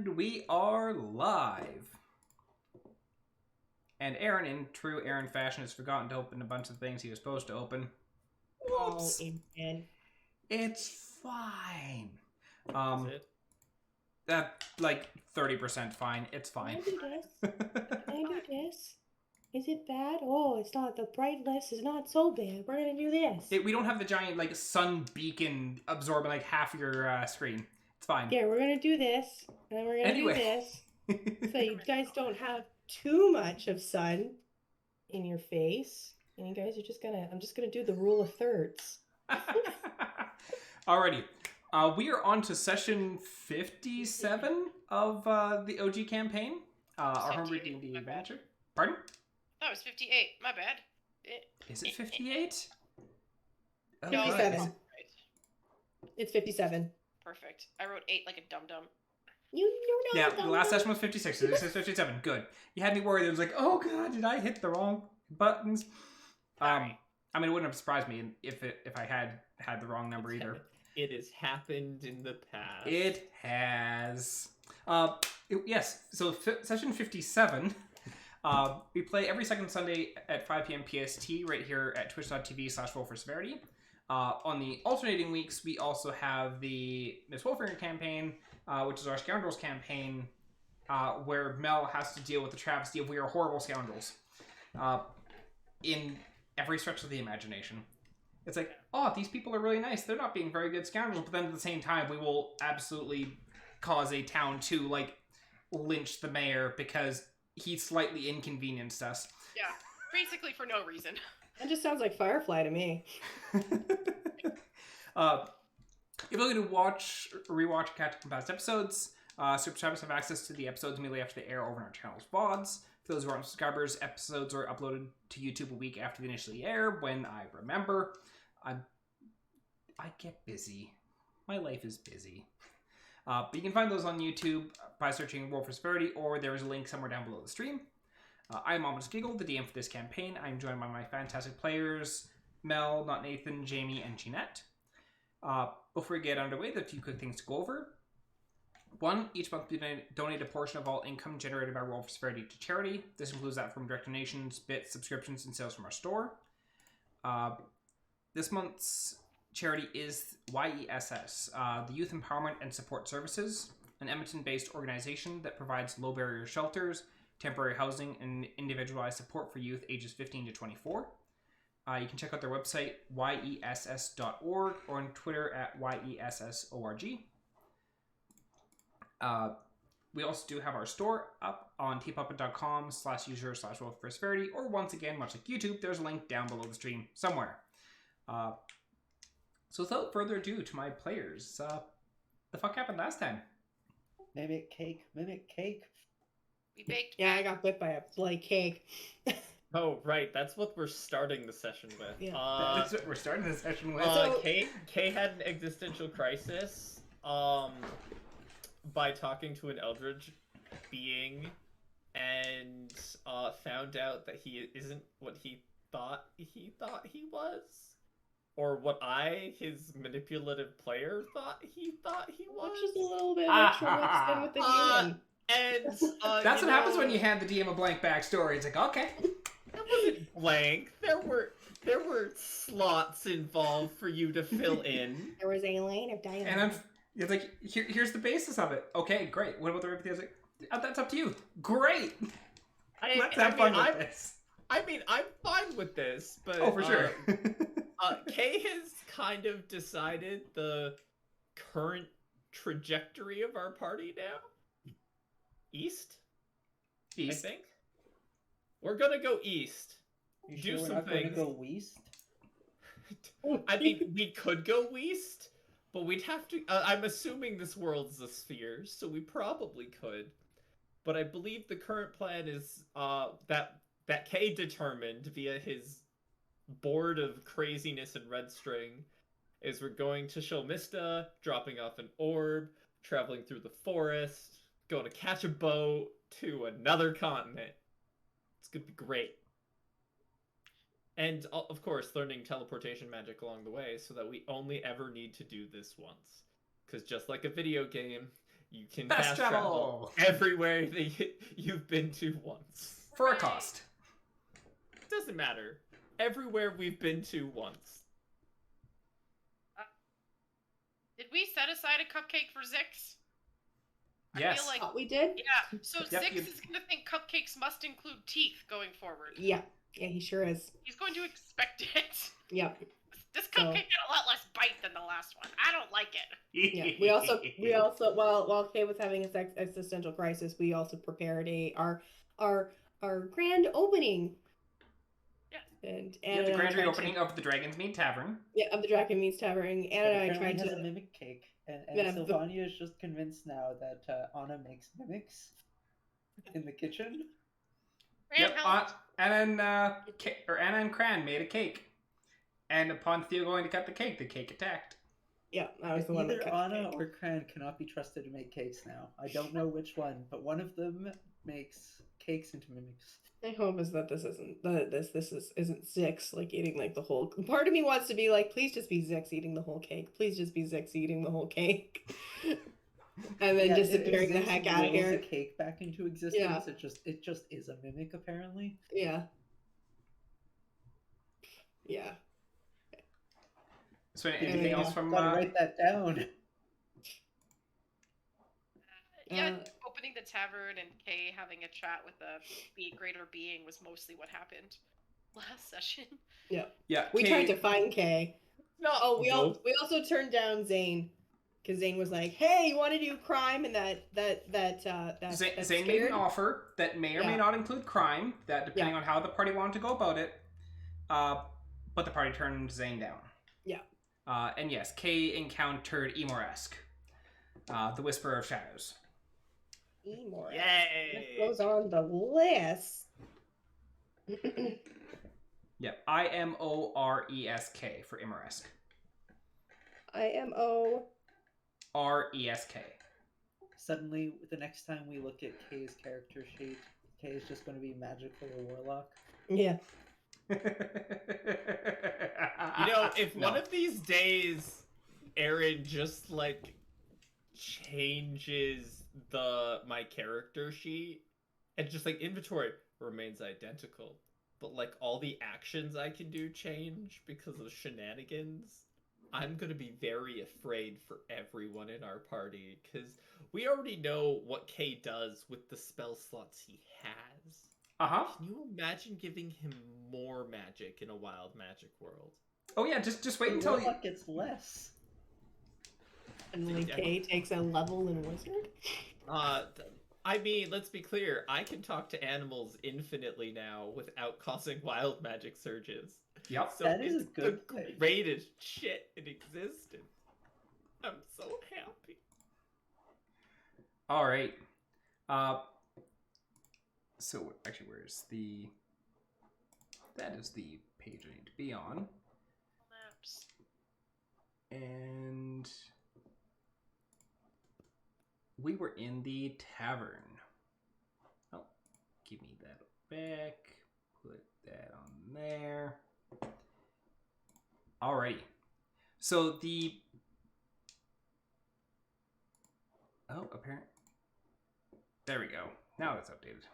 And we are live. And Aaron, in true Aaron fashion, has forgotten to open a bunch of things he was supposed to open. Whoops. Oh, amen. It's fine. Is it? That, like, 30% fine. It's fine. Can I do this? Can I do this? Is it bad? Oh, it's not. The brightness is not so bad. We're gonna do this. We don't have the giant, like, sun beacon absorbing, like, half your screen. It's fine. Yeah, we're gonna do this, and then we're gonna do this, so you guys don't have too much of sun in your face. And you guys are just gonna. I'm just gonna do the rule of thirds. Alrighty. We are on to session 57 of the OG campaign. Our homebrew D&D adventure. Pardon? That was 58. My bad. Is it 58? Oh, No, 57. right. It's 57. Perfect. I wrote 8 like a dum-dum. You know. Yeah, the last session was 56, so this is 57. Good. You had me worried. It was like, oh god, did I hit the wrong buttons? Sorry. I mean, it wouldn't have surprised me if I had the wrong number either. It has happened in the past. It has. Yes, so session 57, we play every second Sunday at 5 p.m. PST right here at twitch.tv/roll4severity. On the alternating weeks, we also have the Miss Wolfinger campaign, which is our Scoundrels campaign, where Mel has to deal with the travesty of we are horrible scoundrels. In every stretch of the imagination. It's like, oh, these people are really nice. They're not being very good scoundrels, but then at the same time, we will absolutely cause a town to, like, lynch the mayor because he slightly inconvenienced us. Yeah, basically for no reason. That just sounds like Firefly to me. If you're looking to watch or rewatch or catch up on past episodes, subscribers have access to the episodes immediately after they air over on our channel's VODs. For those who aren't subscribers, episodes are uploaded to YouTube a week after they initially air, when I remember. I get busy. My life is busy. But you can find those on YouTube by searching Roll for Severity, or there is a link somewhere down below the stream. I'm Ominous Giggle, the DM for this campaign. I'm joined by my fantastic players, Mel, Not Nathan, Jamie, and Jeanette. Before we get underway, there are a few quick things to go over. One, each month we donate a portion of all income generated by Roll for Severity to charity. This includes that from direct donations, bits, subscriptions, and sales from our store. This month's charity is YESS, the Youth Empowerment and Support Services, an Edmonton-based organization that provides low-barrier shelters, temporary housing, and individualized support for youth ages 15 to 24. You can check out their website, yess.org, or on Twitter at yessorg. We also do have our store up on tpuppet.com/user/roll4severity, or once again, much like YouTube, there's a link down below the stream somewhere. So without further ado, to my players, the fuck happened last time? Mimic cake. We baked. Yeah, I got bit by a bloody cake. Oh, right. That's what we're starting the session with. Yeah. That's what we're starting the session with. Kay had an existential crisis by talking to an eldritch being and found out that he isn't what he thought he was. Or what his manipulative player, thought he was. Just a little bit extra mixed in with the human. And That's what happens when you hand the DM a blank backstory. It's like, okay. It wasn't blank. There were slots involved for you to fill in. There was a lane of dialogue. And it's like, here's the basis of it. Okay, great. What about the everything? I was like, that's up to you. Great. Let's have fun with this. I mean, I'm fine with this, but oh, for sure. Kay has kind of decided the current trajectory of our party now. East. I think we're gonna go east. You Do sure we're some not things. going to go west? I mean, we could go west, but we'd have to. I'm assuming this world's a sphere, so we probably could. But I believe the current plan is that Kay determined via his board of craziness and red string is we're going to Sholmista, dropping off an orb, traveling through the forest, going to catch a boat to another continent. It's gonna be great. And, of course, learning teleportation magic along the way so that we only ever need to do this once. Because just like a video game, You can Fast fast travel travel! everywhere that you've been to once. For a cost. Doesn't matter. Everywhere we've been to once. Did we set aside a cupcake for Zix? Yes. I feel like We did? yeah. So Yep, Zix you- is going to think cupcakes must include teeth going forward. Yeah. Yeah, he sure is. He's going to expect it. Yep. This cupcake got a lot less bite than the last one. I don't like it. Yeah. We also while Kay was having his existential crisis, we also prepared our grand opening. Yeah. And Yeah, Anna the and I grand tried reopening of the Dragon's Mead Tavern. of the Dragon Meats Tavern. Anna and I Apparently tried has to a mimic cake, and Yeah, Sylvania is just convinced now that Anna makes mimics in the kitchen. Graham, help. Anna and Cran made a cake. And upon Theo going to cut the cake attacked. Yeah, I was the one that Either cut the Anna cake. or Cran cannot be trusted to make cakes now. I don't know which one, but one of them makes cakes into mimics. My hope is that this isn't Zix like eating like the whole. Part of me wants to be like, please just be Zix eating the whole cake. Please just be Zix eating the whole cake, and then Yeah, disappearing the if Zix heck out of wills here. the cake back into existence. Yeah. It just is a mimic apparently. Yeah. Yeah. So anything else from Gotta write that down. Yeah, opening the tavern and Kay having a chat with a greater being was mostly what happened last session. Yeah, We Kay- tried to find Kay. No. Oh, we also turned down Zane because Zane was like, "Hey, you want to do crime?" And that Zane made an offer that may or may Yeah. not include crime, that depending on how the party wanted to go about it. But the party turned Zane down. Yeah. And yes, Kay encountered Emoresk, the Whisperer of Shadows. Emor. Yay! That goes on the list. Yep, Imoresk for Emoresk. IMO. Resk. Suddenly, the next time we look at Kay's character sheet, Kay is just going to be magical or warlock. Yeah. You know, if No. one of these days Aaron just like changes my character sheet and just like inventory remains identical, but like all the actions I can do change because of shenanigans, I'm gonna be very afraid for everyone in our party because we already know what Kay does with the spell slots he has. Can you imagine giving him more magic in a wild magic world? Oh yeah, just wait The until you. warlock gets less. And like Kay takes a level in wizard. I mean, let's be clear. I can talk to animals infinitely now without causing wild magic surges. Yep. So That is a it's good the thing. greatest shit in existence. I'm so happy. All right. So actually, where's the? That is the page I need to be on. Maps. And we were in the tavern. Oh, give me that back. Put that on there. Alrighty. So the apparent. There we go. Now it's updated.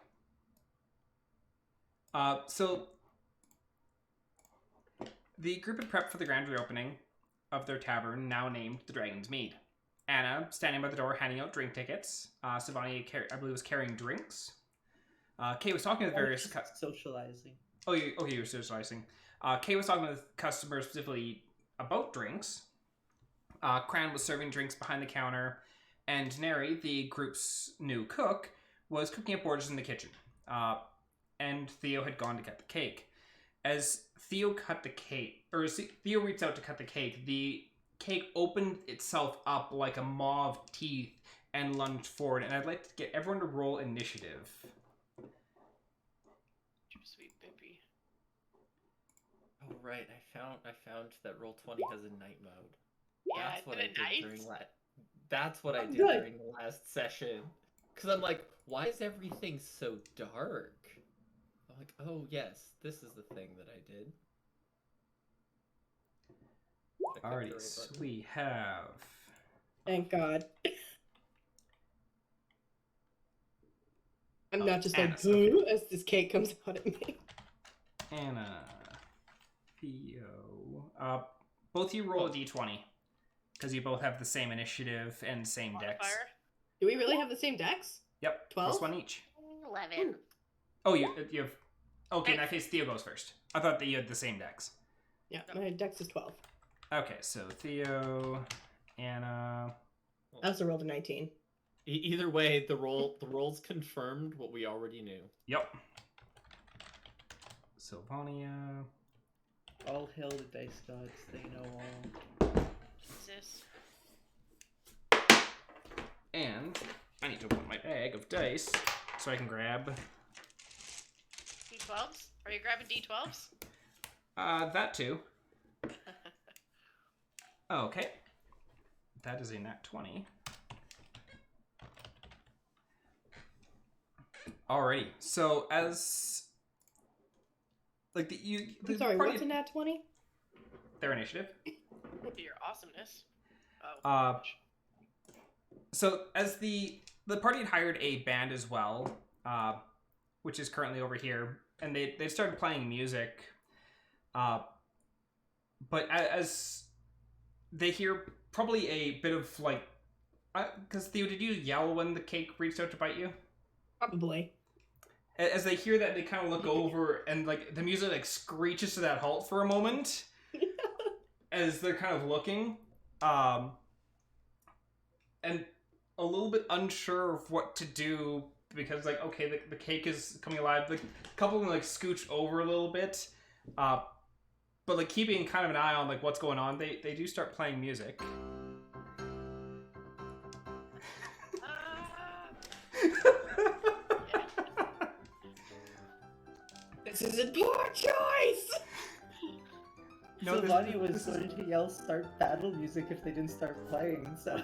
So the group had prepped for the grand reopening of their tavern, now named the Dragon's Mead. Anna, standing by the door, handing out drink tickets. Sylvania, I believe, was carrying drinks. Kay was talking with various... Socializing. you were socializing. Kay was talking with customers specifically about drinks. Cran was serving drinks behind the counter. And Neri, the group's new cook, was cooking up orders in the kitchen. And Theo had gone to cut the cake. As Theo cut the cake, or as Theo reached out to cut the cake opened itself up like a maw of teeth and lunged forward. And I'd like to get everyone to roll initiative. Sweet baby. Oh right, I found that Roll20 has a night mode. Yeah, That's what is I it did night? during That's what I did Good. during the last session. Cause I'm like, why is everything so dark? I'm like, oh yes, this is the thing that I did. I clicked the Alrighty, right so button. we have... Thank God. I'm not just Annah's, like, okay. boo, as this cake comes out at me. Anna, Theo. Both you roll a d20 because you both have the same initiative and same dex. Modifier. Do we really have the same dex? Yep, 12? +1 each. 11. Oh, you have. Okay, in that case, Theo goes first. I thought that you had the same dex. Yeah, my dex is 12. Okay, so Theo, Anna. I also rolled a 19. Either way, the rolls confirmed what we already knew. Yep. Sylvania. All hail the dice gods, they know all. Jesus. And I need to open my bag of dice so I can grab D12s? Are you grabbing D12s? that too. Okay. That is a nat 20. Alrighty. So as like I'm sorry, what's a nat 20? Their initiative. Your awesomeness. Oh. So as the party had hired a band as well, which is currently over here, and they started playing music. But as they hear probably a bit of like, because Theo, did you yell when the cake reached out to bite you? Probably. As they hear that, they kind of look over and like the music like screeches to that halt for a moment, as they're kind of looking, and a little bit unsure of what to do because like okay, the cake is coming alive. Like a couple of them like scooch over a little bit, but like keeping kind of an eye on like what's going on. They do start playing music. This is a poor choice! No, Sylvania was going to yell start battle music if they didn't start playing, so...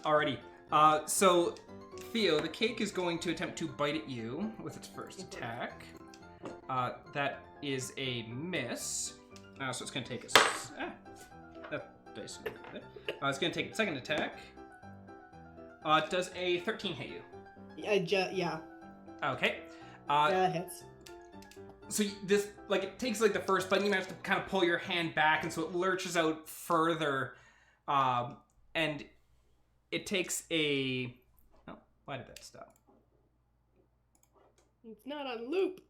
Alrighty. So, Theo, the cake is going to attempt to bite at you with its first attack. That is a miss. So it's going to take its... that dice is good. It's going to take its second attack. Does a 13 hit you? Yeah. Okay. Yeah, hits. So this, like, it takes, like, the first bite, and you manage to kind of pull your hand back, and so it lurches out further, and it takes a... Oh, why did that stop? It's not on loop.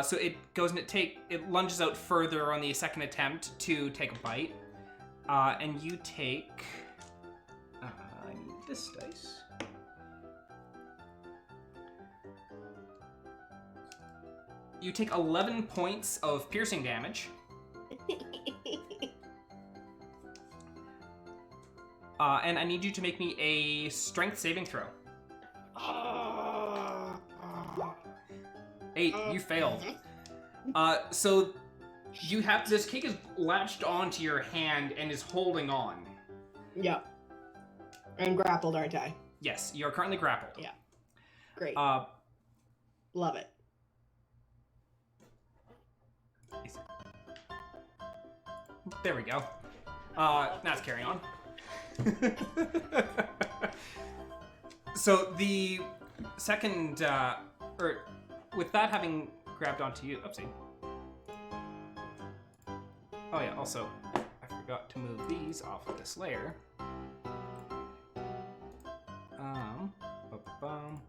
So it goes and it lunges out further on the second attempt to take a bite, and you take... I need this dice. You take 11 points of piercing damage. And I need you to make me a strength saving throw. 8, you failed. So you have this cake is latched onto your hand and is holding on. Yep. I'm grappled, aren't I? Yes, you're currently grappled. Yeah. Great. Love it. There we go. Now it's carrying on. So the second, or with that having grabbed onto you, oopsie. Oh yeah, also, I forgot to move these off of this layer. Ba-bum.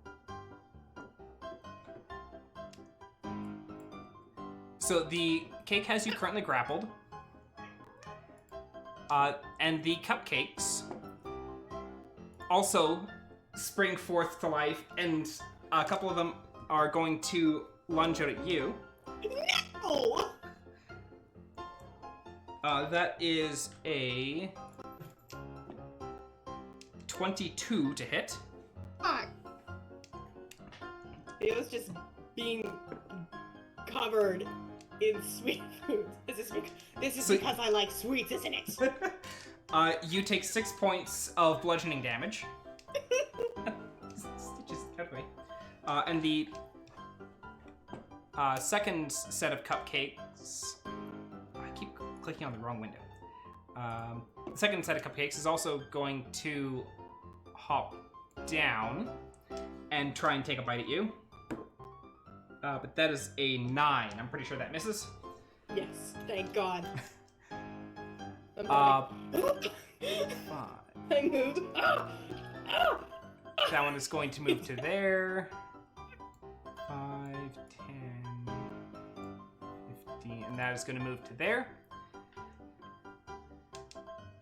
So the cake has you currently grappled. And the cupcakes also spring forth to life, and a couple of them are going to lunge out at you. No! That is a 22 to hit. Fuck. It was just being covered in sweet foods. This is because I like sweets, isn't it? You take 6 points of bludgeoning damage. Just out of the way. And the second set of cupcakes... I keep clicking on the wrong window. The second set of cupcakes is also going to hop down and try and take a bite at you. But that is a 9. I'm pretty sure that misses. Yes, thank God. I'm 5. I moved. That one is going to move to there. 5, 10, 15, and that is going to move to there.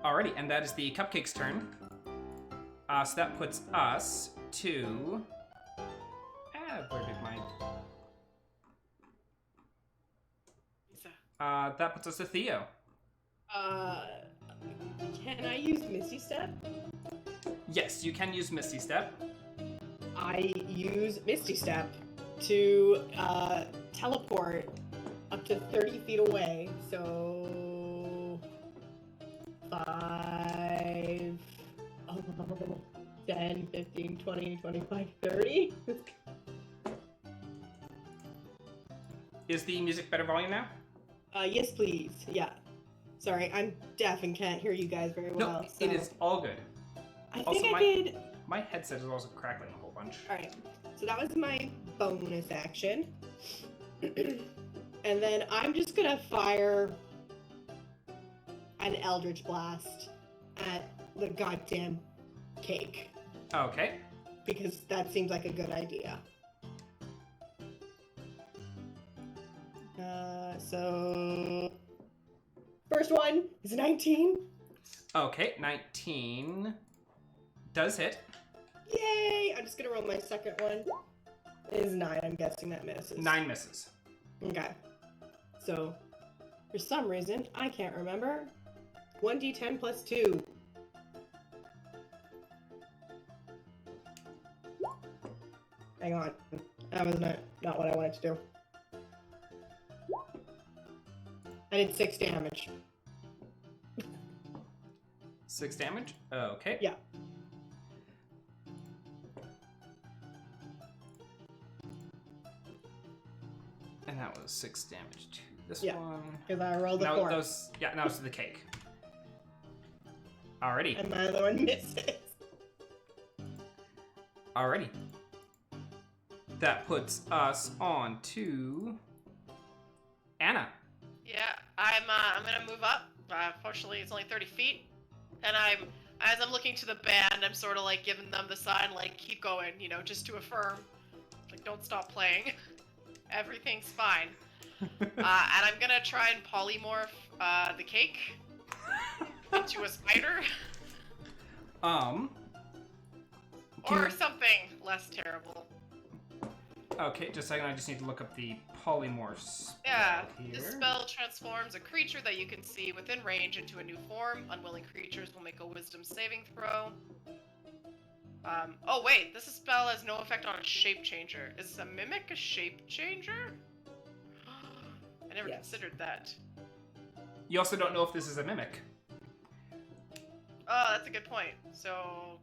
Alrighty, and that is the cupcake's turn. So that puts us to... where did mine... that puts us to Theo. Can I use Misty Step? Yes, you can use Misty Step. I use Misty Step to teleport up to 30 feet away. So 5, 10, 15, 20, 25, 30. Is the music better volume now? Yes, please. Yeah. Sorry, I'm deaf and can't hear you guys very well. No, it is all good. I Also, think I did. My headset is also crackling a whole bunch. Alright, so that was my bonus action. And then I'm just gonna fire an Eldritch Blast at the goddamn cake. Okay. Because that seems like a good idea. So... First one is 19. Okay, 19 does hit. Yay! I'm just gonna roll my second one. It is 9, I'm guessing that misses. 9 misses. Okay. So, for some reason, I can't remember. 1d10 plus 2. Hang on. That was not what I wanted to do. I did 6 damage. 6 damage? Okay. Yeah. And that was 6 damage to this Yeah, one. Because I rolled a Now 4. now it's to the cake. Alrighty. And my other one misses. Alrighty. That puts us on to Annah. Yeah, I'm gonna move up. Fortunately, it's only 30 feet, and as I'm looking to the band, I'm sort of like giving them the sign, like keep going, you know, just to affirm, like don't stop playing. Everything's fine. And I'm gonna try and polymorph the cake into a spider. Or something less terrible. Okay, just a second. I just need to look up the polymorph spell Yeah, here. this spell transforms a creature that you can see within range into a new form. Unwilling creatures will make a wisdom saving throw. Oh wait, this spell has no effect on a shape changer. Is a mimic a shape changer? I never considered that. You also don't know if this is a mimic. Oh, that's a good point. So,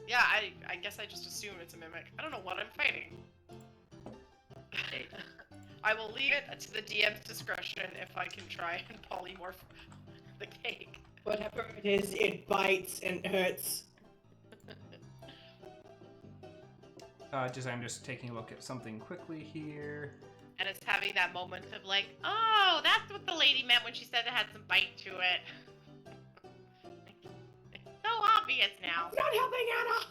yeah, I guess I just assume it's a mimic. I don't know what I'm fighting. I will leave it to the DM's discretion if I can try and polymorph the cake. Whatever it is, it bites and hurts. I'm just taking a look at something quickly here. And it's having that moment of like, oh, that's what the lady meant when she said it had some bite to it. It's so obvious now. It's not helping, Anna!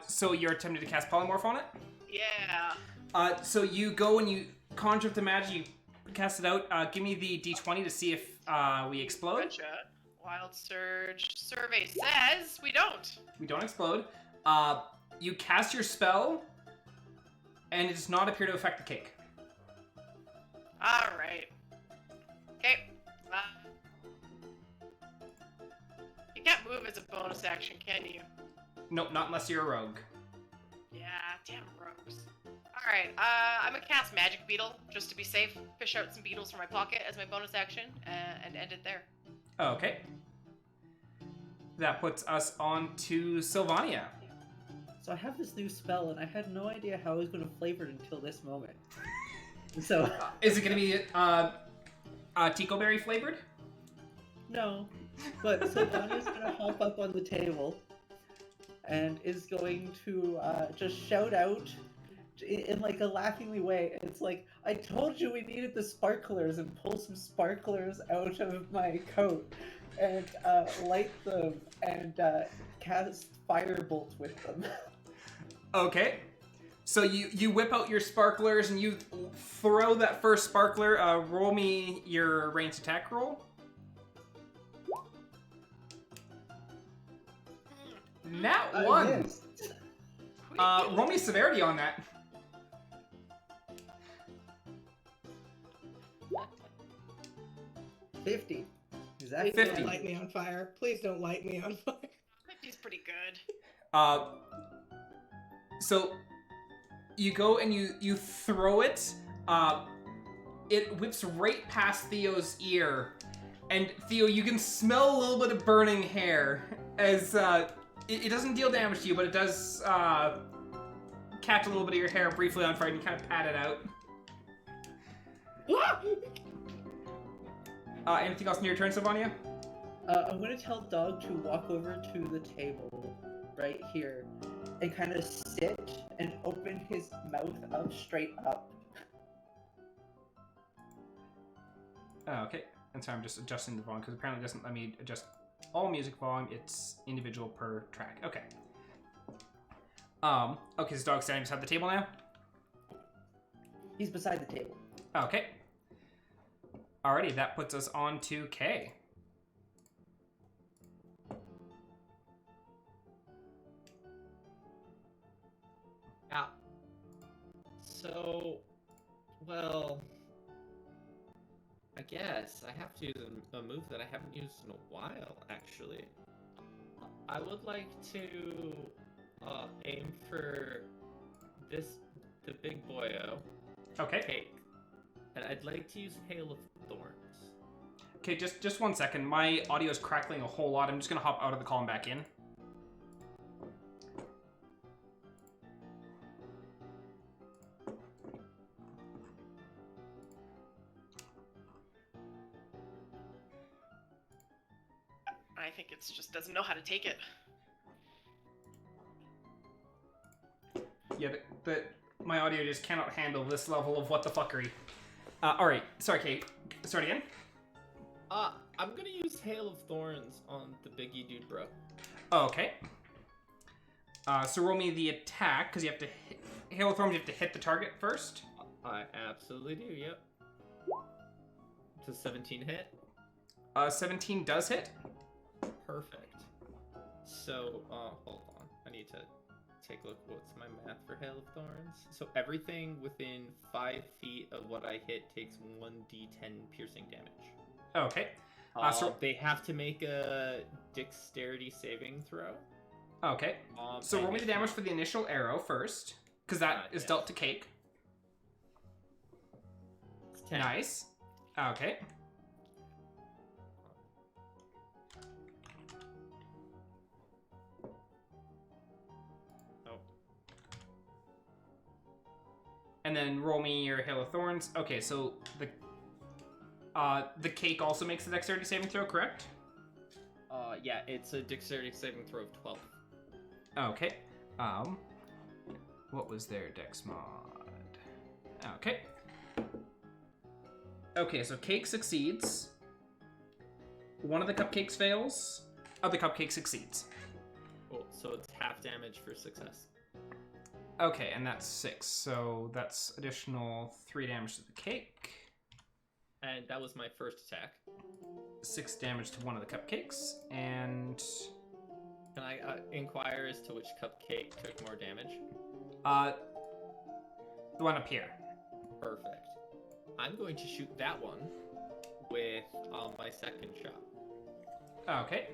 So you're attempting to cast polymorph on it? Yeah. So you go and you conjure up the magic, you cast it out. Give me the d20 to see if we explode. Gotcha. Wild Surge survey says we don't. We don't explode. You cast your spell, and it does not appear to affect the cake. Alright. Okay. You can't move as a bonus action, can you? Nope, not unless you're a rogue. Yeah, damn rogues. Alright, I'm gonna cast Magic Beetle, just to be safe. Fish out some beetles from my pocket as my bonus action, and end it there. Okay. That puts us on to Sylvania. So I have this new spell, and I had no idea how I was going to flavor it until this moment. So Is it going to be Tico berry flavored? no, But Sylvania's gonna hop up on the table and is going to just shout out in like a laughingly way. It's like, I told you we needed the sparklers, and pull some sparklers out of my coat and light them and cast firebolt with them. Okay. So you whip out your sparklers and you throw that first sparkler. Roll me your ranged attack roll. Nat 1. Yes. Roll me severity on that. $50. Is that Please 50. don't light me on fire. Please don't light me on fire. He's pretty good. So you go and you throw it. It whips right past Theo's ear, and Theo, you can smell a little bit of burning hair as it doesn't deal damage to you, but it does catch a little bit of your hair briefly on fire, and you kind of pat it out. Anything else in your turn, Sylvania? I'm gonna tell Dog to walk over to the table right here and kind of sit and open his mouth up straight up. Oh, okay. And so I'm just adjusting the volume because apparently it doesn't let me adjust all music volume. It's individual per track. Okay. Okay, so Dog's standing beside the table now? He's beside the table. Okay. Alrighty, that puts us on to K. Yeah. So, well, I guess I have to use a move that I haven't used in a while, actually. I would like to aim for the big boyo. Okay. Cake. And I'd like to use Hail of Thorns. Okay, just 1 second. My audio is crackling a whole lot. I'm just gonna hop out of the call and back in. I think it's just doesn't know how to take it. Yeah, my audio just cannot handle this level of what the fuckery. Alright, sorry, Kate. Start again. I'm gonna use Hail of Thorns on the biggie dude, bro. Okay. So roll me the attack, because you have to hit... Hail of Thorns, you have to hit the target first. I absolutely do, yep. Does 17 hit? 17 does hit. Perfect. So, hold on. I need to take a look. What's my math for Hail of Thorns? So everything within 5 feet of what I hit takes 1d10 piercing damage. Okay. So They have to make a dexterity saving throw. Okay. So roll me the damage for the initial arrow first, because that is dealt to Cake. It's 10. Nice. Okay. Oh. And then roll me your Hail of Thorns. Okay, so the Cake also makes the dexterity saving throw, correct? Yeah, it's a dexterity saving throw of 12. Okay. What was their dex mod? Okay. Okay, so Cake succeeds. One of the cupcakes fails. Other cupcake succeeds. Cool. So it's half damage for success. Okay, and that's 6. So that's additional 3 damage to the Cake. And that was my first attack. 6 damage to one of the cupcakes, and Can I inquire as to which cupcake took more damage? the one up here. Perfect. I'm going to shoot that one with my second shot. Okay.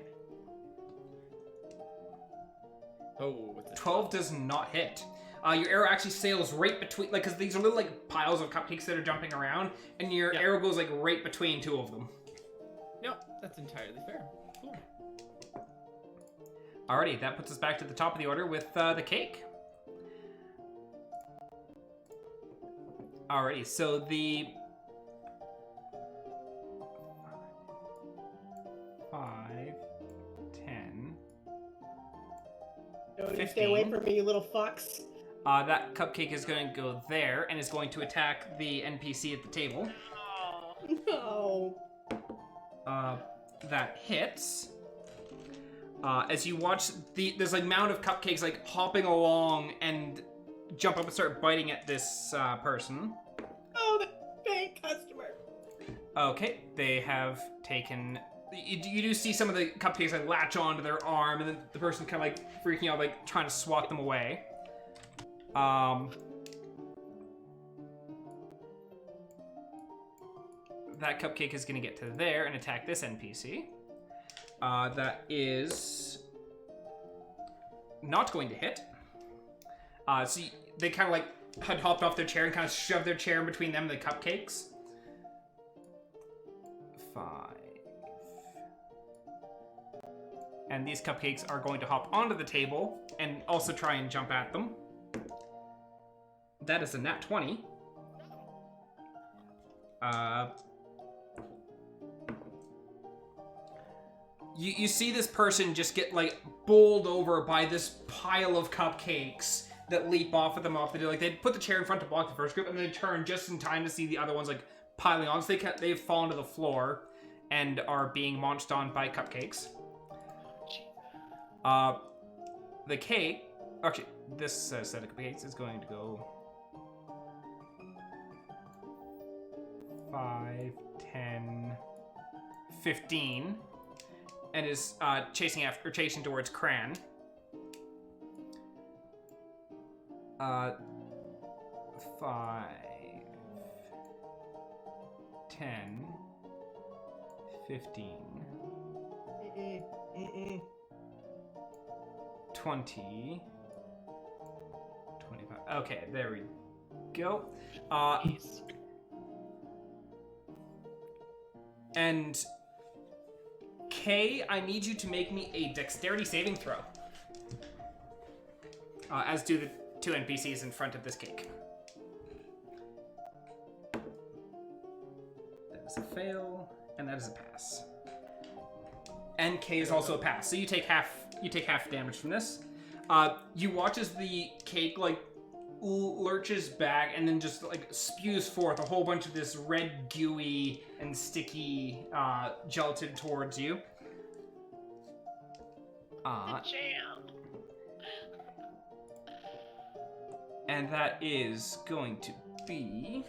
Oh, it's a 12 does not hit. Your arrow actually sails right between, like, because these are little, like, piles of cupcakes that are jumping around, and your arrow goes, like, right between two of them. No, that's entirely fair. Cool. Alrighty, that puts us back to the top of the order with the Cake. Alrighty, so the 5, Stay away from me, you little fucks. That cupcake is going to go there and is going to attack the NPC at the table. Oh. No. That hits. As you watch there's like mound of cupcakes like hopping along and jump up and start biting at this person. Oh, the fake customer. Okay, they have taken. You do see some of the cupcakes like latch onto their arm, and then the person kind of like freaking out, like trying to swat them away. That cupcake is going to get to there and attack this NPC. That is not going to hit. So they kind of like had hopped off their chair and kind of shoved their chair in between them and the cupcakes. 5. And these cupcakes are going to hop onto the table and also try and jump at them. That is a nat 20. You see this person just get like bowled over by this pile of cupcakes that leap off of them off the door. Like they put the chair in front to block the first group, and they turn just in time to see the other ones like piling on. So they've fallen to the floor and are being launched on by cupcakes. The cake, actually, this set of cupcakes is going to go 5, 10, 15. And is chasing towards Cran. 5, 10, 15, 20, 25. Okay, there we go. And Kay, I need you to make me a dexterity saving throw. As do the 2 NPCs in front of this cake. That is a fail, and that is a pass. And Kay is also a pass, so you take half damage from this. You watch as the cake like lurches back and then just like spews forth a whole bunch of this red gooey and sticky gelatin towards you. Jam. And that is going to be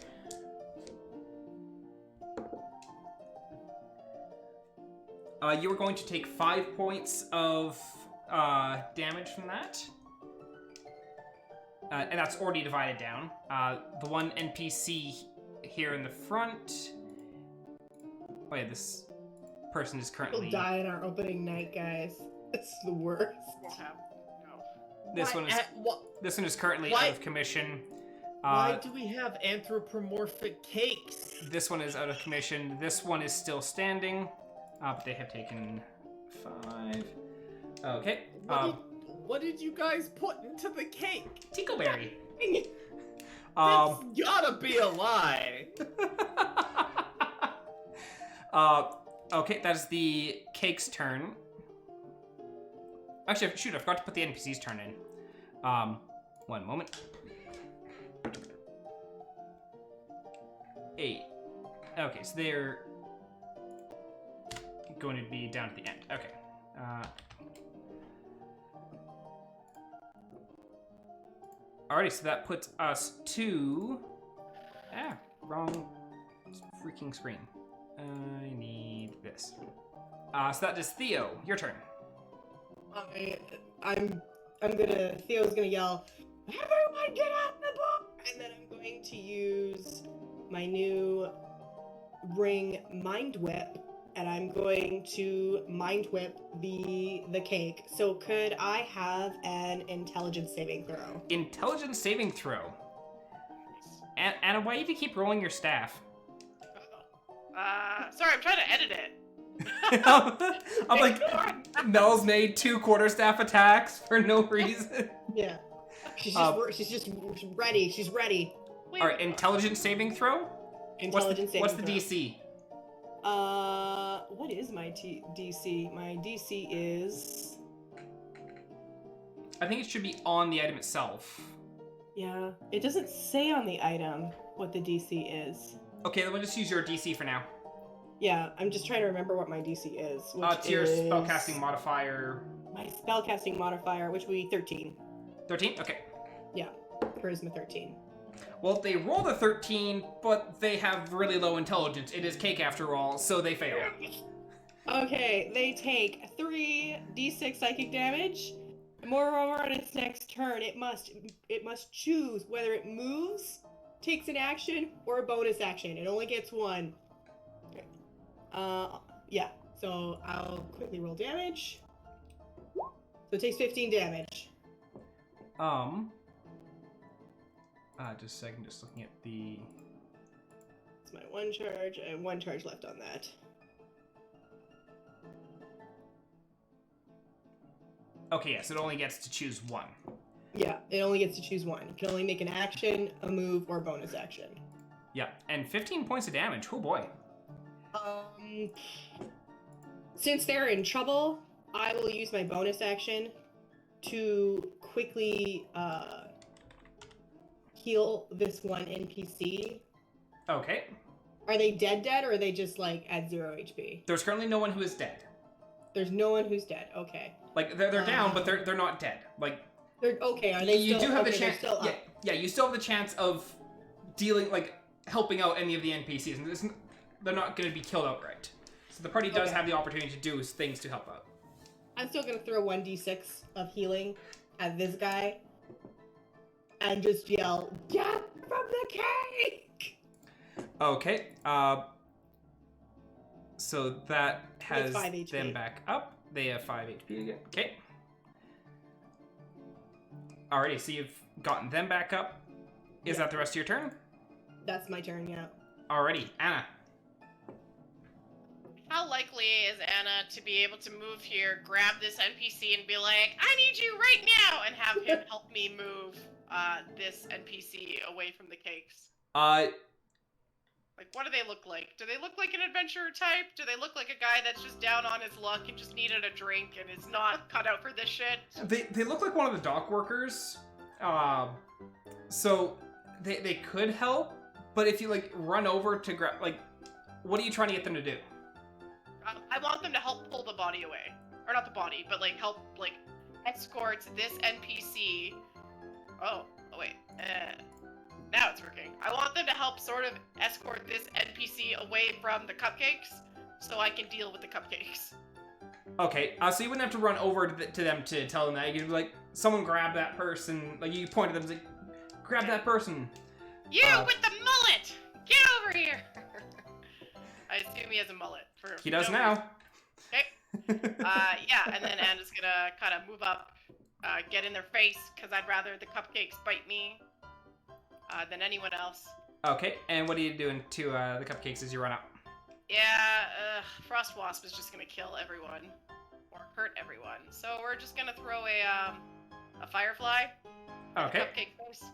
you are going to take 5 points of damage from that. And that's already divided down. The one NPC here in the front. Oh yeah, this person is currently. We'll die in our opening night, guys. It's the worst. This one is currently out of commission. Why do we have anthropomorphic cakes? This one is out of commission. This one is still standing, but they have taken 5. Okay. What did you guys put into the cake? Tickleberry. That's gotta be a lie. Okay, that is the cake's turn. Actually, shoot, I forgot to put the NPC's turn in. 1 moment. 8. Okay, so they're going to be down at the end. Okay. Alrighty, so that puts us to... wrong freaking screen. I need this. So that is Theo. Your turn. Theo's gonna yell, "Everyone get out the book!" And then I'm going to use my new ring Mind Whip, and I'm going to Mind Whip the cake. So could I have an intelligence saving throw? Intelligence saving throw. Anna, why do you keep rolling your staff? Sorry, I'm trying to edit it. I'm like, Mel's made 2 quarterstaff attacks for no reason. Yeah. She's just ready. She's ready. All right, intelligence saving throw? Intelligence saving What's the throw. DC? What is my DC? My DC is I think it should be on the item itself. Yeah, it doesn't say on the item what the DC is. Okay, then we'll just use your DC for now. Yeah, I'm just trying to remember what my DC is. Which It's your is spellcasting modifier. My spellcasting modifier, which would be 13. 13? Okay. Yeah, charisma 13. Well, they rolled a 13, but they have really low intelligence. It is cake after all, so they fail. Okay, they take 3d6 psychic damage. Moreover, on its next turn, it must choose whether it moves, takes an action, or a bonus action. It only gets one. Okay. Yeah. So I'll quickly roll damage. So it takes 15 damage. Just a second, just looking at the... It's my one charge. I have one charge left on that. Okay, yes, it only gets to choose one. Yeah, it only gets to choose one. It can only make an action, a move, or a bonus action. Yeah, and 15 points of damage. Oh boy. Since they're in trouble, I will use my bonus action to quickly heal this one NPC. Okay. Are they dead, or are they just like at 0 HP? There's currently no one who is dead. There's no one who's dead. Okay. Like they're down, but they're not dead. Like They're okay. Are they? you still, do have okay, the chance. Still up. Yeah, you still have the chance of dealing, like helping out any of the NPCs, and they're not going to be killed outright. So the party does have the opportunity to do things to help out. I'm still gonna throw 1d6 of healing at this guy, and just yell, "Get from the cake!" Okay. So that has 5 HP. them back up. They have 5 HP again. Okay. Alrighty, so you've gotten them back up. Is that the rest of your turn? That's my turn. Yeah. Alrighty, Anna. How likely is Anna to be able to move here, grab this NPC, and be like, "I need you right now," and have him help me move this NPC away from the cakes? Like, what do they look like? Do they look like an adventurer type? Do they look like a guy that's just down on his luck and just needed a drink and is not cut out for this shit? They look like one of the dock workers. So they could help, but if you like run over to grab, like, what are you trying to get them to do? I want them to help pull the body away. Or not the body, but like help like escort this NPC. Oh wait. Now it's working. I want them to help sort of escort this NPC away from the cupcakes so I can deal with the cupcakes. Okay, so you wouldn't have to run over to them to tell them that. You could be like, someone grab that person. Like, you point at them, like, grab that person. You with the mullet! Get over here! I assume he has a mullet. He does now. Okay. Yeah, and then Anna's gonna kind of move up, get in their face, because I'd rather the cupcakes bite me than anyone else. Okay, and what are you doing to the cupcakes as you run up? Yeah, Frost Wasp is just gonna kill everyone. Or hurt everyone. So we're just gonna throw a firefly. Okay. Cupcake face.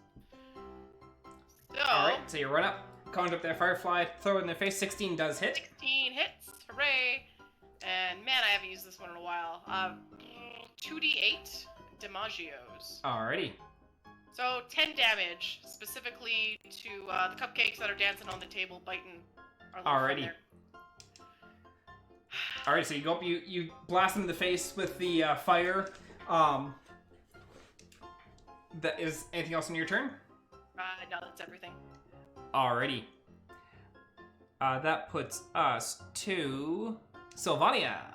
So, Alright, so you run up, conjure up that firefly, throw it in their face. 16 does hit. 16 hits. Hooray! And man, I haven't used this one in a while. 2d8 Damagios. Alrighty. So 10 damage, specifically to the cupcakes that are dancing on the table, biting our little friend Alrighty. there. Alright, so you go up, you blast them in the face with the fire. That is anything else on your turn? No, that's everything. Alrighty. That puts us to Sylvania.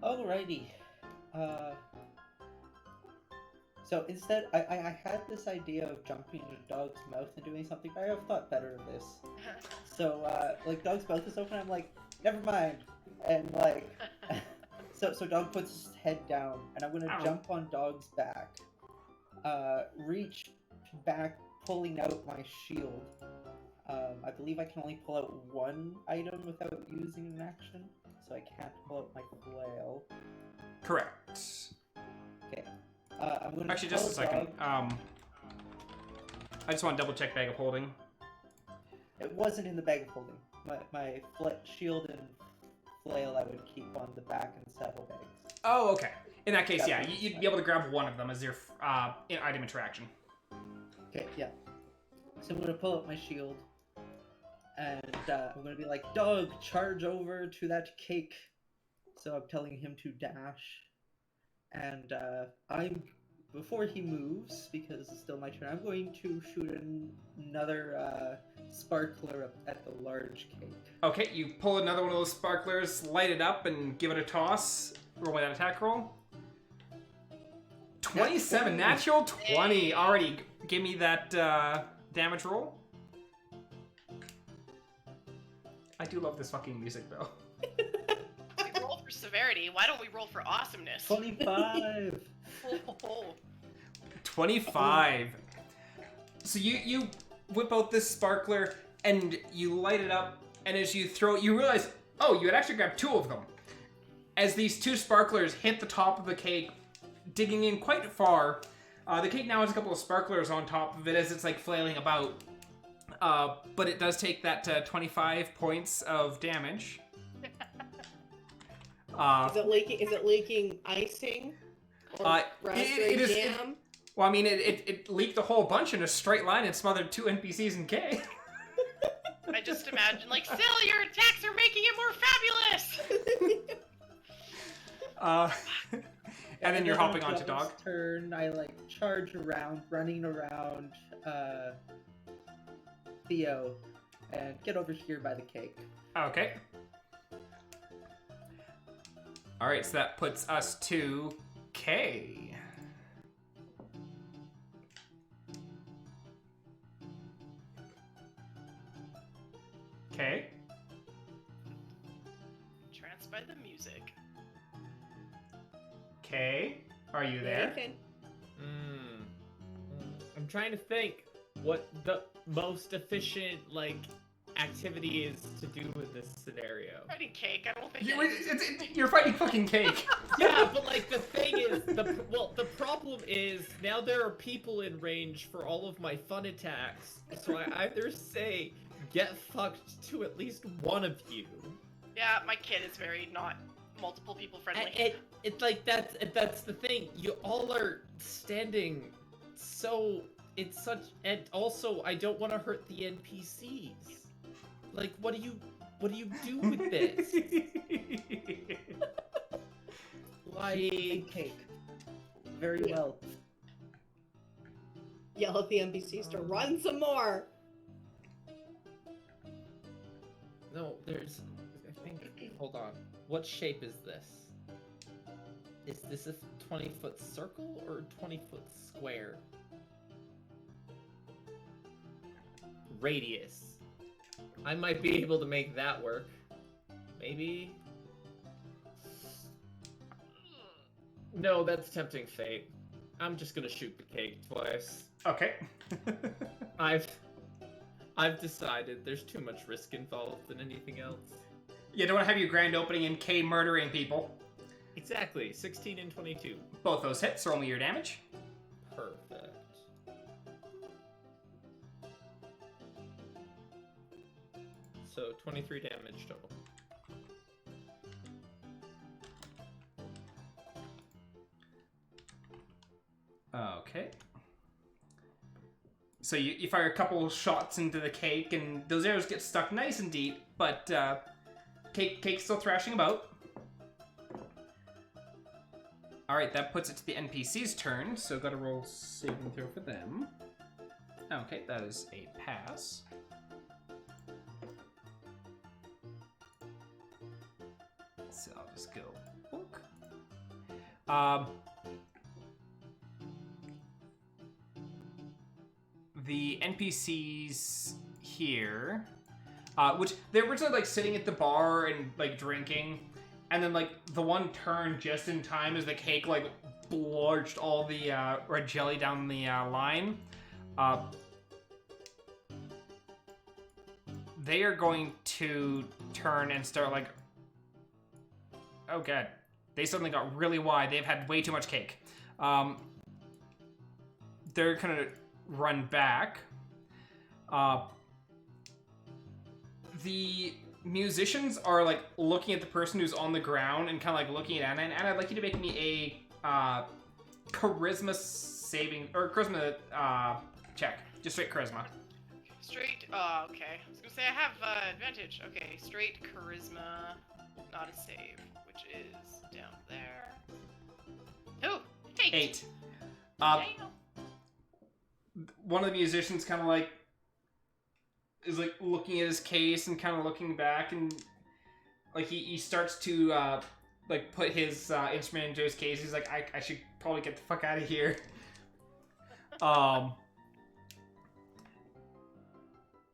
Alrighty. So instead, I had this idea of jumping into Dog's mouth and doing something, but I have thought better of this. So, like, Dog's mouth is open, I'm like, never mind. And, like, so Dog puts his head down, and I'm gonna jump on Dog's back. Reach back, pulling out my shield. I believe I can only pull out one item without using an action, so I can't pull out my flail. Correct. Okay. I'm gonna Actually, just a tell second. Dog- I just want to double check bag of holding. It wasn't in the bag of holding. My shield and flail I would keep on the back and saddlebags. Oh, okay. In that case, Got yeah, it. you'd be able to grab one of them as your item interaction. Okay, yeah. So I'm gonna pull out my shield, and I'm gonna be like, "Dog, charge over to that cake." So I'm telling him to dash, and before he moves, because it's still my turn, I'm going to shoot another sparkler up at the large cake. Okay, you pull another one of those sparklers, light it up, and give it a toss. Roll that attack roll. 27, natural 20. Already, give me that damage roll. I do love this fucking music, though. We roll for severity. Why don't we roll for awesomeness? 25. Oh. 25. So you whip out this sparkler and you light it up, and as you throw it, you realize, oh, you had actually grabbed two of them. As these two sparklers hit the top of the cake, digging in quite far, the cake now has a couple of sparklers on top of it as it's like flailing about. But it does take that 25 points of damage. Is it leaking icing? Or raspberry it is. jam? Well, I mean, it leaked a whole bunch in a straight line and smothered two NPCs in K. I just imagine, like, still, your attacks are making it more fabulous! And then you're hopping onto Dog's Dog. turn, I like charge around, running around Theo, and get over here by the cake. Okay. Alright, so that puts us to K. Okay. Tranced by the music. Okay. Are you there? Okay. I'm trying to think what the most efficient, like, activity is to do with this scenario. Fighting cake, I don't think You're fighting fucking cake. Yeah, but like the thing is, the problem is now there are people in range for all of my fun attacks. So I either say get fucked to at least one of you. Yeah, my kid is very not multiple people friendly. It's like that's the thing. You all are standing, so it's such. And also, I don't want to hurt the NPCs. Like, what do you do with this? Like Cake. Very well. Yell at the NPCs to run some more. No, there's. I think. Hold on. What shape is this? Is this a 20-foot circle or a 20-foot square? Radius. I might be able to make that work. Maybe. No, that's tempting fate. I'm just gonna shoot the cake twice. Okay. I've decided there's too much risk involved than anything else. You don't want to have your grand opening in K murdering people. Exactly, 16 and 22. Both those hits, roll me your damage. Perfect. So 23 damage total. Okay. So you fire a couple shots into the cake, and those arrows get stuck nice and deep, but cake's still thrashing about. Alright, that puts it to the NPC's turn, so gotta roll saving throw for them. Okay, that is a pass. So I'll just go book. The NPCs here, which they were originally like sitting at the bar and like drinking, and then like the one turned just in time as the cake like blorched all the red jelly down the line. They are going to turn and start like, oh god, they suddenly got really wide. They've had way too much cake. They're gonna run back. The musicians are like looking at the person who's on the ground and kind of like looking at Anna. And Anna, I'd like you to make me a charisma saving or charisma check. Just straight charisma. Straight. Oh, okay. I was gonna say I have advantage. Okay, straight charisma, not a save, which is down there. Oh, 8. 8. Damn. One of the musicians kind of like is like looking at his case and kind of looking back, and like he starts to like put his instrument into his case. He's like, I should probably get the fuck out of here.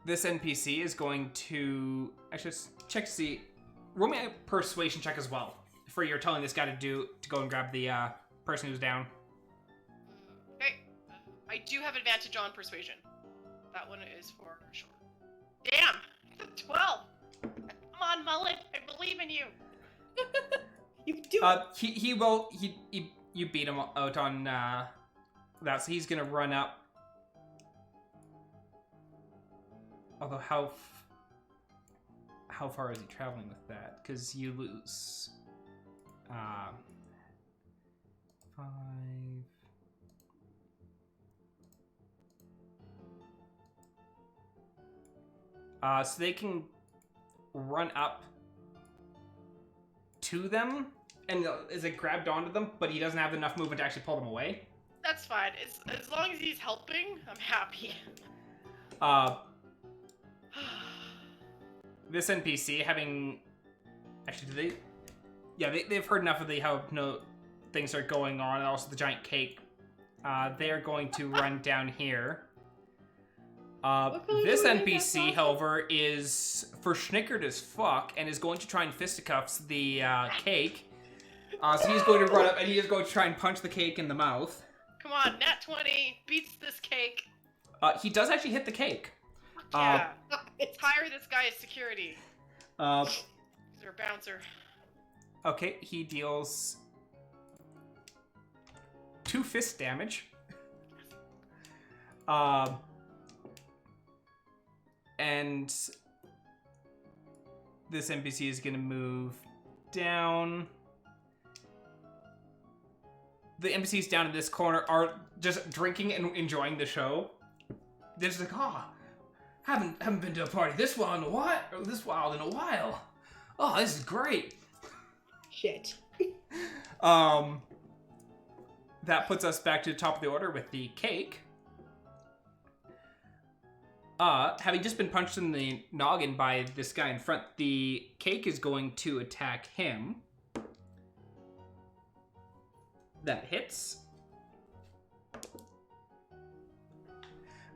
This NPC is going to actually check to see. Roll me a persuasion check as well for you're telling this guy to go and grab the person who's down. Okay. I do have advantage on persuasion. That one is for sure. Damn! 12! Come on, Mullet! I believe in you! You can do it. You beat him out on that, so he's gonna run up. Although how far is he traveling with that? Because you lose 5. So they can run up to them and is it grabbed onto them, but he doesn't have enough movement to actually pull them away. That's fine. As long as he's helping, I'm happy. This NPC having actually they've heard enough of how things are going on, and also the giant cake. They're going to run down here. This NPC, however, is verschnickered as fuck and is going to try and fisticuffs the cake. So he's going to run up and he is going to try and punch the cake in the mouth. Come on, nat 20 beats this cake. He does actually hit the cake. Yeah. Hire this guy as security. He's our bouncer. Okay, he deals 2 fist damage. And this NPC is going to move down. The NPCs down in this corner are just drinking and enjoying the show. They're just like, haven't been to a party this wild in a while. Oh, this is great. Shit. That puts us back to the top of the order with the cake. Having just been punched in the noggin by this guy in front, the cake is going to attack him. That hits.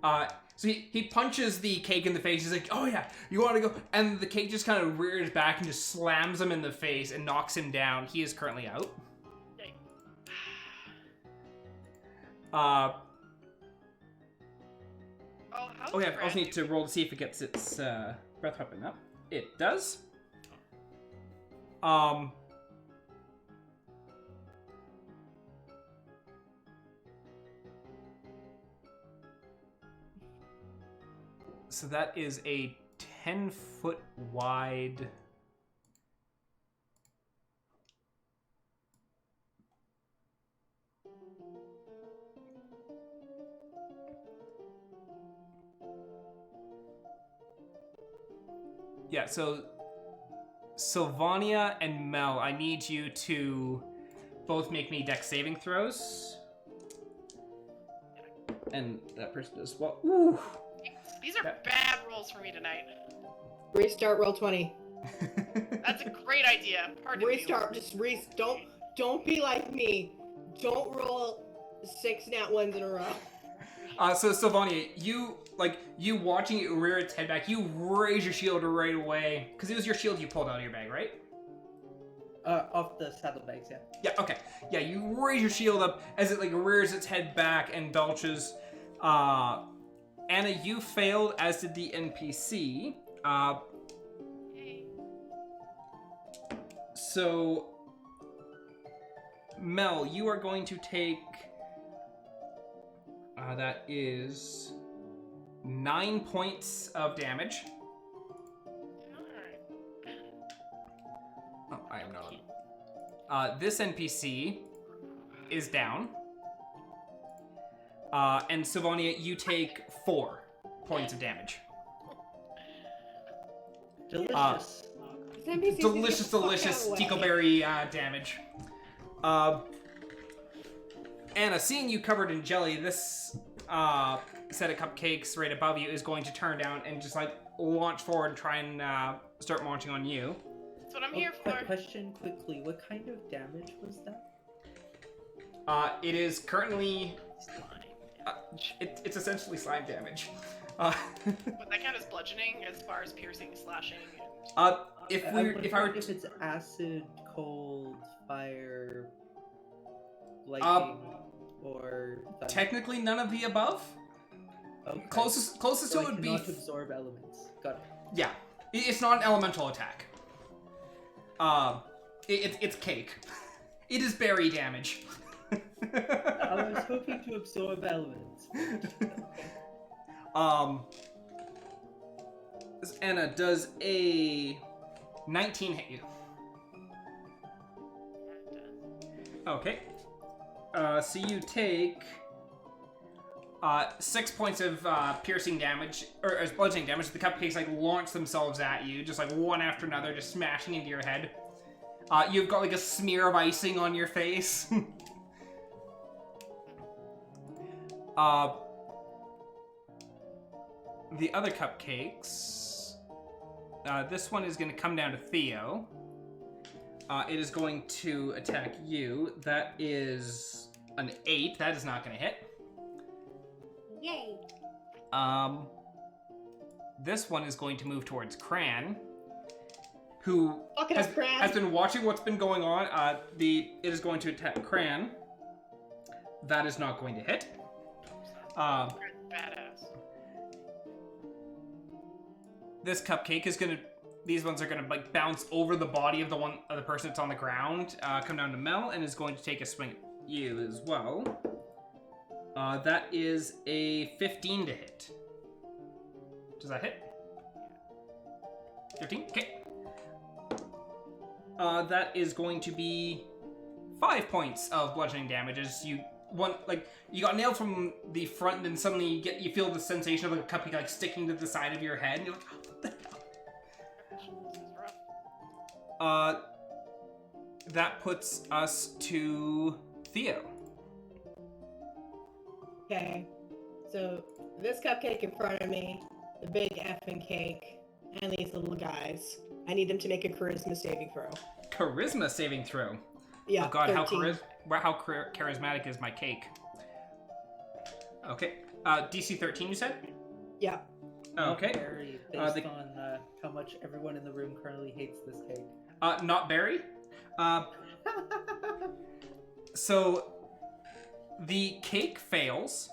So he punches the cake in the face. He's like, oh yeah, you want to go? And the cake just kind of rears back and just slams him in the face and knocks him down. He is currently out. Okay, I also need to roll to see if it gets its breath weapon up. It does. So that is a 10-foot wide. Yeah, so Sylvania and Mel, I need you to both make me dex saving throws. And that person does well. Ooh. These are bad rolls for me tonight. Restart roll 20. That's a great idea. Pardon Restart. me. Just don't be like me. Don't roll 6 nat 1s in a row. So Sylvania, you watching it rear its head back, you raise your shield right away. Because it was your shield you pulled out of your bag, right? Off the saddlebags, yeah. Yeah, okay. Yeah, you raise your shield up as it rears its head back and belches. Anna, you failed, as did the NPC. Hey. So, Mel, you are going to take... that is 9 points of damage. Alright. This NPC is down. And Sylvania, you take 4 points of damage. Delicious. This NPC 's gonna get Delicious, the fuck delicious out of the way. Ticoberry damage. Anna, seeing you covered in jelly, this set of cupcakes right above you is going to turn down and just like launch forward and try and start launching on you. That's what I'm here for. Quick question quickly. What kind of damage was that? It is currently Slime. it's essentially slime damage. Would that count as bludgeoning as far as piercing, slashing, and... If I'm I were wondering if it's acid, cold, fire, lightning, or technically none of the above. okay. Closest So to it would be absorb elements. Got it. yeah. It's not an elemental attack. It's cake. It is berry damage. I was hoping to absorb elements. Anna, does a 19 hit you? Okay. So you take 6 points of piercing damage, or bludgeoning damage. The cupcakes like launch themselves at you, just like one after another, just smashing into your head. You've got like a smear of icing on your face. The other cupcakes. This one is going to come down to Theo. It is going to attack you. That is an 8. That is not going to hit. Yay. This one is going to move towards Cran, who Fuck it up, Cran. has been watching what's been going on. It is going to attack Cran. That is not going to hit. Badass. This cupcake is gonna. These ones are gonna like bounce over the body of the person that's on the ground. Come down to Mel and is going to take a swing at you as well. That is a 15 to hit. Does that hit? 15. Okay. That is going to be 5 points of bludgeoning damage as you got nailed from the front, and then suddenly you feel the sensation of the cupcake like sticking to the side of your head, and you're like, oh, what the hell? This is rough. That puts us to Theo. Okay. So this cupcake in front of me, the big effing cake, and these little guys. I need them to make a charisma saving throw. Charisma saving throw. Yeah. Oh god, 13. how charismatic is my cake? Okay. DC 13, you said? Yeah. Okay. Very based on how much everyone in the room currently hates this cake. Not Barry. So the cake fails.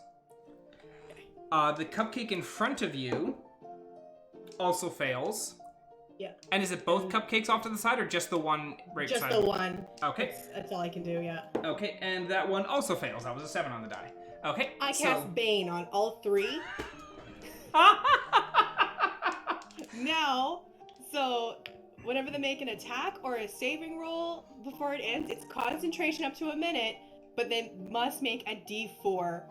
The cupcake in front of you also fails. Yeah. And is it both cupcakes off to the side, or just the one right Just beside the you? one. Okay. That's all I can do, yeah. Okay, and that one also fails. That was a 7 on the die. Okay. I cast Bane on all 3. Now, so whenever they make an attack or a saving roll before it ends, it's concentration up to a minute, but they must make a d4.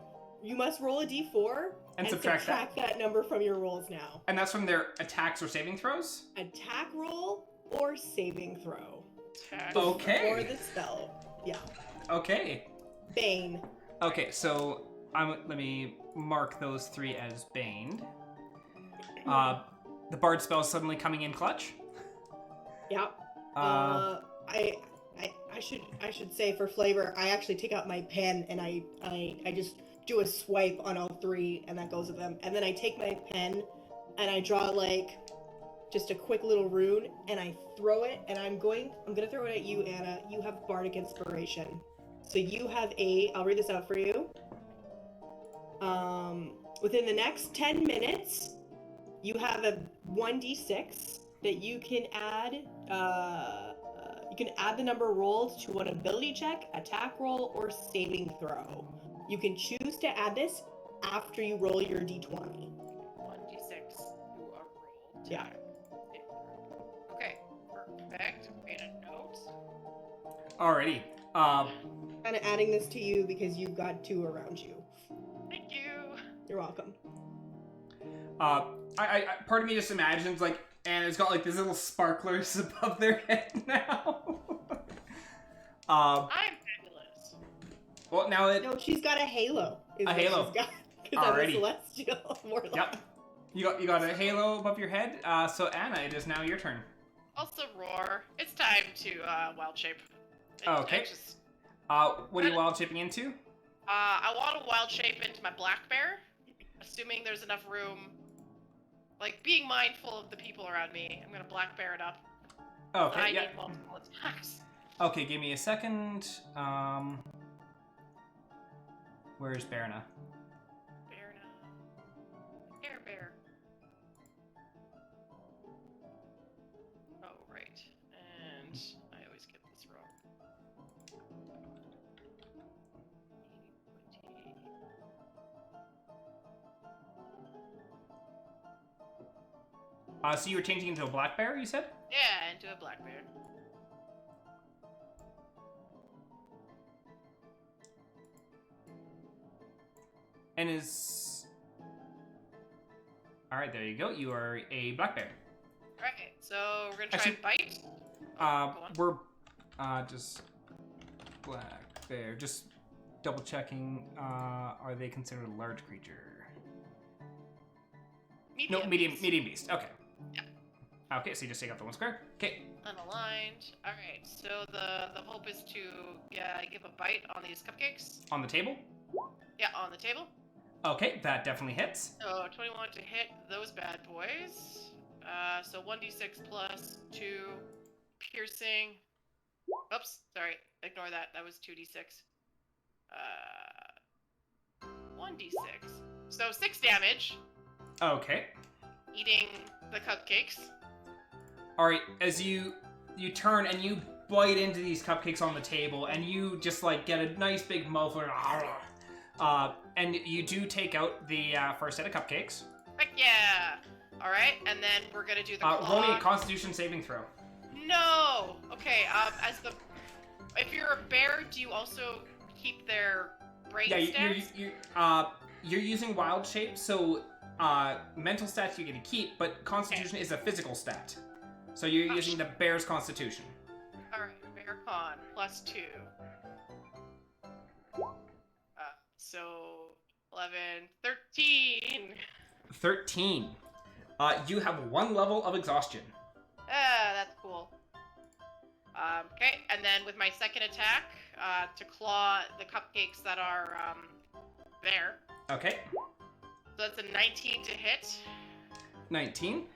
You must roll a d4 And subtract that number from your rolls now. And that's from their attacks or saving throws? Attack roll or saving throw. Attack. Okay. Or the spell. Yeah. Okay. Bane. Okay, so let me mark those 3 as baned. The bard spell is suddenly coming in clutch. Yep. I should say for flavor, I actually take out my pen and I just do a swipe on all 3, and that goes with them. And then I take my pen and I draw like just a quick little rune, and I throw it. And I'm gonna throw it at you, Anna. You have bardic inspiration, so you have I'll read this out for you. Within the next 10 minutes, you have a 1d6 that you can add. You can add the number rolled to an ability check, attack roll, or saving throw. You can choose to add this after you roll your d20. 1d6 to a roll. Yeah. Okay, perfect. Made a note. Alrighty. Kind of adding this to you because you've got 2 around you. Thank you. You're welcome. I part of me just imagines like Anna's got like these little sparklers above their head now. I'm fabulous. Well, now that No, she's got a halo. A halo. She's got, because I'm a Alrighty. celestial warlock. Yep. You got a halo above your head. So Anna, it is now your turn. Also roar. It's time to wild shape. Okay. I just, What are you wild shaping into? I want to wild shape into my black bear, assuming there's enough room. Like, being mindful of the people around me, I'm gonna black bear it up. Okay, I yeah. need multiple attacks. Okay, give me a second. Where's Berna? Bear now. Air bear. Oh, right. And I always get this wrong. 20. So you were changing into a black bear, you said? Yeah, into a black bear. And is... Alright, there you go. You are a black bear. Right, so we're gonna try and bite. Go on. We're just black bear. Just double checking. Are they considered a large creature? No, medium beast. Okay. Yeah. Okay, so you just take out the 1 square. Okay. Unaligned. Alright, so the hope is to give a bite on these cupcakes. On the table. Yeah, on the table. Okay, that definitely hits. So 21 to hit those bad boys. So 1d6 plus 2 piercing. Oops, sorry. Ignore that. That was 2d6. 1d6. So 6 damage. Okay. Eating the cupcakes. Alright, as you turn and you bite into these cupcakes on the table, and you just like get a nice big mouthful, and you do take out the first set of cupcakes. Heck yeah! Alright, and then we're gonna do the Roll me claw. a Constitution saving throw. No! Okay, if you're a bear, do you also keep their brain Yeah, stats? you're using wild shape, so mental stats you get to keep, but Constitution is a physical stat. So you're using the bear's Constitution. Alright, bear con, plus 2. So 11, 13. 13. You have 1 level of exhaustion. That's cool. Okay, and then with my second attack, to claw the cupcakes that are there. Okay. So that's a 19 to hit. 19.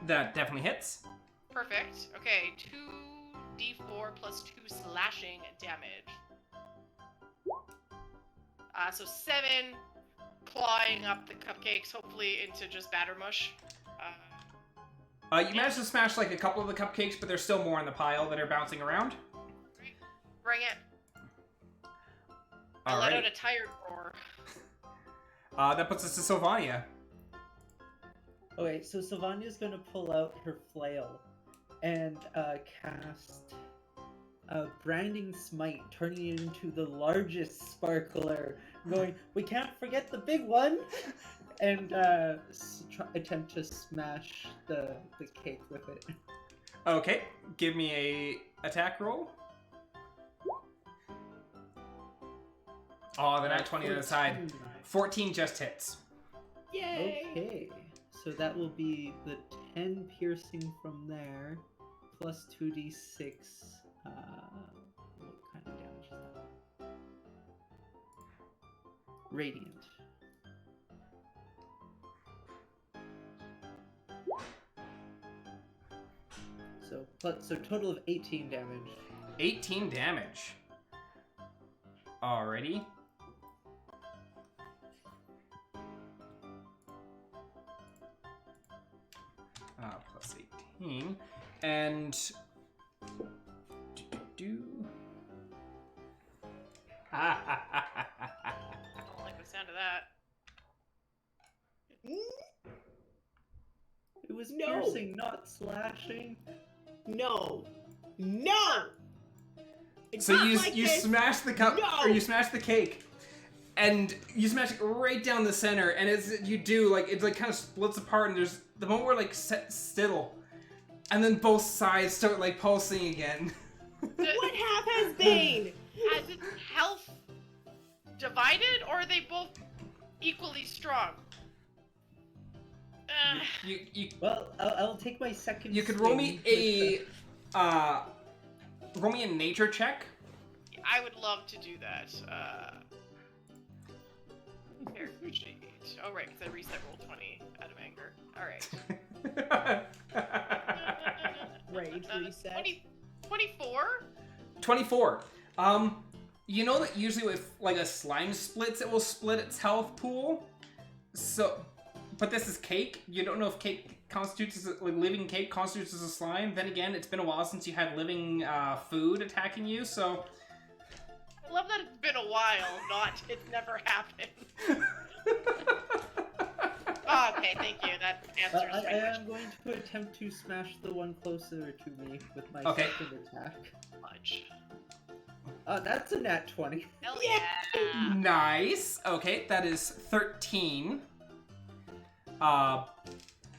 That definitely hits. Perfect. Okay, 2d4 plus 2 slashing damage. So 7 clawing up the cupcakes, hopefully into just batter mush. You managed to smash like a couple of the cupcakes, but there's still more in the pile that are bouncing around. Bring it. I let out a tired roar. That puts us to Sylvania. Okay, so Sylvania's gonna pull out her flail and cast Branding Smite, turning it into the largest sparkler, going, we can't forget the big one! And attempt to smash the cake with it. Okay, give me a attack roll. Oh, the nat 20 on the side. 14 just hits. Yay! Okay, so that will be the 10 piercing from there, plus 2d6. What kind of damage is that? Radiant. So total of 18 damage. 18 damage. Alrighty. Plus 18. And... I don't like the sound of that. It was No. piercing, not slashing. No! No! It's So not you like you this. smash the cup No! or you smash the cake, and you smash it right down the center. And as you do, like it's like kind of splits apart, and there's the moment where like set still, and then both sides start like pulsing again. What half has Bane? Has its health divided, or are they both equally strong? You Well, I'll take my second. you could roll me swing a roll me a nature check. I would love to do that. Character sheet. Oh, right, because I reset roll 20 out of anger. Alright. Rage reset. 24? 24. You know that usually with like a slime splits, it will split its health pool. So, but this is cake. You don't know if cake constitutes as like living cake constitutes as a slime. Then again, it's been a while since you had living food attacking you. So, I love that it's been a while, not it's never happened. Oh, okay, thank you. That answers my I question. am going to attempt to smash the one closer to me with my Okay. second attack. Much. That's a nat 20. Hell yeah! nice. Okay, that is 13.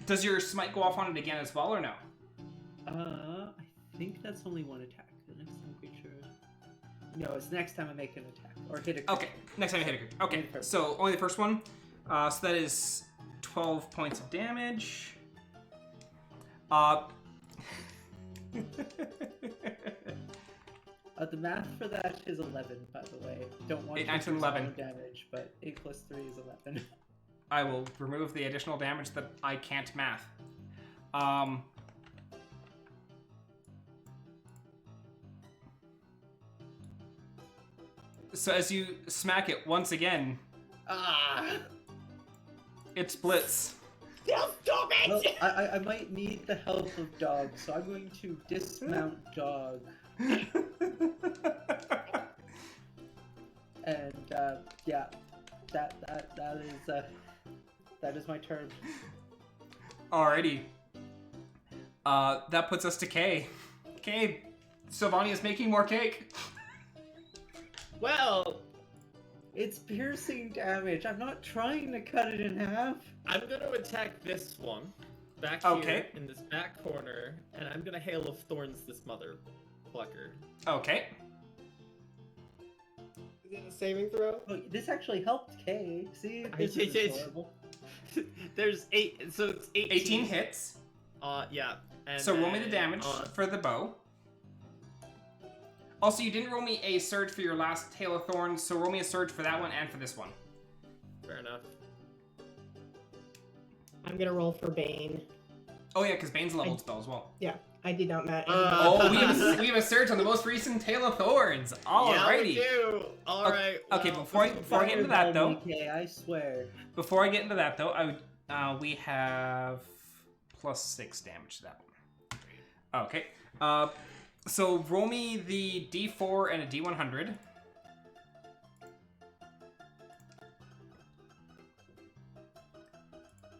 Does your smite go off on it again as well, or no? I think that's only one attack. The next time I make sure. No, it's next time I make an attack or hit a. Okay, next time you hit a crit. Okay, Only the first. so only the first one. So that is 12 points of damage. The math for that is 11, by the way. Don't want 8, to 9, 10, use 11. no damage, but 8 plus 3 is 11. I will remove the additional damage that I can't math. So as you smack it once again, it splits. Still stop Well, it! I might need the help of Dog, so I'm going to dismount Dog. And yeah, that is my turn. Alrighty. That puts us to Kay. Kay, Sylvania is making more cake. Well, It's piercing damage. I'm not trying to cut it in half. I'm gonna attack this one back Okay. here in this back corner, and I'm gonna Hail of Thorns this mother plucker. Okay. Is it a saving throw? Oh, this actually helped Kay. See, I this did is it. adorable. There's 8, so it's 18. 18 hits. Yeah. And So roll me the then, damage for the bow. Also, you didn't roll me a surge for your last Hail of Thorns, so roll me a surge for that one and for this one. Fair enough. I'm gonna roll for Bane. Oh yeah, because Bane's a leveled spell as well. Yeah, I did not match. Oh, we have a surge on the most recent Hail of Thorns. Yeah, we Alrighty. do. All right. Okay, well, before I get into that though, Kay, I swear. before I get into that though, I would we have +6 damage to that one. Okay. So roll me the D4 and a D100.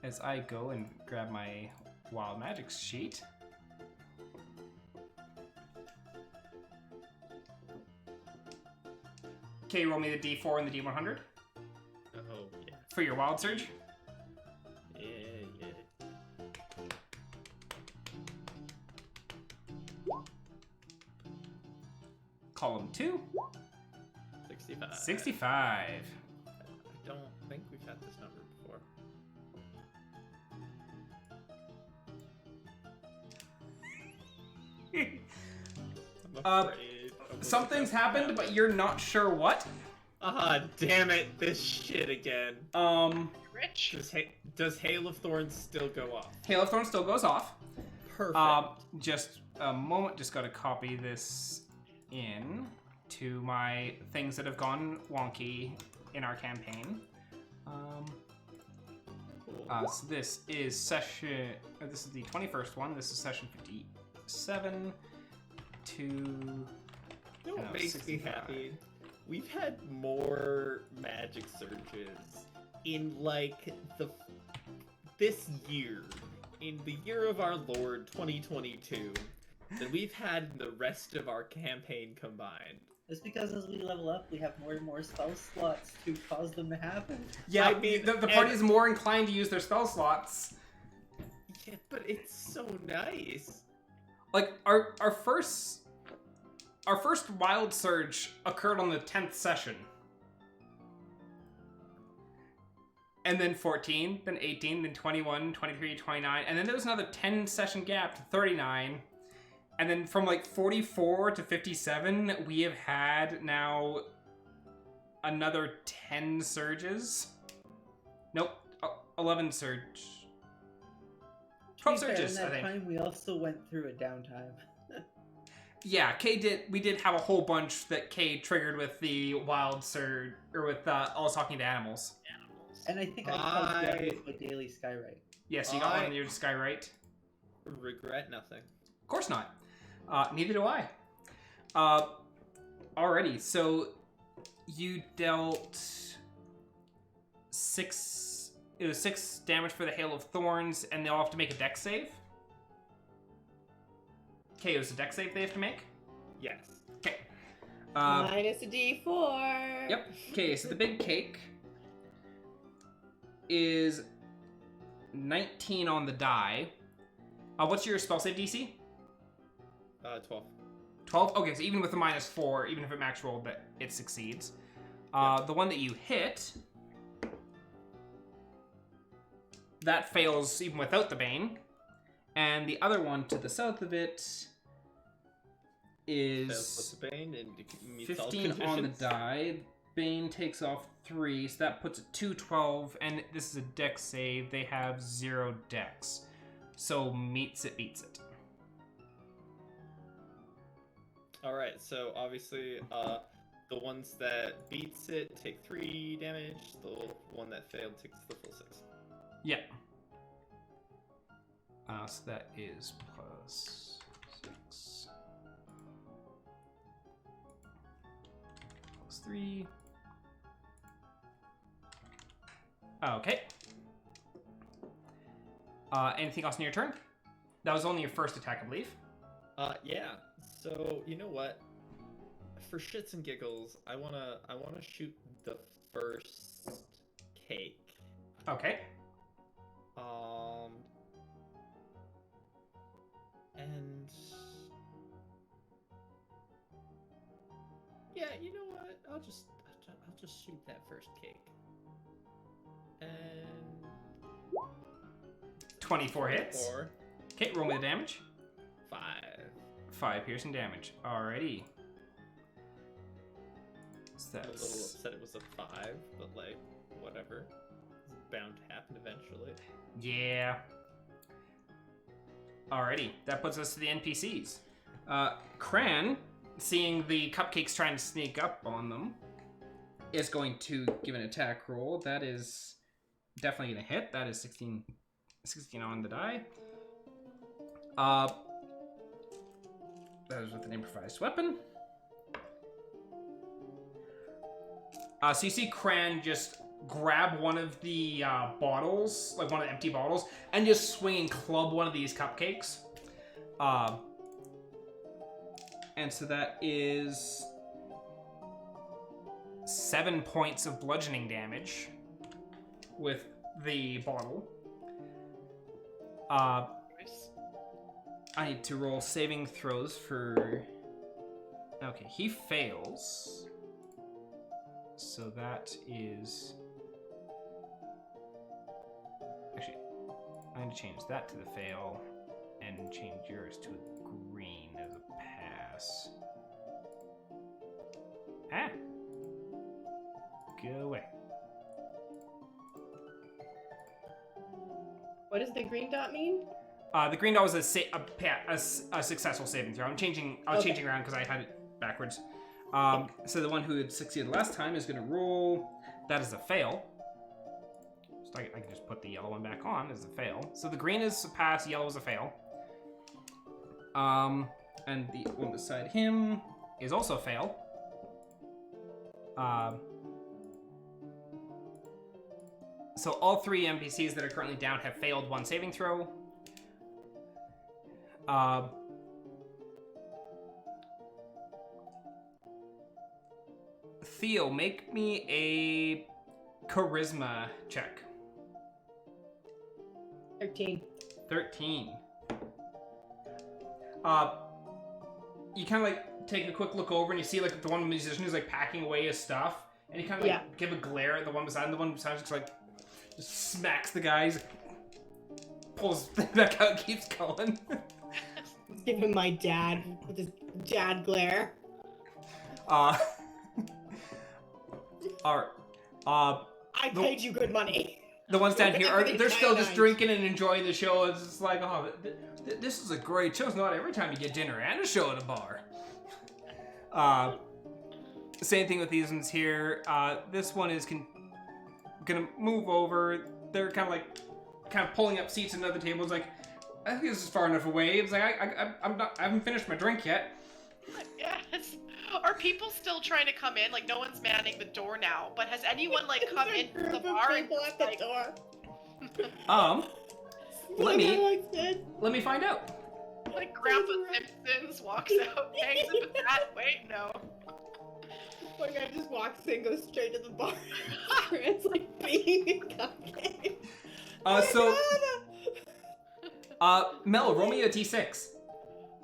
As I go and grab my wild magic sheet. Okay, roll me the D4 and the D100 Oh yeah. for your wild surge. Yeah. Column 2, 65. 65. I don't think we've had this number before. I'm afraid of what Something's the happened, but you're not sure what. Ah, damn it! This shit again. Rich? Does Hail of Thorns still go off? Hail of Thorns still goes off. Perfect. Just a moment, just gotta copy this in to my things that have gone wonky in our campaign. Cool. So this is session, this is the 21st one, this is session 57 to... You know what no, makes 65. me happy? We've had more magic surges in like this year, in the year of our Lord 2022. than we've had in the rest of our campaign combined. It's because as we level up, we have more and more spell slots to cause them to happen. Yeah, I mean, the party is more inclined to use their spell slots. Yeah, but it's so nice. Like our first wild surge occurred on the 10th session. And then 14, then 18, then 21, 23, 29, and then there was another 10 session gap to 39. And then from like 44 to 57, we have had now another 10 surges. Nope, 11 surge. 12 To be fair, surges, in that I think. time, we also went through a downtime. Yeah, we did have a whole bunch that Kay triggered with the wild surge, or with us talking to animals. And I think I called you out with my daily skywrite. Yes, you got one in your skywrite. Regret nothing. Of course not. Neither do I. Alrighty, so you dealt 6. It was 6 damage for the Hail of Thorns, and they'll have to make a dex save. Okay, it was a dex save they have to make? Yes. Okay. Minus a D4. Yep. Okay, so the big cake is 19 on the die. What's your spell save DC? 12. 12? Okay, so even with the -4, even if it max rolled, that it succeeds. The one that you hit, that fails even without the Bane. And the other one to the south of it Fails is with the Bane and meets all 15 on the conditions. die. Bane takes off 3, so that puts it 212, and this is a dex save. They have 0 dex. So meets it, beats it. Alright, so obviously, the ones that beats it take 3 damage, the one that failed takes the full 6. Yeah. So that is plus 6. Plus 3. Okay. Anything else in your turn? That was only your first attack, I believe. Yeah. So you know what? For shits and giggles, I wanna shoot the first cake. Okay. And yeah, you know what? I'll just shoot that first cake. And 24 hits. 4, Okay, roll me the damage. 5. 5 piercing damage. Alrighty. So I'm a little that's... upset it was a 5, but like, whatever. It's bound to happen eventually. Yeah. Alrighty, that puts us to the NPCs. Cran, seeing the cupcakes trying to sneak up on them, is going to give an attack roll. That is definitely going to hit. That is 16 on the die. That is with an improvised weapon. So you see Cran just grab one of the bottles, like one of the empty bottles, and just swing and club one of these cupcakes. And so that is 7 points of bludgeoning damage with the bottle. Nice. I need to roll saving throws for... Okay, he fails. So that is... Actually, I'm going to change that to the fail and change yours to a green as a pass. Ah! Go away. What does the green dot mean? The green dot was a successful saving throw. I was changing around because I had it backwards. So the one who had succeeded last time is going to roll. That is a fail. So I can just put the yellow one back on as a fail. So the green is a pass, yellow is a fail. And the one beside him is also a fail. So all 3 NPCs that are currently down have failed one saving throw. Theo, make me a charisma check. 13. 13. You kind of like take a quick look over and you see like the one musician who's like packing away his stuff, and you kind of like give a glare at the one beside him. The one beside him just like smacks the guy, pulls back out, and keeps going. Give him my dad with his dad glare. Alright. I paid you good money. The ones down here, they're still just Nice. drinking and enjoying the show. It's just like, oh, this is a great show. It's not every time you get dinner and a show at a bar. Same thing with these ones here. This one is gonna move over. They're kind of pulling up seats at another table. It's like, I think this is far enough away. It's like I haven't finished my drink yet. Yes. Are people still trying to come in? Like, no one's manning the door now, but has anyone, like, come There's a into group the of bar and people just, at the like, door. Let Like Alex said. me find out. like Grandpa Simpsons walks out, hangs up his hat? Wait, no. One guy just walks in, goes straight to the bar. It's like being a cupcake. Mel, roll me a d6.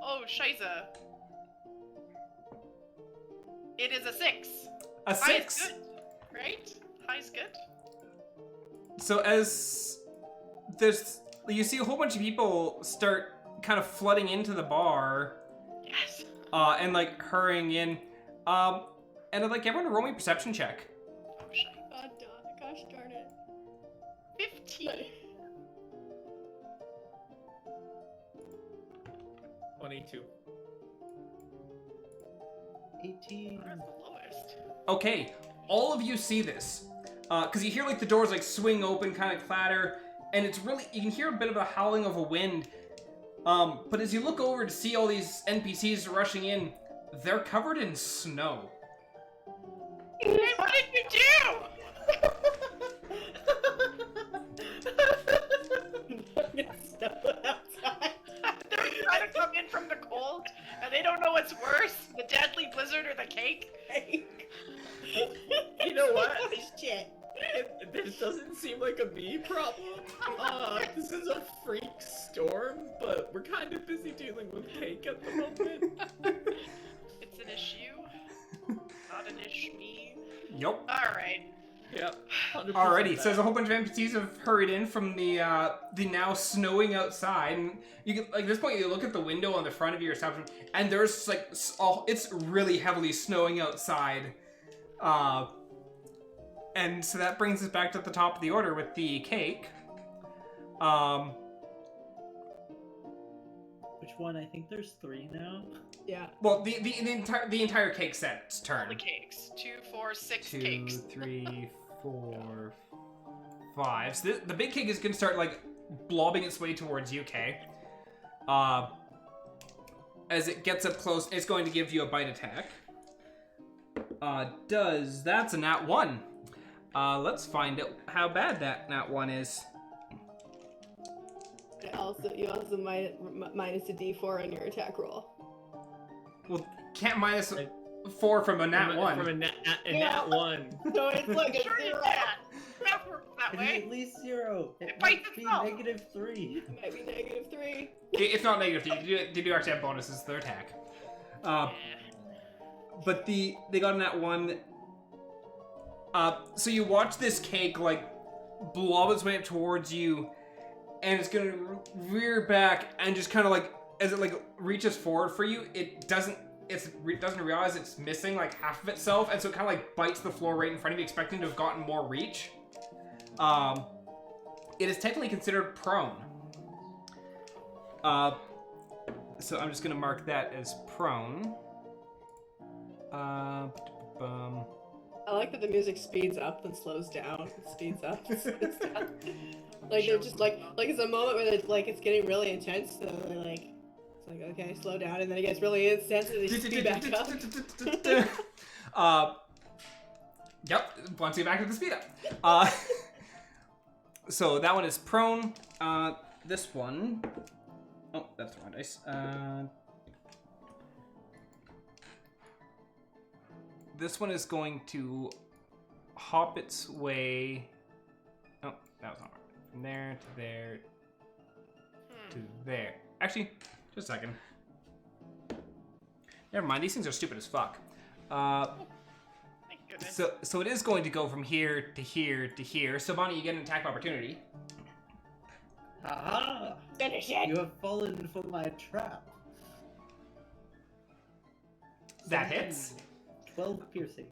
Oh, shiza. It is a 6. A High 6. is good, right? High's good. So as you see a whole bunch of people start kind of flooding into the bar, Yes. and like hurrying in, and I'd like everyone to roll me a perception check. Oh, shite. Gosh darn it. 15. 22. 18. Where's the lowest? Okay, all of you see this, because you hear like the doors like swing open, kind of clatter, and it's really, you can hear a bit of a howling of a wind. But as you look over to see all these NPCs rushing in, they're covered in snow. What did you do? They're trying to come in from the cold, and they don't know what's worse, the deadly blizzard or the cake. You know what? Shit. This doesn't seem like a me problem. This is a freak storm, but we're kind of busy dealing with cake at the moment. It's an issue, not an ish-me. Yup. Alright. Yep. 100% Alrighty, so that. a whole bunch of NPCs have hurried in from the now snowing outside, and you can, like, at this point you look at the window on the front of your establishment, and there's like it's really heavily snowing outside, and so that brings us back to the top of the order with the cake. Which one? I think there's 3 now. Yeah. Well, the entire cake set's All turn. the cakes. 2, 4, 6 2, cakes. 3, 4, 5. So the big cake is gonna start like blobbing its way towards you, Kay. As it gets up close, it's going to give you a bite attack. That's a nat 1. Let's find out how bad that nat 1 is. You also minus a d4 on your attack roll. Well, can't minus 4 from a nat 1. From a nat Yeah. 1. So it's like a Sure you 0. can. Math works that It'd be way. at least 0. It It might bites be itself. -3. It might be -3. It's not negative. They do actually have bonuses to their attack. But they got a nat 1. So you watch this cake like blob its way up towards you, and it's gonna rear back and just kind of like, as it like reaches forward for you, it doesn't realize it's missing like half of itself, and so it kind of like bites the floor right in front of you, expecting to have gotten more reach. It is technically considered prone. So I'm just gonna mark that as prone. I like that the music speeds up and slows down. Speeds up and slows down. Like they're just like it's a moment where it's getting really intense. So they're like, it's like okay, slow down, and then it gets really intense, and they speed back up. Yep, once you get back to the speed up. So that one is prone. This one, oh, that's the wrong dice. this one is going to hop its way. Oh, that was not right. From there to there to there. Actually, just a second. Never mind. These things are stupid as fuck. Thank goodness. So it is going to go from here to here to here. Sylvania, you get an attack opportunity. Ah! Finish it. You have fallen for my trap. That hits. 12 piercing.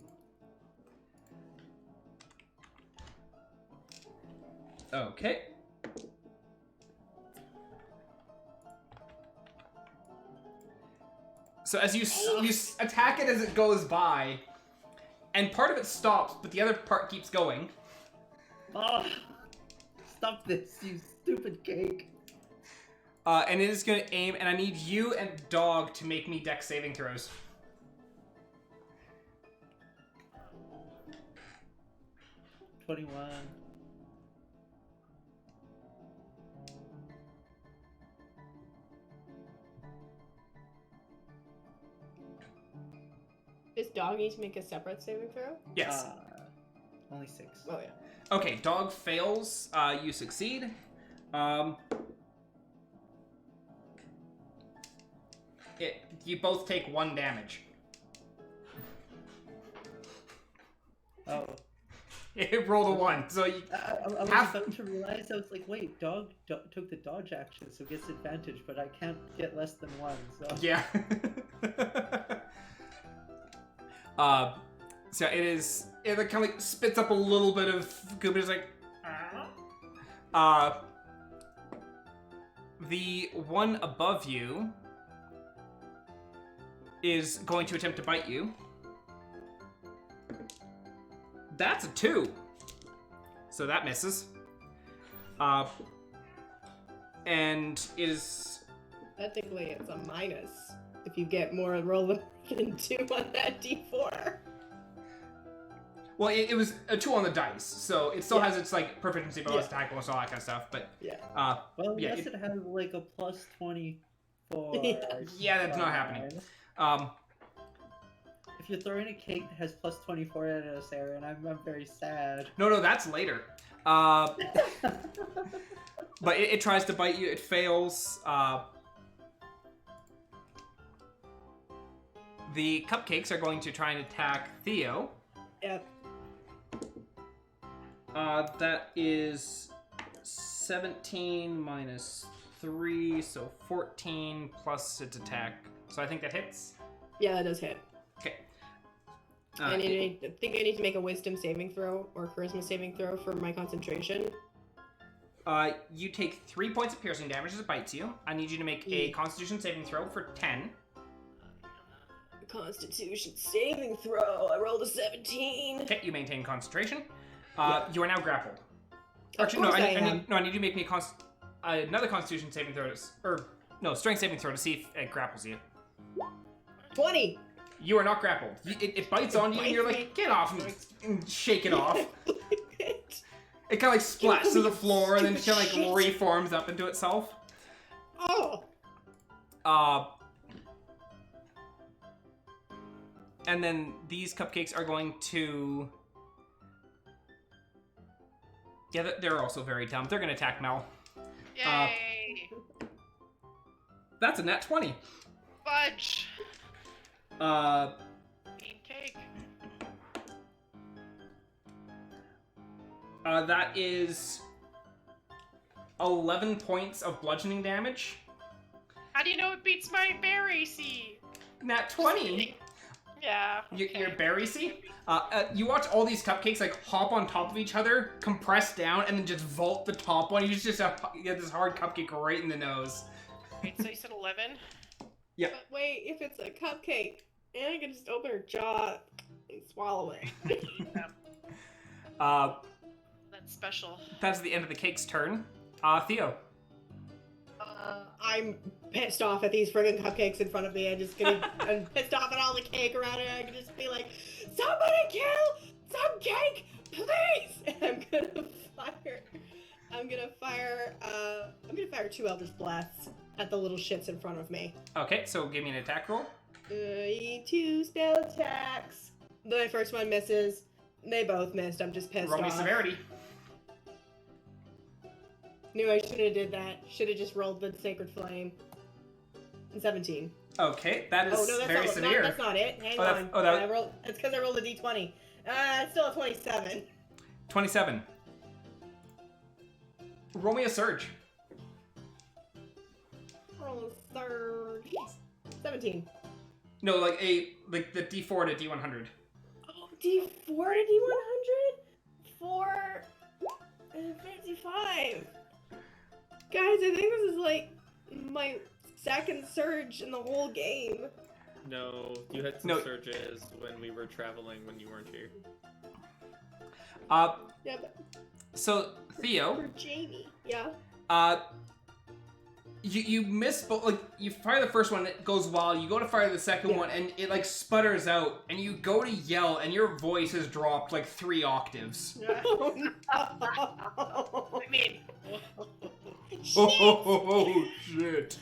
Okay. So as you attack it as it goes by, and part of it stops, but the other part keeps going. Ah! Stop this, you stupid cake. And it is going to aim, and I need you and Dog to make me dex saving throws. $21. Does Dog need to make a separate saving throw? Yes. Only 6. Oh yeah. Okay, Dog fails. You succeed. You both take 1 damage. Oh. It rolled a 1, so you... I was about to realize, I was like, wait, dog took the dodge action, so gets advantage, but I can't get less than 1, so... Yeah. So it kind of like spits up a little bit of goop, it's like... The one above you is going to attempt to bite you. That's a 2. So that misses. And it is... Technically, it's a minus if you get more roll than 2 on that d4. Well, it was a 2 on the dice, so it still has its like proficiency bonus, attack bonus, all that kind of stuff. But Yeah. Well, yeah, yes, it has like a plus 24. Yeah, that's not happening. If you're throwing a cake that has plus 24 at us, Aaron, I'm very sad. No, that's later. But it tries to bite you. It fails. The cupcakes are going to try and attack Theo. Yep. That is 17 minus 3, so 14 plus its attack. So I think that hits. Yeah, that does hit. Okay. I think I need to make a wisdom saving throw or charisma saving throw for my concentration. You take 3 points of piercing damage as it bites you. I need you to make a Constitution saving throw for 10. Constitution saving throw. I rolled a 17. Okay, you maintain concentration. You are now grappled. Of Actually, course I am. need you to make me another Constitution saving throw, Strength saving throw to see if it grapples you. 20. You are not grappled. It bites on you, and you're like, get off and shake it off. It kind of like splats to the floor, and then it kind of like reforms up into itself. Oh. And then these cupcakes are going to... Yeah, they're also very dumb. They're going to attack Mel. Yay! That's a nat 20. Fudge! Eat cake. That is 11 points of bludgeoning damage. How do you know it beats my bear AC? Nat 20. Yeah. Okay. Your berry seed? You watch all these cupcakes like hop on top of each other, compress down, and then just vault the top one. You just get this hard cupcake right in the nose. Wait, so you said 11? Yeah. But wait, if it's a cupcake, Anna can just open her jaw and swallow it. That's special. That's the end of the cake's turn. Theo. I'm pissed off at these friggin' cupcakes in front of me. I'm pissed off at all the cake around it. I can just be like, somebody kill some cake, please! And I'm gonna fire 2 Eldritch Blasts at the little shits in front of me. Okay, so give me an attack roll. 2 spell attacks. The first one misses. They both missed. I'm just pissed Roll me off. severity. Knew I should have did that. Should have just rolled the Sacred Flame. 17. Okay, that is Oh, no, that's very not, severe. No, that's not it. Hang Oh, on. that- It's because I rolled a d20. It's still a 27. 27. Roll me a surge. Roll a third. 17. No, like the D4 to D100. Oh, d4 to d100? 4 and 55. Guys, I think this is like my second surge in the whole game. No, you had some No. surges when we were traveling when you weren't here. Yeah, but So Theo, for Jamie. Yeah. you miss, but like you fire the first one, it goes wild. You go to fire the second Yeah. one, and it like sputters out, and you go to yell, and your voice has dropped like 3 octaves. Oh, no. I mean, Oh shit!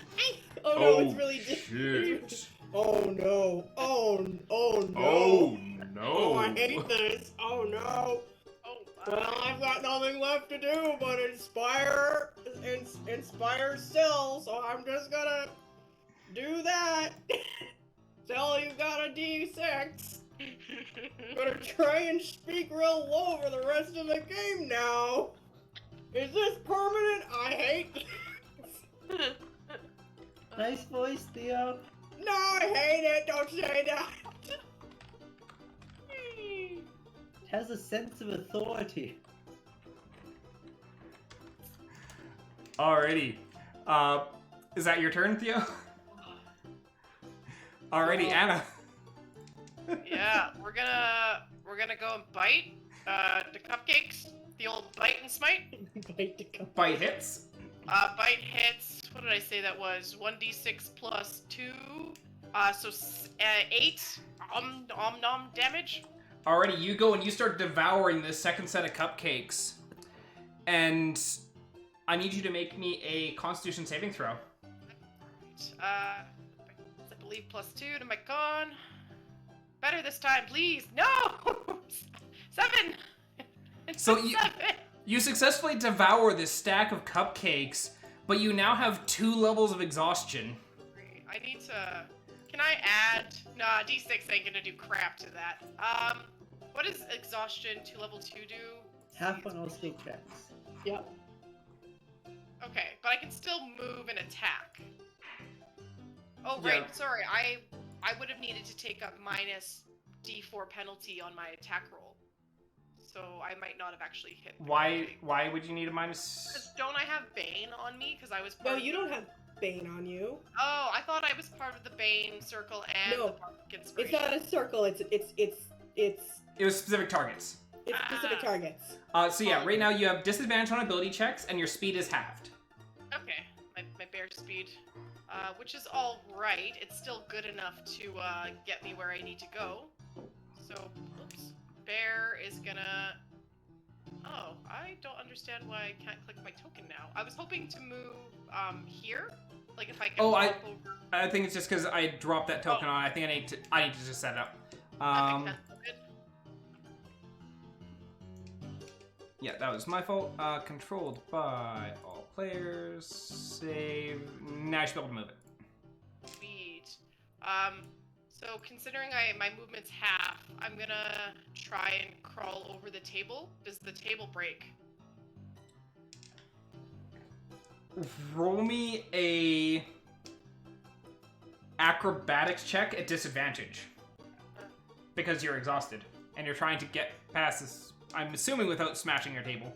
Oh no, it's really shit! Oh no. Oh no. Oh Oh, I no! hate this. Oh no. oh, Well, I've got nothing left to do but inspire still, so I'm just gonna do that. Still, you've got a D6. I'm gonna try and speak real low for the rest of the game now. Is this permanent? I hate this. Nice voice, Theo. No, I hate it. Don't say that. It has a sense of authority. Alrighty. Is that your turn, Theo? Alrighty, Yeah. Anna. yeah, we're gonna go and bite the cupcakes. The old bite and smite. Bite to come. Bite hits. Bite hits. What did I say that was? 1d6 plus 2. So 8 nom damage. Alrighty, you go and you start devouring this second set of cupcakes. And I need you to make me a Constitution saving throw. I believe plus 2 to my con. Better this time, please. No! 7! It's So a you- 7! You successfully devour this stack of cupcakes, but you now have 2 levels of exhaustion. I need to... Can I add... Nah, D6 ain't gonna do crap to that. What does exhaustion to level 2 do? Half on all skill checks. Yep. Okay, but I can still move and attack. Oh, right, Yeah. sorry, I would have needed to take up minus D4 penalty on my attack roll. So I might not have actually hit. the cupcake. Why would you need a minus? 'Cause don't I have Bane on me? Because I was part No, of you the- don't have Bane on you. Oh, I thought I was part of the Bane circle and No, the Bardic It's Inspiration. not a circle. It's It was specific targets. specific Ah. targets. So yeah, right now you have disadvantage on ability checks, and your speed is halved. Okay, my bear speed, which is all right. It's still good enough to get me where I need to go. So, oops, bear is gonna. Oh, I don't understand why I can't click my token now. I was hoping to move here, like if I could. Oh, walk over. I think it's just because I dropped that token on. I think I need to just set it up. That makes sense. Good. Yeah, that was my fault. Controlled by all players. Save. Now I should be able to move it. Sweet. So considering my movement's half, I'm gonna try and crawl over the table. Does the table break? Roll me a acrobatics check at disadvantage because you're exhausted and you're trying to get past this. I'm assuming without smashing your table.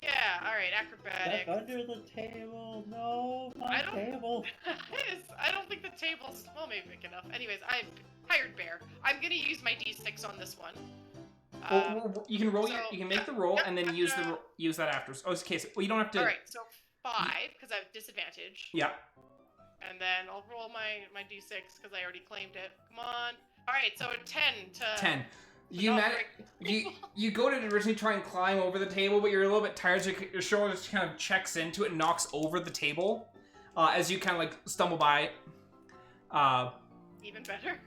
Yeah, alright, acrobatics. Back under the table. No, I my don't- table. I don't think the table's, well, maybe big enough. Anyways, I'm hired bear. I'm gonna use my d6 on this one. You can roll. so- You can make the roll yeah, and then use that after. Oh, it's case. Well, you don't have to. Alright, so 5, because I have disadvantage. Yeah. And then I'll roll my d6, because I already claimed it. Come on. Alright, so a 10 to... 10. You not manage. break. You go to originally try and climb over the table, but you're a little bit tired. So your shoulder just kind of checks into it and knocks over the table as you kind of like stumble by. Even better.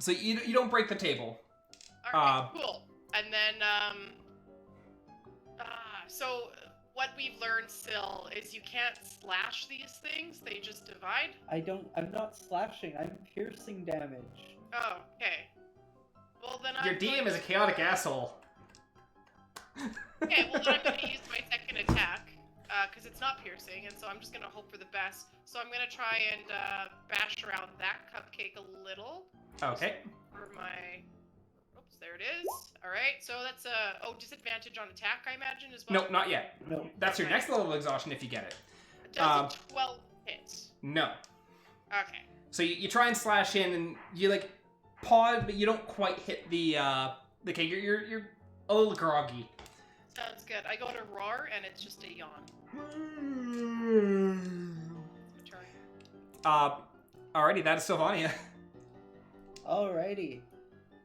So you don't break the table. Alright, cool. And then, so what we've learned still is you can't slash these things, they just divide? I'm not slashing, I'm piercing damage. Oh, okay. Well then Your I'm DM going is a to- chaotic asshole. Okay, well then I'm gonna use my second attack, because it's not piercing, and so I'm just gonna hope for the best. So I'm gonna try and bash around that cupcake a little. Okay. For my... Oops, there it is. Alright, so that's disadvantage on attack, I imagine, as well? Nope, not yet. No. That's your next level of exhaustion if you get it. Does a 12 hit? No. Okay. So you try and slash in, and you like pause, but you don't quite hit the cake. You're a little groggy. Sounds good. I go to roar, and it's just a yawn. Turn. Alrighty, that is Sylvania. Alrighty.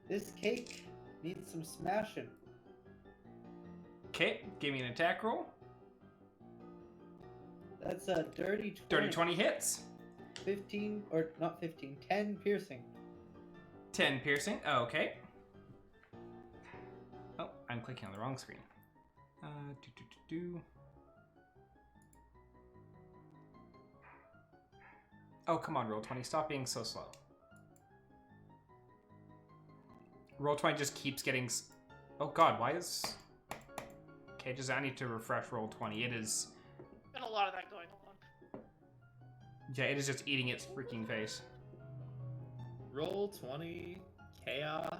This cake needs some smashing. Okay, give me an attack roll. That's a dirty 20. Dirty 20 hits. 15, or not 15, 10 piercing. 10 piercing. Okay. Oh, I'm clicking on the wrong screen. Oh, come on, Roll20. Stop being so slow. Roll20 just keeps getting... Oh god, why is... Okay, I need to refresh Roll20. It is... Been a lot of that going on. Yeah, it is just eating its freaking face. Roll 20. Chaos.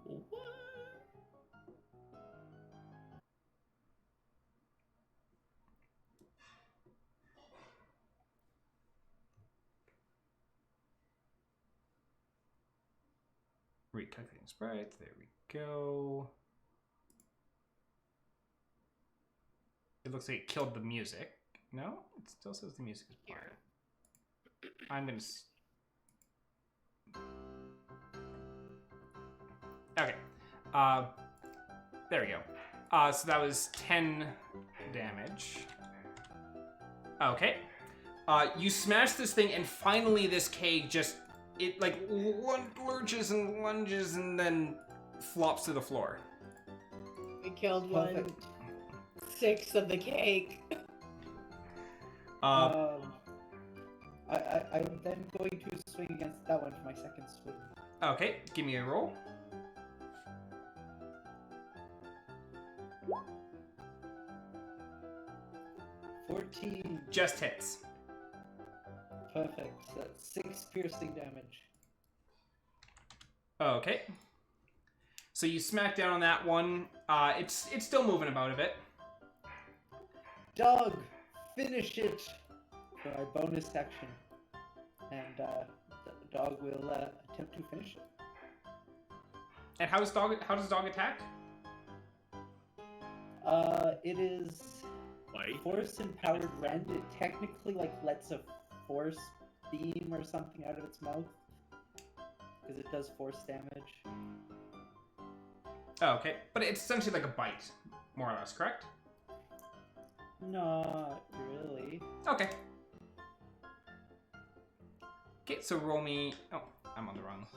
What? Recalculating sprites. There we go. It looks like it killed the music. No, it still says the music is playing. I'm gonna. Okay. There we go. So that was 10 damage. Okay. You smash this thing, and finally this cake just it like lurches and lunges, and then flops to the floor. We killed Perfect. 1/6 of the cake. I'm then going to swing against that one for my second swing. Okay, give me a roll. $14. Just hits. Perfect. That's 6 piercing damage. Okay. So you smack down on that one. It's still moving about a bit. Dog, finish it for our bonus action. And the dog will attempt to finish it. And how does dog attack? It is Wait. force empowered rend. It technically like lets a force beam or something out of its mouth because it does force damage. Oh, okay, but it's essentially like a bite, more or less, correct? Not really. Okay. Okay, so roll me. Oh, I'm on the wrong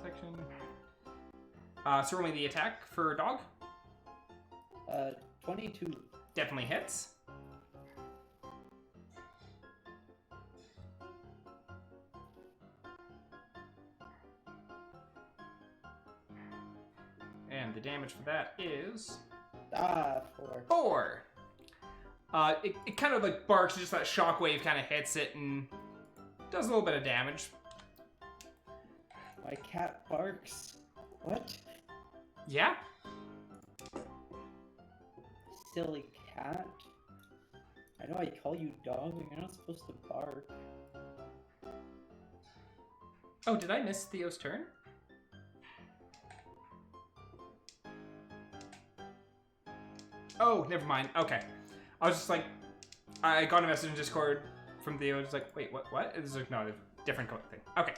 section. So roll me the attack for dog. 22. Definitely hits. And the damage for that is 4. 4. It kind of like barks, just that shockwave kind of hits it and does a little bit of damage. My cat barks. What? Yeah? Silly cat. I know I call you dog, but you're not supposed to bark. Oh, did I miss Theo's turn? Oh, never mind. Okay. I was just like, I got a message in Discord from Theo. It's like, wait, what? It's like, no, different thing. Okay.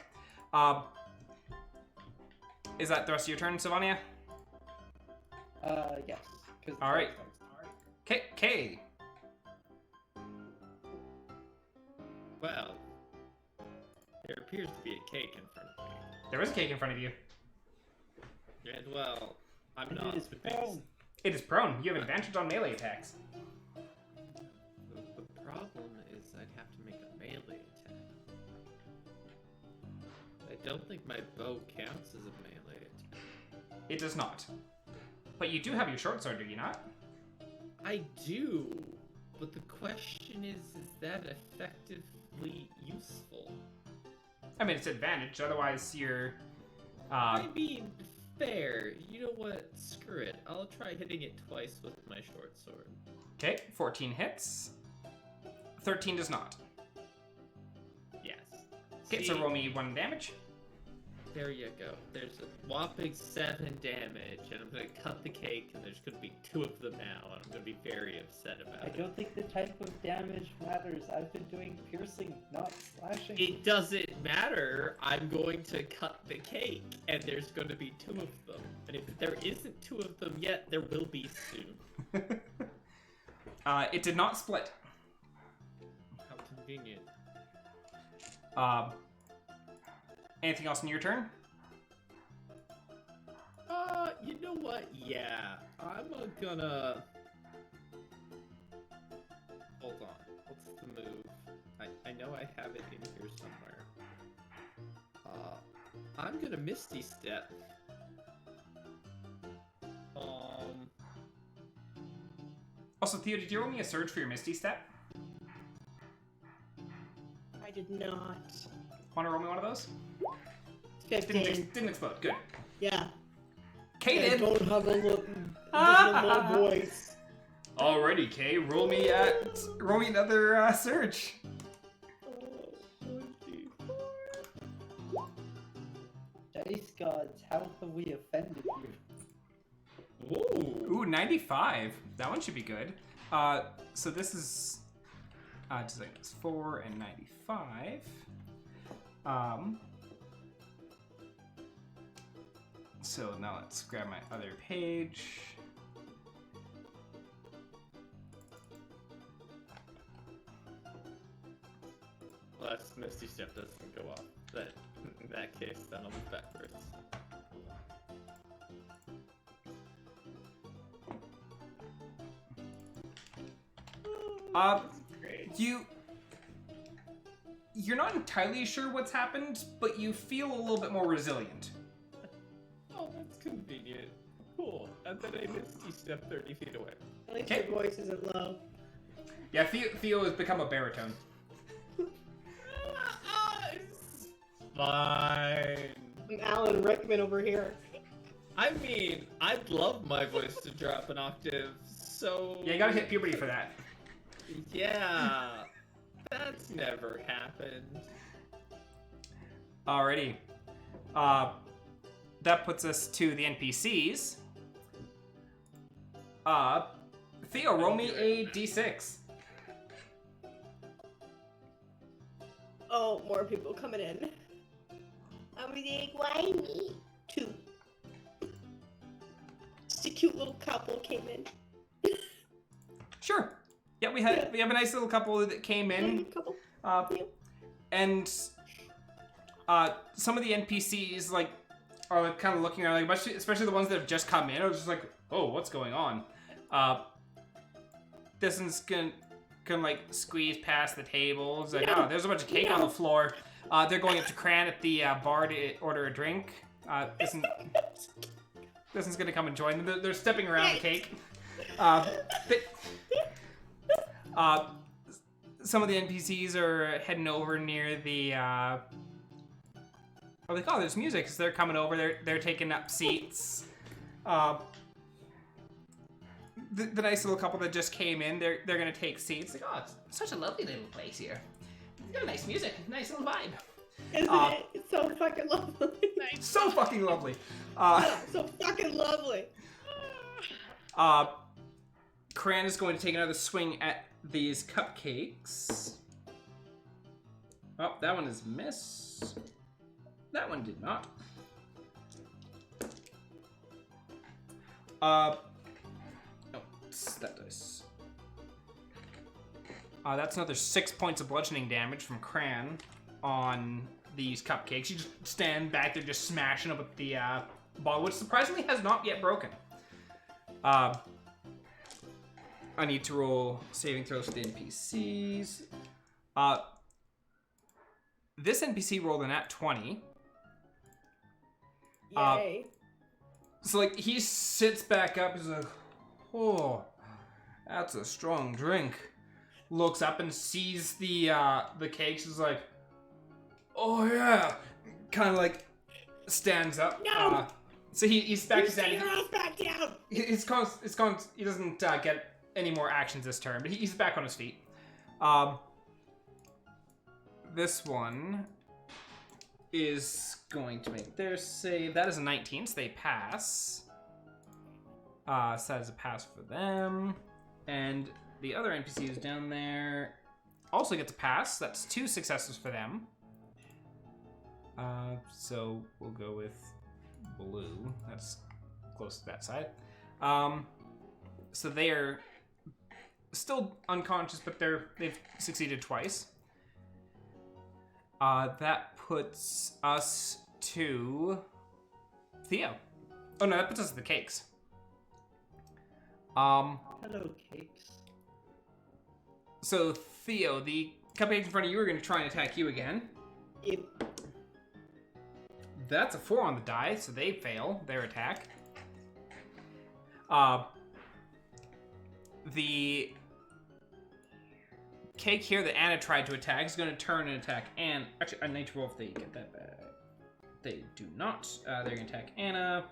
Is that the rest of your turn, Sylvania? Yes. All right. K. Well, there appears to be a cake in front of me. There is a cake in front of you. And well, I'm It not is the prone. biggest. It is prone. You have advantage on melee attacks. The problem is I'd have to make a melee attack. I don't think my bow counts as a melee attack. It does not. But you do have your short sword, do you not? I do, but the question is that effectively useful? I mean, it's advantage. Otherwise, you're. I mean, fair. You know what? Screw it. I'll try hitting it twice with my short sword. Okay, 14 hits. 13 does not. Yes. Okay, so See? roll me 1 damage. There you go. There's a whopping 7 damage, and I'm gonna cut the cake, and there's gonna be 2 of them now, and I'm gonna be very upset about I it. don't think the type of damage matters. I've been doing piercing, not slashing. It doesn't matter. I'm going to cut the cake, and there's going to be 2 of them. And if there isn't 2 of them yet, there will be soon. It did not split. How convenient. Anything else in your turn? You know what? Yeah. I'm gonna... Hold on. What's the move? I know I have it in here somewhere. I'm gonna Misty Step. Also, Theo, did you roll me a surge for your Misty Step? I did not. Want to roll me one of those? 15. Didn't explode. Good. Yeah. I Kay don't did. have a low voice. Alrighty, Kay. Roll me another surge. Dice gods, how have we offended you? Ooh. Ooh, 95. That one should be good. So this is just like it's 4 and 95. So now let's grab my other page. Well, that's Misty Step doesn't go off. In that case, then I'll move backwards. Great. You're not entirely sure what's happened, but you feel a little bit more resilient. Oh, that's convenient. Cool. And then I Misty Step 30 feet away. At least Okay. your voice isn't low. Yeah, Theo has become a baritone. It's fine. I'm Alan Rickman over here. I mean, I'd love my voice to drop an octave, so... Yeah, you gotta hit puberty for that. Yeah, that's never happened. Alrighty. That puts us to the NPCs. Theo, roll me a d6. Oh, more people coming in. I'm like, why me? 2. Just a cute little couple came in. Sure. Yeah, we have a nice little couple that came in. Couple. And some of the NPCs are like kind of looking around, like especially the ones that have just come in, are just like, oh, what's going on? This one's gonna like squeeze past the table. It's like, oh, there's a bunch of cake on the floor. They're going up to Cran at the bar to order a drink. This one's gonna come and join them. They're stepping around the cake. Some of the NPCs are heading over near the. Are like, oh, there's music. So they're coming over. They're taking up seats. The nice little couple that just came in, they're gonna take seats. Like, oh, it's such a lovely little place here. It's got nice music, nice little vibe. Isn't it? It's so fucking lovely. So fucking lovely. So fucking lovely. Cran is going to take another swing at these cupcakes. Oh, that one is miss. That one did not. Oh, it's that dice. That's another 6 points of bludgeoning damage from Cran on these cupcakes. You just stand back there just smashing them with the bottle, which surprisingly has not yet broken. I need to roll saving throws for the NPCs. This NPC rolled a nat 20. Yay. So, like, he sits back up, he's like, oh, that's a strong drink. Looks up and sees the cakes, is like, oh yeah. Kind of like stands up. No! So he's back to Sit standing. your ass back down! He doesn't get any more actions this turn, but he's back on his feet. This one is going to make their save. That is a 19, so they pass. So that is a pass for them. And the other NPC who's down there also gets a pass. That's 2 successes for them. So we'll go with blue. That's close to that side. So they are still unconscious, but they've succeeded twice. That puts us to Theo. Oh no, that puts us to the cakes. Hello, cakes. So Theo, the cupcakes in front of you are going to try and attack you again. Yep. That's a 4 on the die, so they fail their attack. The cake here that Anna tried to attack is going to turn and attack Anna. Actually, I need to roll if they get that back. They do not. They're going to attack Anna.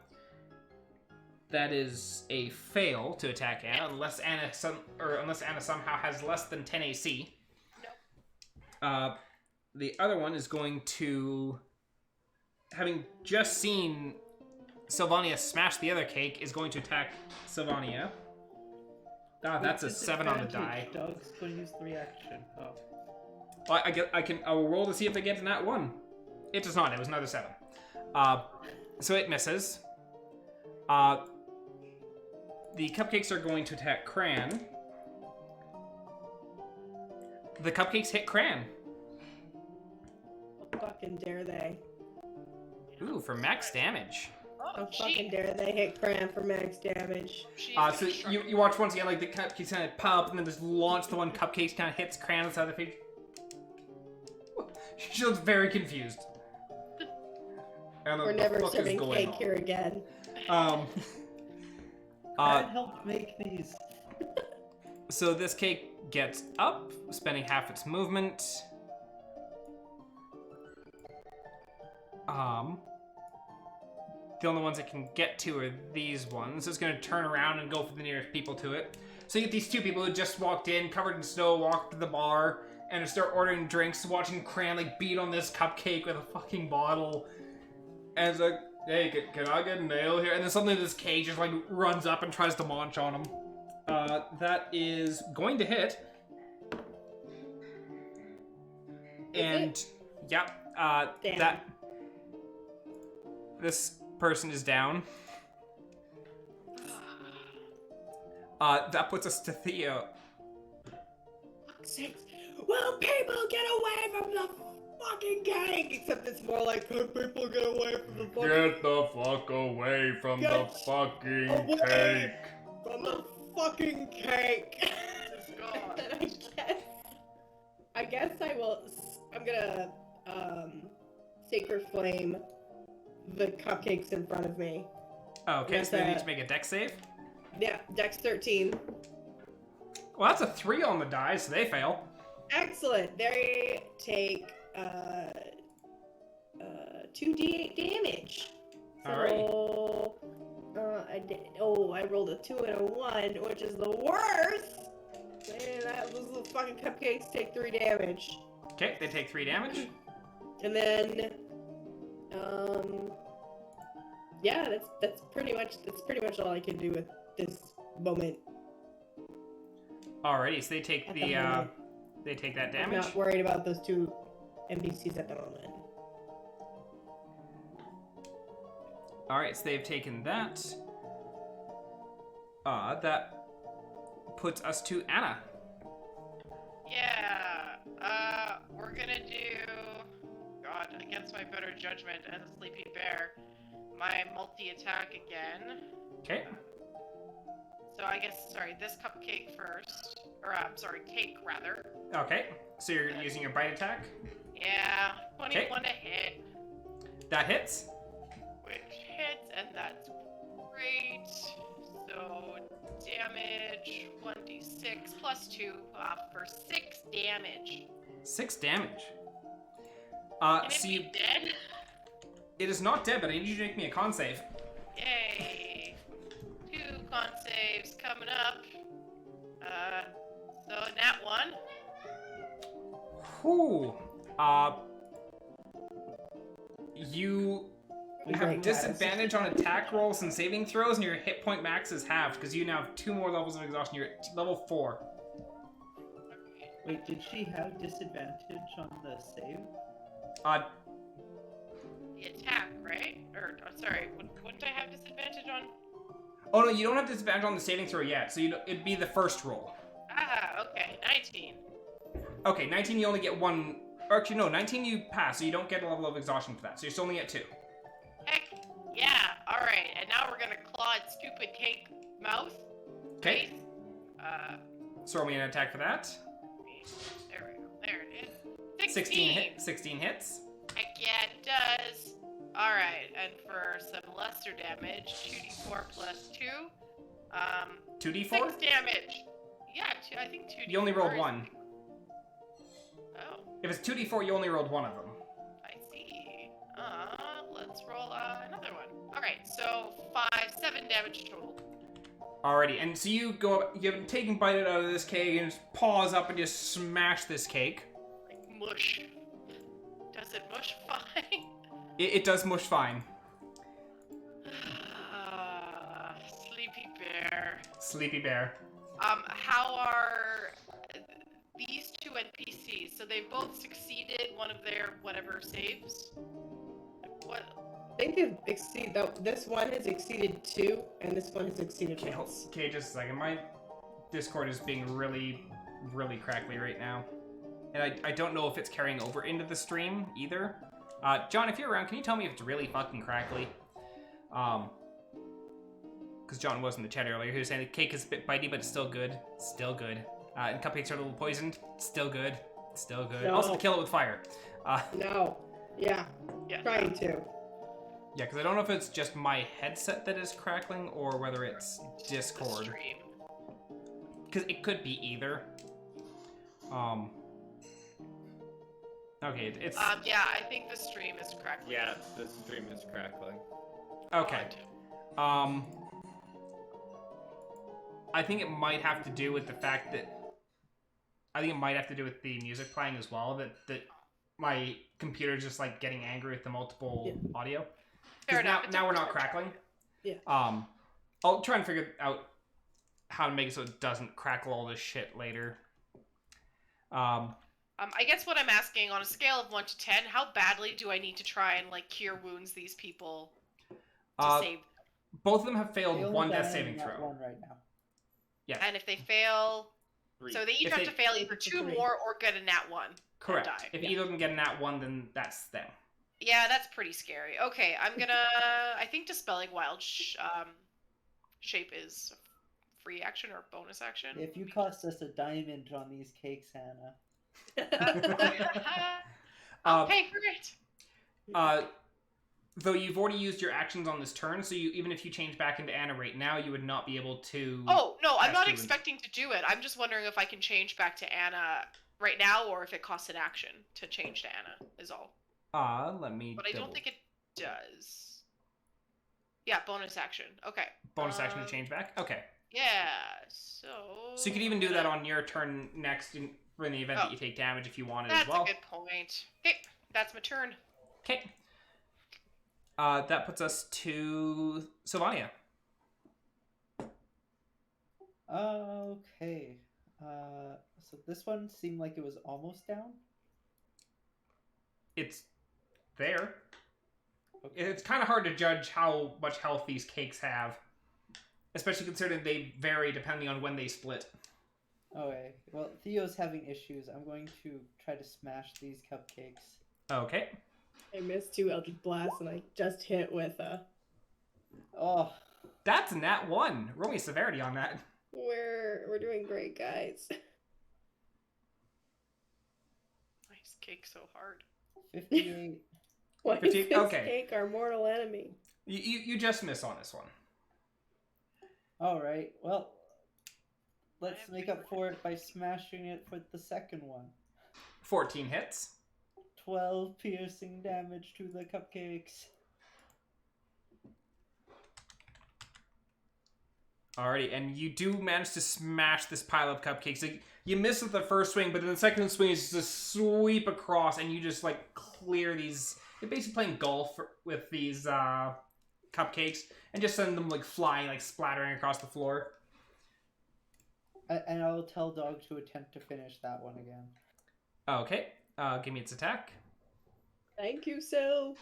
That is a fail to attack Anna, unless Anna somehow has less than 10 AC. Nope. The other one is going to, having just seen Sylvania smash the other cake, is going to attack Sylvania. That's a 7 on the die. Dog's going to use the reaction. Oh. Well, I will roll to see if it gets that one. It does not. It was another 7. So it misses. The cupcakes are going to attack Cran. The cupcakes hit Cran. How fucking dare they? Ooh, for max damage. How fucking dare they hit Cran for max damage? So you watch once again, like the cupcakes kind of pop up and then just launch the one cupcake kind of hits Cran on the side of the page. She looks very confused. We're never serving cake here again. Can't help make these. So this cake gets up, spending half its movement. The only ones it can get to are these ones. So it's going to turn around and go for the nearest people to it. So you get these 2 people who just walked in, covered in snow, walked to the bar, and start ordering drinks, watching Cran like beat on this cupcake with a fucking bottle. And it's like, hey, can I get a nail here? And then suddenly this cage just like runs up and tries to launch on him. That is going to hit. And yep, Damn. This person is down. That puts us to Theo. Will people get away from the fucking cake? Except it's more like, could people get away from the fucking Get the fuck away from the fucking cake. From the fucking cake. God. I guess I'm gonna sacred flame the cupcakes in front of me. Oh, okay, so they need to make a dex save? Yeah, Dex 13. Well, that's a 3 on the die, so they fail. Excellent. They take 2d8 damage. So, I rolled a 2 and a 1, which is the worst. Man, those little fucking cupcakes take 3 damage. Okay, they take 3 damage. And then, yeah, that's pretty much all I can do with this moment. Alrighty, so they take At the moment. they take that I'm damage. not worried about those 2 NPCs at the moment. Alright, so they've taken that. That puts us to Anna. Yeah. We're gonna do. God, god, against my better judgment and the sleepy bear, my multi-attack again. Okay. So I guess, sorry, this cupcake first. Or, I'm sorry, cake, rather. Okay. So you're using your bite attack. Yeah, 21 to hit. That hits. Which hits, and that's great. So, damage, 1d6 plus 2 for 6 damage. 6 damage. Can So it you... be dead? It is not dead, but I need you to make me a con save. Yay! 2 con saves coming up. So nat 1. Whew. You have disadvantage on attack rolls and saving throws, and your hit point max is halved because you now have 2 more levels of exhaustion. You're at level 4. Wait, did she have disadvantage on the save? The attack, right? Or, sorry, wouldn't I have disadvantage on? Oh no, you don't have disadvantage on the saving throw yet, so it'd be the first roll. Ah, okay, 19. Okay, 19 you only get 1, or actually no, 19 you pass, so you don't get a level of exhaustion for that, so you're still only at 2. Heck, yeah, alright, and now we're gonna claw its stupid cake mouth. Okay. Face. So roll me an attack for that. There we go, there it is. 16! 16 hits. Heck yeah, it does. Alright, and for some lesser damage, 2d4 plus 2. 2d4? 6 damage. Yeah, I think 2d4. You only rolled 1. Oh, If it's 2d4, you only rolled 1 of them. I see. Let's roll another one. Alright, so 7 damage total. Alrighty, and so you go up, you're taking bite out of this cake and just paws up and just smash this cake. Like mush. Does it mush fine? It does mush fine. Sleepy bear. Sleepy bear. How are these 2 NPCs? So they both succeeded one of their whatever saves? What? I think they've exceeded. This one has exceeded 2, and this one has exceeded once. Okay, just a second. My Discord is being really, really crackly right now. And I don't know if it's carrying over into the stream either. John, if you're around, can you tell me if it's really fucking crackly? Because John was in the chat earlier. He was saying the cake is a bit bitey, but it's still good. Still good. And cupcakes are a little poisoned. Still good. Still good. No. Also, kill it with fire. No. Yeah. Yeah. Trying to. Yeah, because I don't know if it's just my headset that is crackling or whether it's Discord. Stream. Because it could be either. Okay, it's... Yeah, I think the stream is crackling. Yeah, the stream is crackling. Okay. I think it might have to do with the fact that... I think it might have to do with the music playing as well, that my computer's just, like, getting angry with the multiple audio. Fair Because enough. now we're not crackling. Yeah. I'll try and figure out how to make it so it doesn't crackle all this shit later. I guess what I'm asking, on a scale of 1 to 10, how badly do I need to try and, like, cure wounds these people to save them? Both of them have They failed only one die death in saving that throw. one right now. Yes. And if they fail... 3. So they each If have they- to fail either 2 3. more or get a nat 1. Correct. Die. If either of them get a nat 1, then that's them. Yeah, that's pretty scary. Okay, I'm gonna... I think Dispelling Wild Shape is a free action or bonus action. If you cost us a diamond on these cakes, Hannah. I'll pay for it! Though you've already used your actions on this turn, so even if you change back into Anna right now, you would not be able to... Oh, no, I'm cast not your expecting to do it. I'm just wondering if I can change back to Anna right now, or if it costs an action to change to Anna, is all. Let me But I don't think it does. Yeah, bonus action. Okay. Bonus action to change back? Okay. Yeah, so... So you could even do that on your turn next in the event that you take damage if you wanted That's as well. a good point. Okay, that's my turn. Okay. That puts us to Sylvania. Okay. So this one seemed like it was almost down. It's there. It's kind of hard to judge how much health these cakes have. Especially considering they vary depending on when they split. Okay. Well, Theo's having issues. I'm going to try to smash these cupcakes. Okay. I missed 2 Eldritch Blasts and I just hit with a... Oh, That's a nat 1. Roll me severity on that. We're doing great, guys. Nice cake so hard. 58. Why is 58? this Okay. cake our mortal enemy? You just miss on this one. All right. Well, let's have make to up for it by smashing it for the second one. 14 hits. 12 piercing damage to the cupcakes. Alrighty, and you do manage to smash this pile of cupcakes. Like, you miss with the first swing, but then the second swing is just sweep across, and you just like clear these. You're basically playing golf with these cupcakes, and just send them like flying, like splattering across the floor. And I'll tell Dog to attempt to finish that one again. Okay, give me its attack. Thank you, Syl.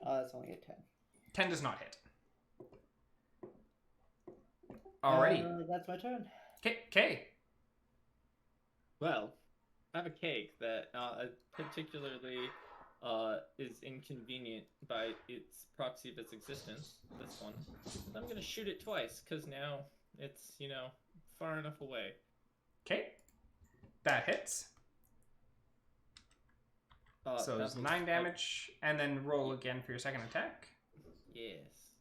Oh, that's only a 10. 10 does not hit. Alrighty. That's my turn. Okay. Well, I have a cake that particularly is inconvenient by its proxy of its existence. This one. I'm gonna shoot it twice because now it's far enough away. Okay. That hits. So it's 9 damage, and then roll again for your second attack. Yes.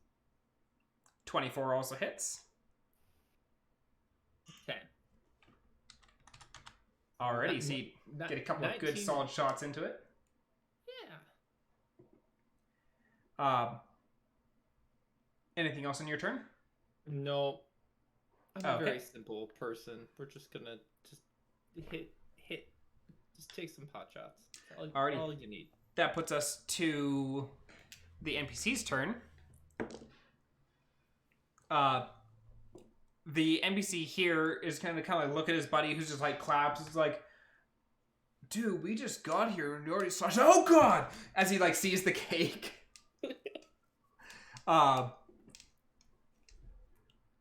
24 also hits. 10. Alrighty, so you get a couple of good 19. solid shots into it. Yeah. Anything else on your turn? No. I'm a Okay. very simple person. We're just gonna just hit. Just take some pot shots. Alrighty. All you need. That puts us to the NPC's turn. The NPC here is kind of like look at his buddy who's just like claps. It's like, dude, we just got here and you already slashed. Oh god! As he like sees the cake.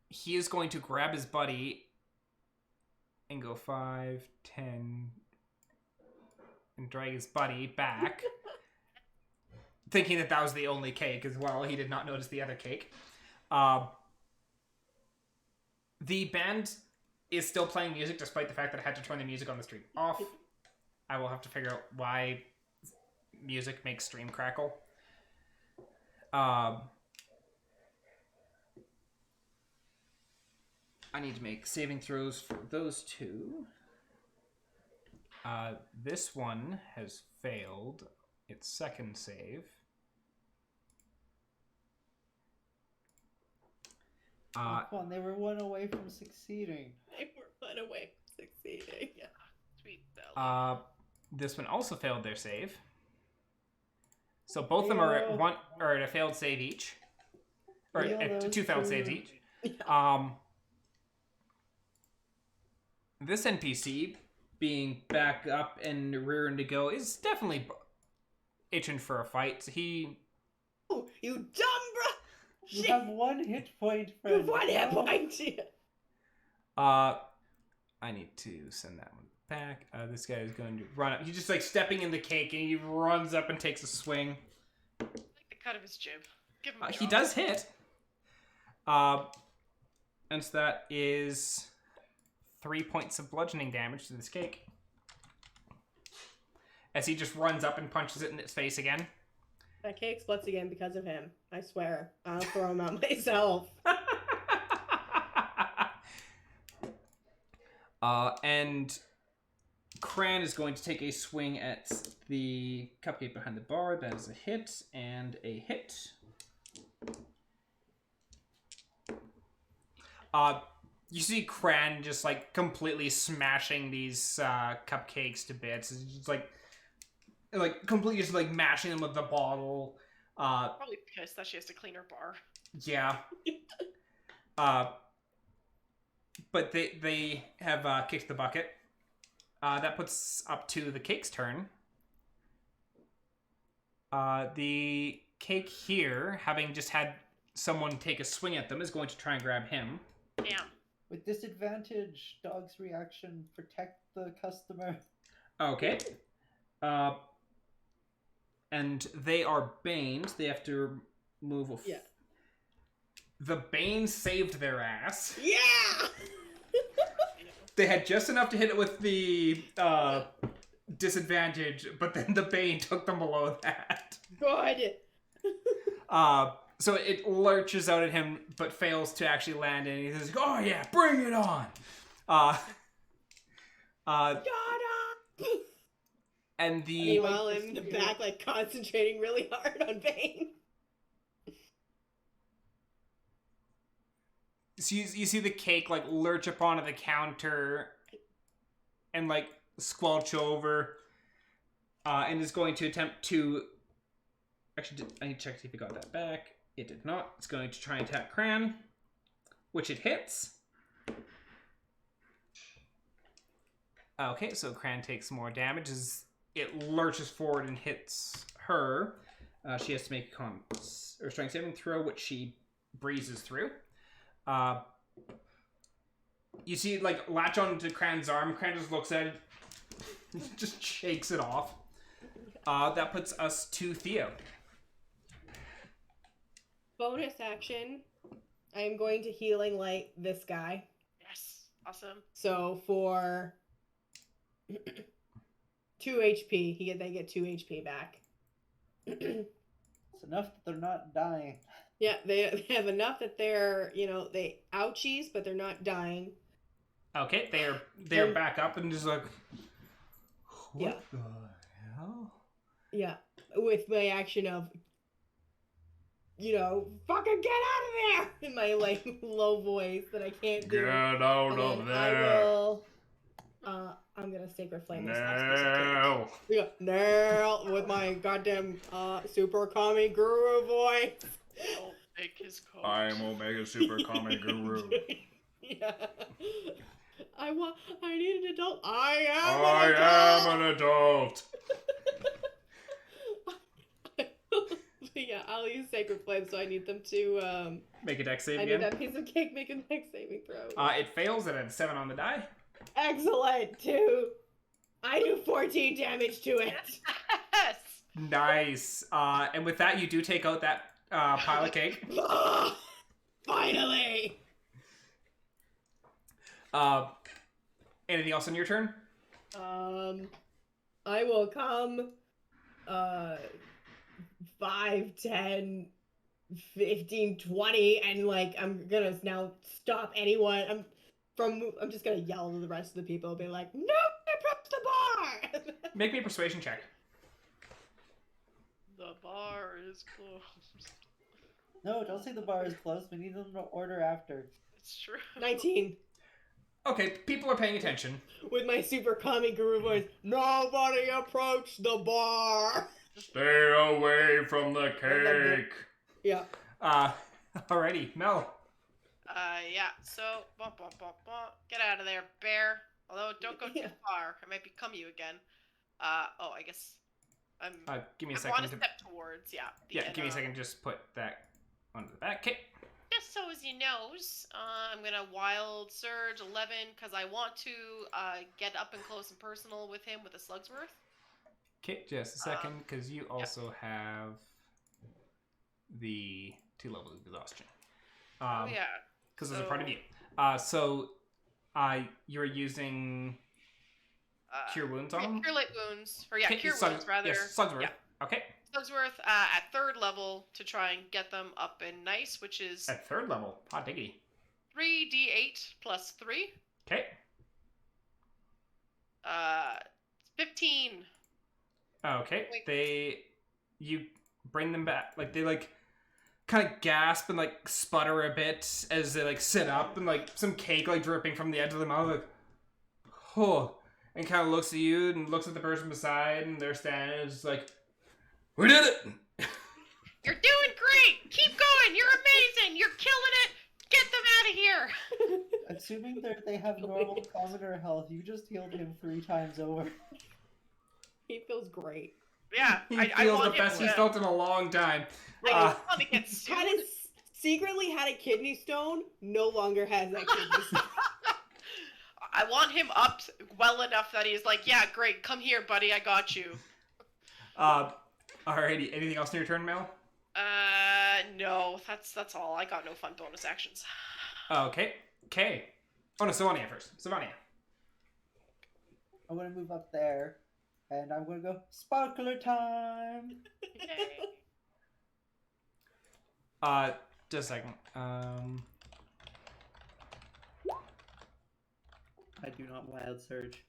He is going to grab his buddy and go 5, 10, and drag his buddy back. Thinking that was the only cake as well. He did not notice the other cake. The band is still playing music despite the fact that I had to turn the music on the stream off. I will have to figure out why music makes stream crackle. I need to make saving throws for those two. This one has failed its second save. Come on, they were 1 away from succeeding. They were 1 away from succeeding. Yeah. Sweet belly. This one also failed their save. So both of them are at one or at a failed save each. Or at 2 failed saves each. This NPC, being back up and rearing to go, is definitely itching for a fight. He... Oh, you dumb bro! You have 1 hit point, You have friend. 1 hit point! I need to send that one back. This guy is going to run up. He's just like stepping in the cake and he runs up and takes a swing. I like the cut of his jib. Give him a He job. does hit. And so that is 3 points of bludgeoning damage to this cake. As he just runs up and punches it in its face again. That cake splits again because of him. I swear. I'll throw him out myself. And Cran is going to take a swing at the cupcake behind the bar. That is a hit and a hit. You see Cran just like completely smashing these cupcakes to bits. It's just like completely just like mashing them with the bottle. Probably pissed that she has to clean her bar. Yeah. But they have kicked the bucket. That puts up to the cake's turn. The cake here, having just had someone take a swing at them, is going to try and grab him. Damn. With disadvantage, Dog's reaction, protect the customer. Okay. And they are Banes. They have to move a... Yeah. The Banes saved their ass. Yeah! They had just enough to hit it with the disadvantage, but then the Bane took them below that. Good. So it lurches out at him, but fails to actually land, and he's like, "Oh yeah, bring it on!" And the Meanwhile, I'm in the back, like, concentrating really hard on Bane. so you see the cake like lurch up onto the counter and like squelch over, and is going to attempt to. Actually, I need to check to see if it got that back. It did not. It's going to try and attack Cran, which it hits. Okay, so Cran takes more damage as it lurches forward and hits her. She has to make a strength saving throw, which she breezes through. You see, like, latch onto Cran's arm. Cran just looks at it, just shakes it off. That puts us to Theo. Bonus action. I am going to healing light this guy. Yes. Awesome. So for 2 HP, they get 2 HP back. It's enough that they're not dying. Yeah, they have enough that they're, they ouchies, but they're not dying. Okay, they're back up and just like, what the hell? Yeah, with my action of, fucking get out of there! In my, like, low voice that I can't do. Get out And of then there. I'm gonna Sacred Flame this No. Yeah, nail with my goddamn super kami guru voice. Don't make his coat. I am Omega Super Comic Guru. Yeah. I need an adult. I am an adult. Yeah, I'll use Sacred Flame, so I need them to Make a dex save I need again. that piece of cake make a dex saving throw. It fails at a 7 on the die. Excellent, 2. I do 14 damage to it. Yes. Nice. And with that, you do take out that pile of cake. Finally. Anything else on your turn? I will come 5, 10, 15, 20, and like I'm gonna now stop anyone. I'm just gonna yell to the rest of the people, be like, "No, approach the bar!" Make me a persuasion check. The bar is closed. No, don't say the bar is closed. We need them to order after. It's true. 19. Okay, people are paying attention. With my super kami guru voice, nobody approach the bar. Stay away from the cake. Yeah. Alrighty, Mel. Yeah, so, get out of there, bear. Although, don't go too Yeah. far. I might become you again. I guess I'm... Give me a I second. want to step towards, the Give me a second. Just put that onto the back. Okay. Just so as you knows, I'm gonna wild surge 11 because I want to get up and close and personal with him with a Slugsworth. Okay, just a second, because you also have the 2 level exhaustion. Oh yeah. Because there's a part of you. So you're using Cure Wounds on him? Cure Light Wounds. Or yeah, Okay, Cure Wounds rather. Yes, Slugsworth. Yeah. Okay. Slugsworth at 3rd level to try and get them up and nice, which is At 3rd level. Hot diggity. 3d8 plus 3. Okay. 15. Okay. You bring them back. Like, they, like, kind of gasp and, like, sputter a bit as they, like, sit up and, like, some cake, like, dripping from the edge of their mouth, like, oh. And kind of looks at you and looks at the person beside, and they're standing and just like, we did it! You're doing great! Keep going! You're amazing! You're killing it! Get them out of here! Assuming they have normal commoner health, you just healed him 3 times over. He feels great. Yeah, He I feels want the him best to, he's felt in a long time. I want to get Had sued. secretly had a kidney stone, no longer has that kidney stone. I want him up well enough that he's like, yeah, great, come here, buddy, I got you. Alrighty. Anything else in your turn, Mel? No, that's all. I got no fun bonus actions. Okay. Okay. Oh no, Sylvania first. Sylvania. I'm gonna move up there, and I'm gonna go sparkler time. Yay. Just a second. I do not wild surge.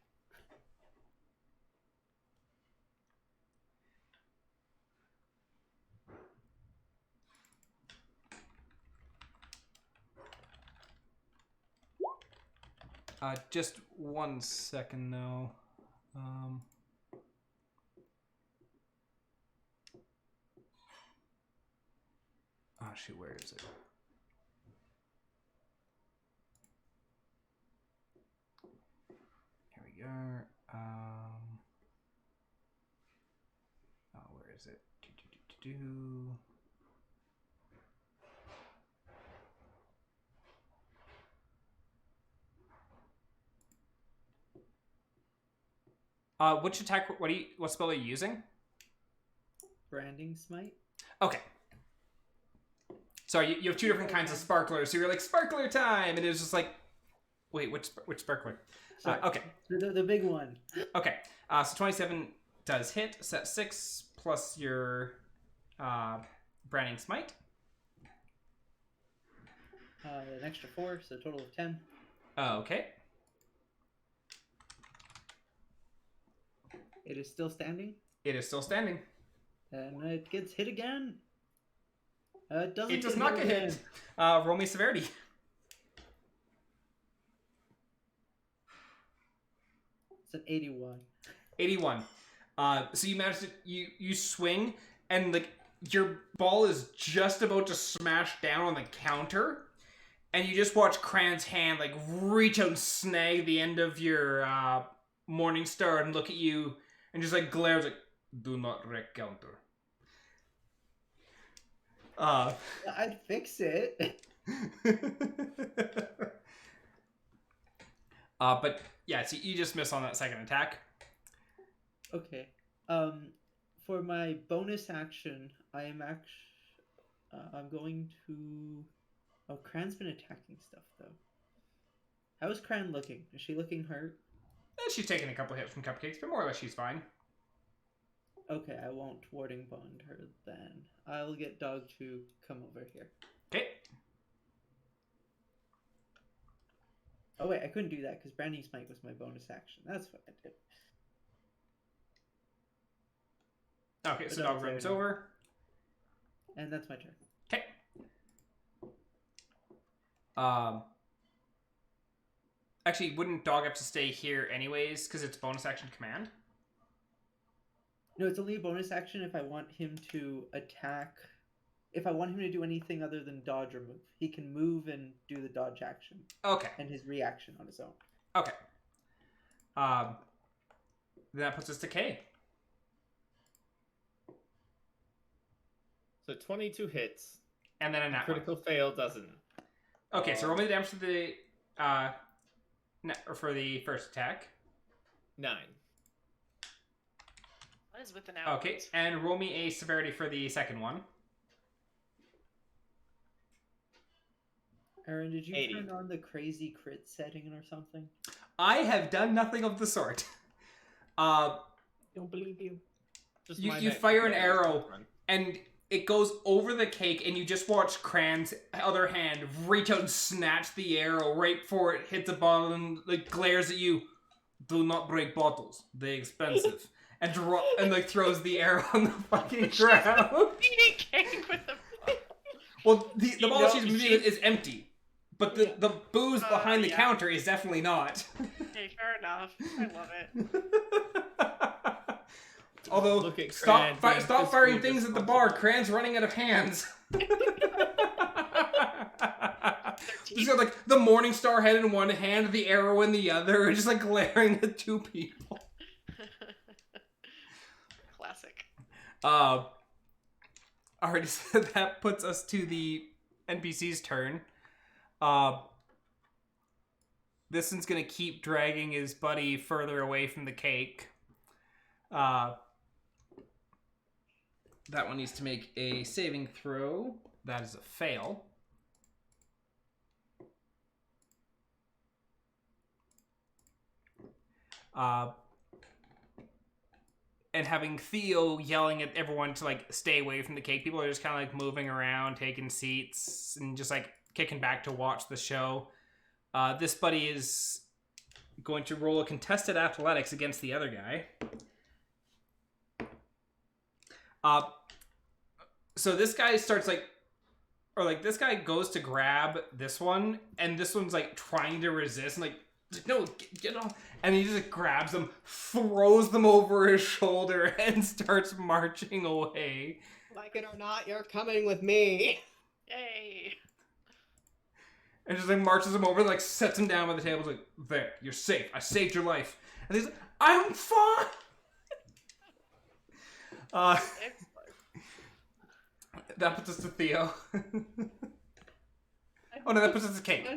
Just 1 second though. Oh shoot, where is it? Here we go. Oh, where is it? Which attack? What spell are you using? Branding smite. Okay. Sorry, you have two different kinds of sparklers. So you're like sparkler time, and it's just like, wait, which sparkler? Okay. The big one. Okay. So 27 does hit. Set 6 plus your branding smite. An extra 4, so a total of 10. Okay. It is still standing. It is still standing. And it gets hit again. It doesn't. It does not get hit. Roll me severity. It's an 81. 81. So you manage to you swing, and like your ball is just about to smash down on the counter, and you just watch Cran's hand like reach out and snag the end of your Morning Star and look at you and just like glares like, "Do not wreck counter." I'd fix it. But yeah, so you just miss on that second attack. Okay. For my bonus action, I'm going to. Oh, Cran's been attacking stuff though. How is Cran looking? Is she looking hurt? She's taking a couple hits from cupcakes, but more or less she's fine. Okay, I won't warding bond her then. I'll get Dog to come over here. Okay. Oh wait, I couldn't do that because Branding Smite was my bonus action. That's what I did. Okay, so Dog runs over. And that's my turn. Okay. Actually, wouldn't Dog have to stay here anyways because it's bonus action command? No, it's only a bonus action if I want him to attack. If I want him to do anything other than dodge or move. He can move and do the dodge action. Okay. And his reaction on his own. Okay. That puts us to K. So 22 hits. And then a nat Critical fail doesn't. Okay, so roll me the damage for the for the first attack. 9. What is with the now? Okay, and roll me a severity for the second one. Aaron, did you 80. turn on the crazy crit setting or something? I have done nothing of the sort. Don't believe you. Just You fire an arrow, and it goes over the cake, and you just watch Cran's other hand reach out and snatch the arrow right before it hits a bottle and like glares at you. Do not break bottles; they're expensive. and like throws the arrow on the fucking ground. Eating cake with them. Well, the bottle she's moving is empty, but the booze behind the yeah. counter is definitely not. Okay, fair enough. I love it. Although, Look at stop Cran, stop this firing food things is at the bar. responsible. Cran's running out of hands. 13. He's got like the Morning Star head in one hand, the arrow in the other, just like glaring at two people. Classic. Alright, so that puts us to the NPC's turn. this one's gonna keep dragging his buddy further away from the cake. That one needs to make a saving throw. That is a fail. And having Theo yelling at everyone to like stay away from the cake. People are just kind of like moving around, taking seats, and just like kicking back to watch the show. This buddy is going to roll a contested athletics against the other guy. So this guy starts like, or like this guy goes to grab this one, and this one's like trying to resist, and like, no, get off. And he just like, grabs them, throws them over his shoulder, and starts marching away. Like it or not, you're coming with me. Yay. And just like marches him over, like sets him down by the table, like, there, you're safe. I saved your life. And he's like, I'm fine. That puts us to Theo. Oh no, that puts us to Cake.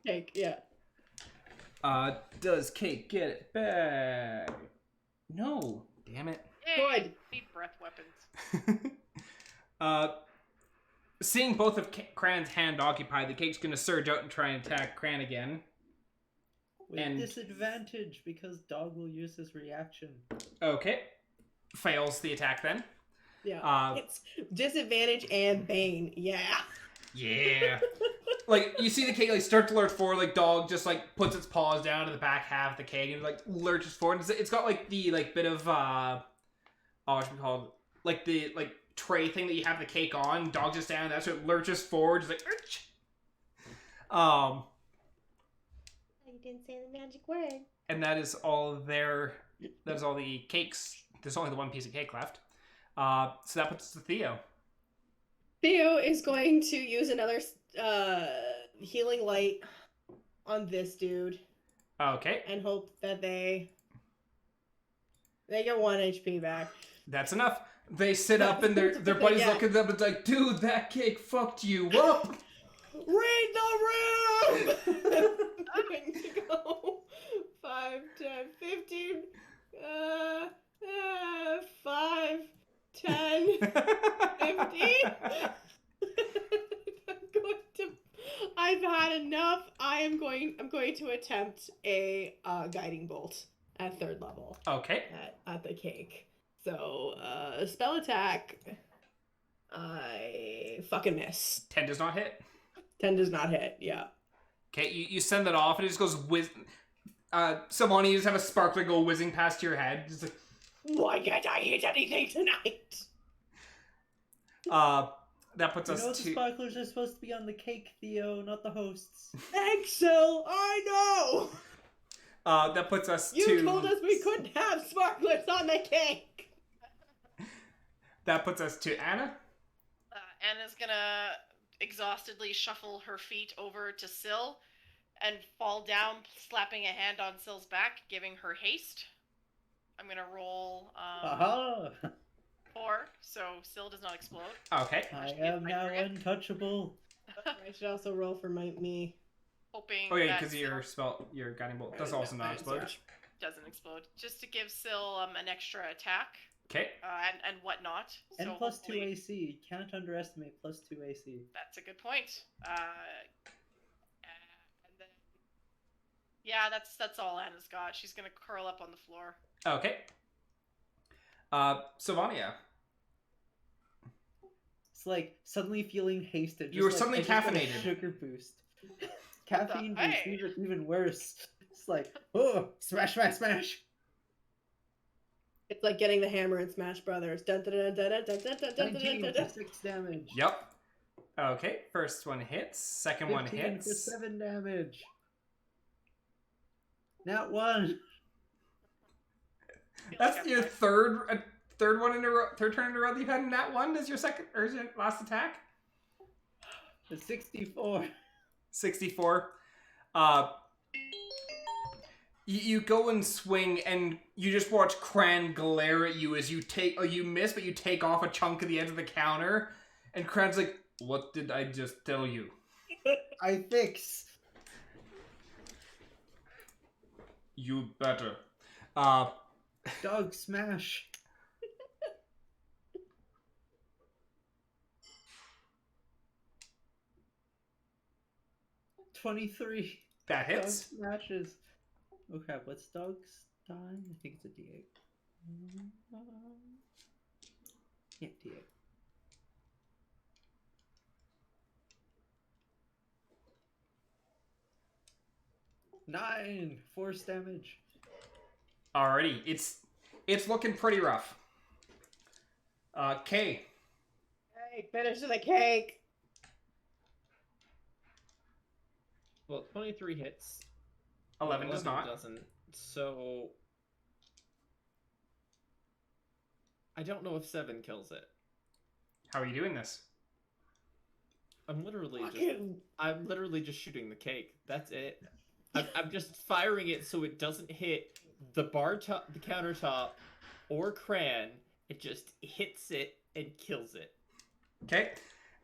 Cake, yeah. Does Cake get it back? No. Damn it. Yay. Good. Need breath weapons. Seeing both of Cran's hand occupied, the Cake's gonna surge out and try and attack Cran again. With disadvantage, because dog will use his reaction. Okay. Fails the attack then. Yeah. It's disadvantage and bane. Yeah. Yeah. Like, you see the cake, like, start to lurch forward, like, dog just, like, puts its paws down to the back half of the cake and, like, lurches forward. It's got, like, the, like, bit of, what should we call it? Like, the, like, tray thing that you have the cake on. Dog just down, that's what it lurches forward, just like, arch. I didn't say the magic word. And that is all that is all the cakes. There's only the one piece of cake left. So that puts us to Theo. Theo is going to use another healing light on this dude. Okay. And hope that they get 1 HP back. That's enough. They sit up and their buddies look at them and it's like, dude, that cake fucked you up. Read the room! I'm going to go 5, 10, 15, 5, 10, 15. I've had enough. I'm going to attempt a guiding bolt at 3rd level. Okay. At the cake. So, spell attack. I fucking miss. 10 does not hit. 10 does not hit, yeah. Okay, you send that off and it just goes Sylvania, you just have a sparkler go whizzing past your head. Just like, why can't I hit anything tonight? That puts us the sparklers are supposed to be on the cake, Theo, not the hosts. Thanks, Syl. I know. That puts us to... You told us we couldn't have sparklers on the cake. That puts us to Annah. Anna's gonna exhaustedly shuffle her feet over to Syl and fall down, slapping a hand on Syl's back, giving her haste. I'm gonna roll 4, so Syl does not explode. Okay. I am now untouchable. I should also roll for me. Hoping. Oh yeah, because your guiding bolt does also not explode. Doesn't explode. Just to give Syl an extra attack. Okay. And whatnot. And so plus 2 AC. Can't underestimate plus 2 AC. That's a good point. And then, yeah, that's all Anna's got. She's gonna curl up on the floor. Okay. Sylvania. It's like suddenly feeling hasted. You were suddenly caffeinated. Sugar boost. Caffeine boost, even worse. It's like, oh, smash, smash, smash. It's like getting the hammer in Smash Brothers. Dun, dun, dun, dun, dun, dun, dun, dun, 19 dun, for dun. 6 damage. Yep. Okay, first one hits. Second one 15 hits. for 7 damage. Nat 1. That's your third one in a row, third turn in a row that you've had in that one as your second or your last attack. 64. 64. You go and swing, and you just watch Cran glare at you as you miss, but you take off a chunk of the edge of the counter, and Cran's like, "What did I just tell you?" I fix. You better. Dog smash. $23. That Dog hits. smashes. Oh crap, what's dog's die? I think it's a D8. Yeah, D8. Nine force damage. Alrighty, it's looking pretty rough. Kay. Hey, finish the cake. Well, 23 hits. 11 does not. Doesn't. So I don't know if 7 kills it. How are you doing this? I'm literally just shooting the cake. That's it. I'm just firing it so it doesn't hit the bar top, the countertop, or cran. It just hits it and kills it. Okay.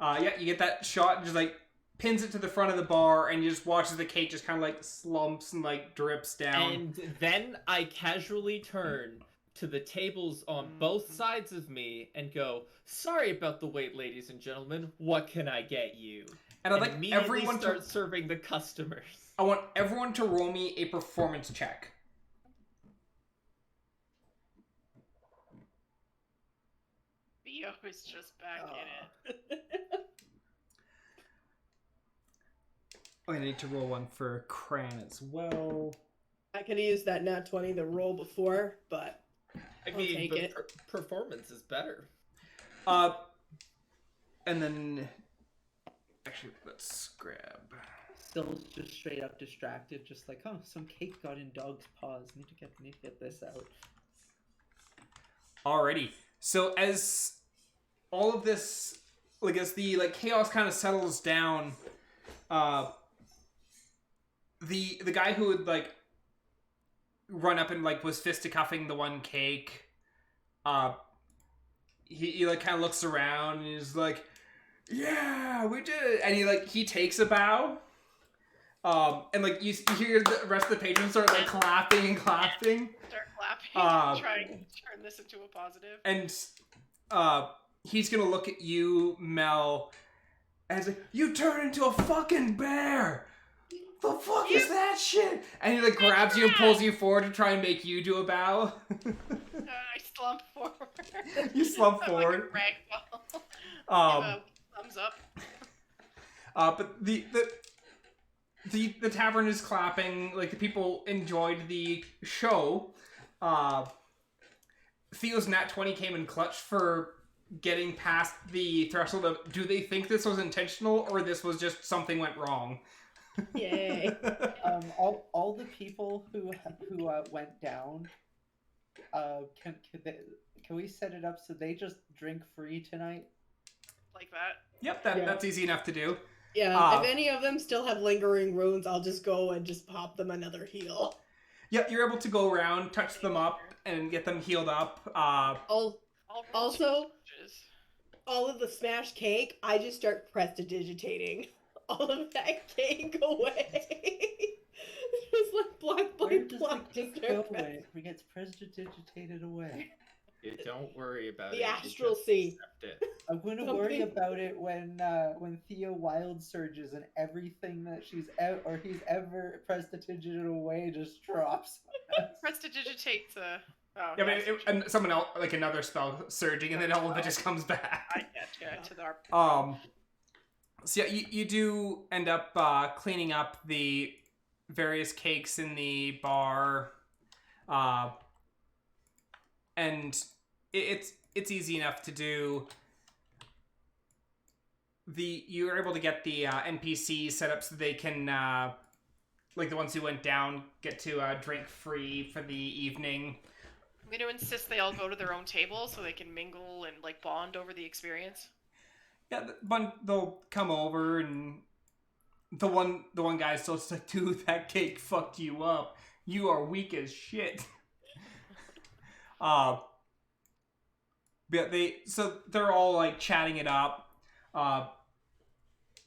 Yeah, you get that shot and just like pins it to the front of the bar, and you just watch as the cake just kind of like slumps and like drips down. And then I casually turn to the tables on both sides of me and go, "Sorry about the wait, ladies and gentlemen. What can I get you?" And I'd like immediately everyone start serving the customers. I want everyone to roll me a performance check. Theo is just back in it. I need to roll one for Cran as well. I could have used that nat 20 the roll before, but I I'll mean, take but it. performance is better. And then actually let's grab. Still just straight up distracted, just like, oh, some cake got in dog's paws. Need to get this out. Alrighty. So as all of this, like as the like chaos kind of settles down, the guy who would like run up and like was fisticuffing the one cake, he like kind of looks around and he's like, "Yeah, we did it," and he takes a bow. And like you hear the rest of the patrons start like clapping and clapping. Start clapping. Try and turn this into a positive. And he's gonna look at you, Mel, and he's like, "You turn into a fucking bear! The fuck is that shit?" And he like grabs you and pulls you forward to try and make you do a bow. I slump forward. You slump I'm forward. like a ragdoll. Give a thumbs up. But the tavern is clapping. Like the people enjoyed the show. Theo's nat 20 came in clutch for getting past the threshold of, do they think this was intentional or this was just something went wrong? Yay. All the people who went down, can we set it up so they just drink free tonight? Like that. Yep, Yeah. that's easy enough to do. Yeah, if any of them still have lingering wounds, I'll just go and just pop them another heal. Yep, you're able to go around, touch them up, and get them healed up. Also, all of the smashed cake, I just start prestidigitating all of that cake away. Just like black Where does the plop cake just go start away? It gets prestidigitated away. Don't worry about The it. astral Just sea. accept it. I'm going to worry about it when Theo wild surges and everything that he's ever prestidigitated away just drops. Prestidigitates Yeah, but and someone else, like another spell surging, and then all of it just comes back. I get to the So yeah, you do end up cleaning up the various cakes in the bar, and it's easy enough to do. You're able to get the NPCs set up so they can, like the ones who went down, get to drink free for the evening. I'm going to insist they all go to their own table so they can mingle and like bond over the experience. Yeah, they'll come over, and the one guy's still just like, "Dude, that cake fucked you up. You are weak as shit." Yeah, they're all like chatting it up,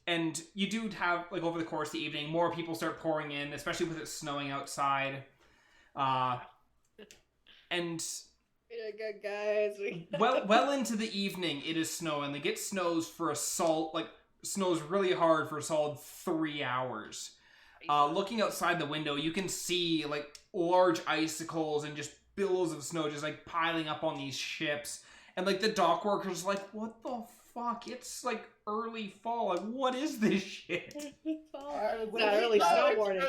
and you do have like over the course of the evening, more people start pouring in, especially with it snowing outside. And You're good, guys. well into the evening, it is snowing. Like, it snows snows really hard for a solid 3 hours. Looking outside the window, you can see, like, large icicles and just billows of snow just, like, piling up on these ships. And, like, the dock workers are like, what the fuck? It's, like, early fall. Like, what is this shit? Early snow warning.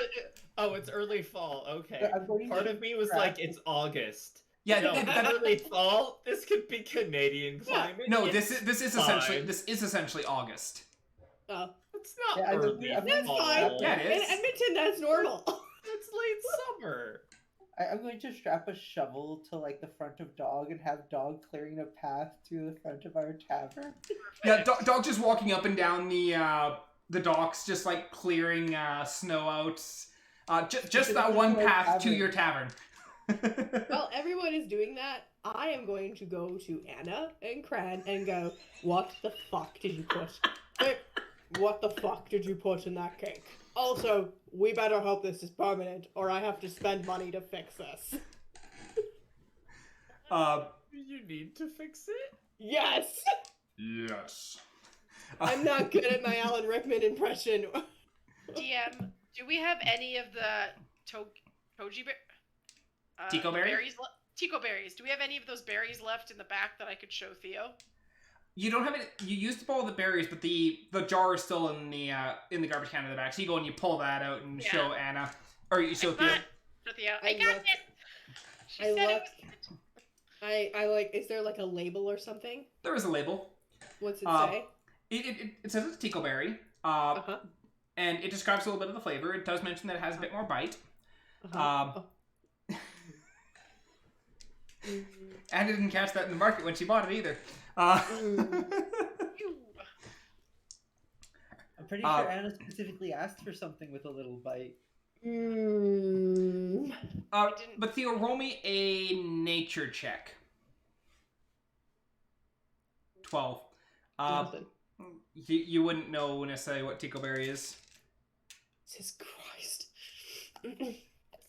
It's early fall. Okay. I'm going Part to of me was crack- like, it's August. Yeah, No, early fall. This could be Canadian climate. no, It's this is fine. essentially August. Oh, It's not Yeah, early that's fall. fine. Yeah, it in is. Edmonton, that's normal. It's late summer. I'm going to strap a shovel to like the front of Dog and have Dog clearing a path to the front of our tavern. Yeah, dog just walking up and down the docks, just like clearing snow out. Just that one path to your tavern. While everyone is doing that, I am going to go to Anna and Cran and go, what the fuck did you put? Hey, what the fuck did you put in that cake? Also, we better hope this is permanent, or I have to spend money to fix this. You need to fix it? Yes! Yes. I'm not good at my Alan Rickman impression. DM, do we have any of the toji Tico berry? berries? Tico berries. Do we have any of those berries left in the back that I could show Theo? You don't have it. You used up all the berries, but the jar is still in the garbage can in the back. So you go and you pull that out and show Anna, or you show Theo. For Theo. I I got look- it. She I said it look- was I like, is there like a label or something? There is a label. What's it Uh, say? It says it's Tico berry, Uh-huh. and it describes a little bit of the flavor. It does mention that it has a bit more bite. Uh-huh. Anna didn't catch that in the market when she bought it either. you. I'm pretty sure Anna specifically asked for something with a little bite. Mm. But Theo, roll me a nature check. 12. Nothing. You wouldn't know necessarily what Tico berry is. Jesus Christ. Is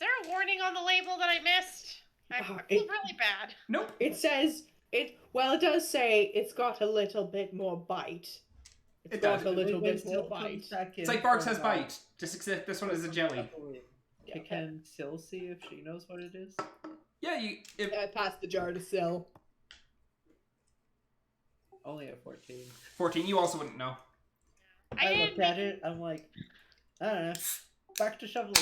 there a warning on the label that I missed? I feel really bad. Nope. It says, it does say it's got a little bit more bite. It got does. a little When bit Syl more comes bite. back It's in like Barks from, has bite. Just except this one is a jelly. Yeah. Can Syl see if she knows what it is? Yeah, I passed the jar to Syl. Only at 14. 14. You also wouldn't know. I didn't looked at it, I'm like, I don't know. Back to shoveling.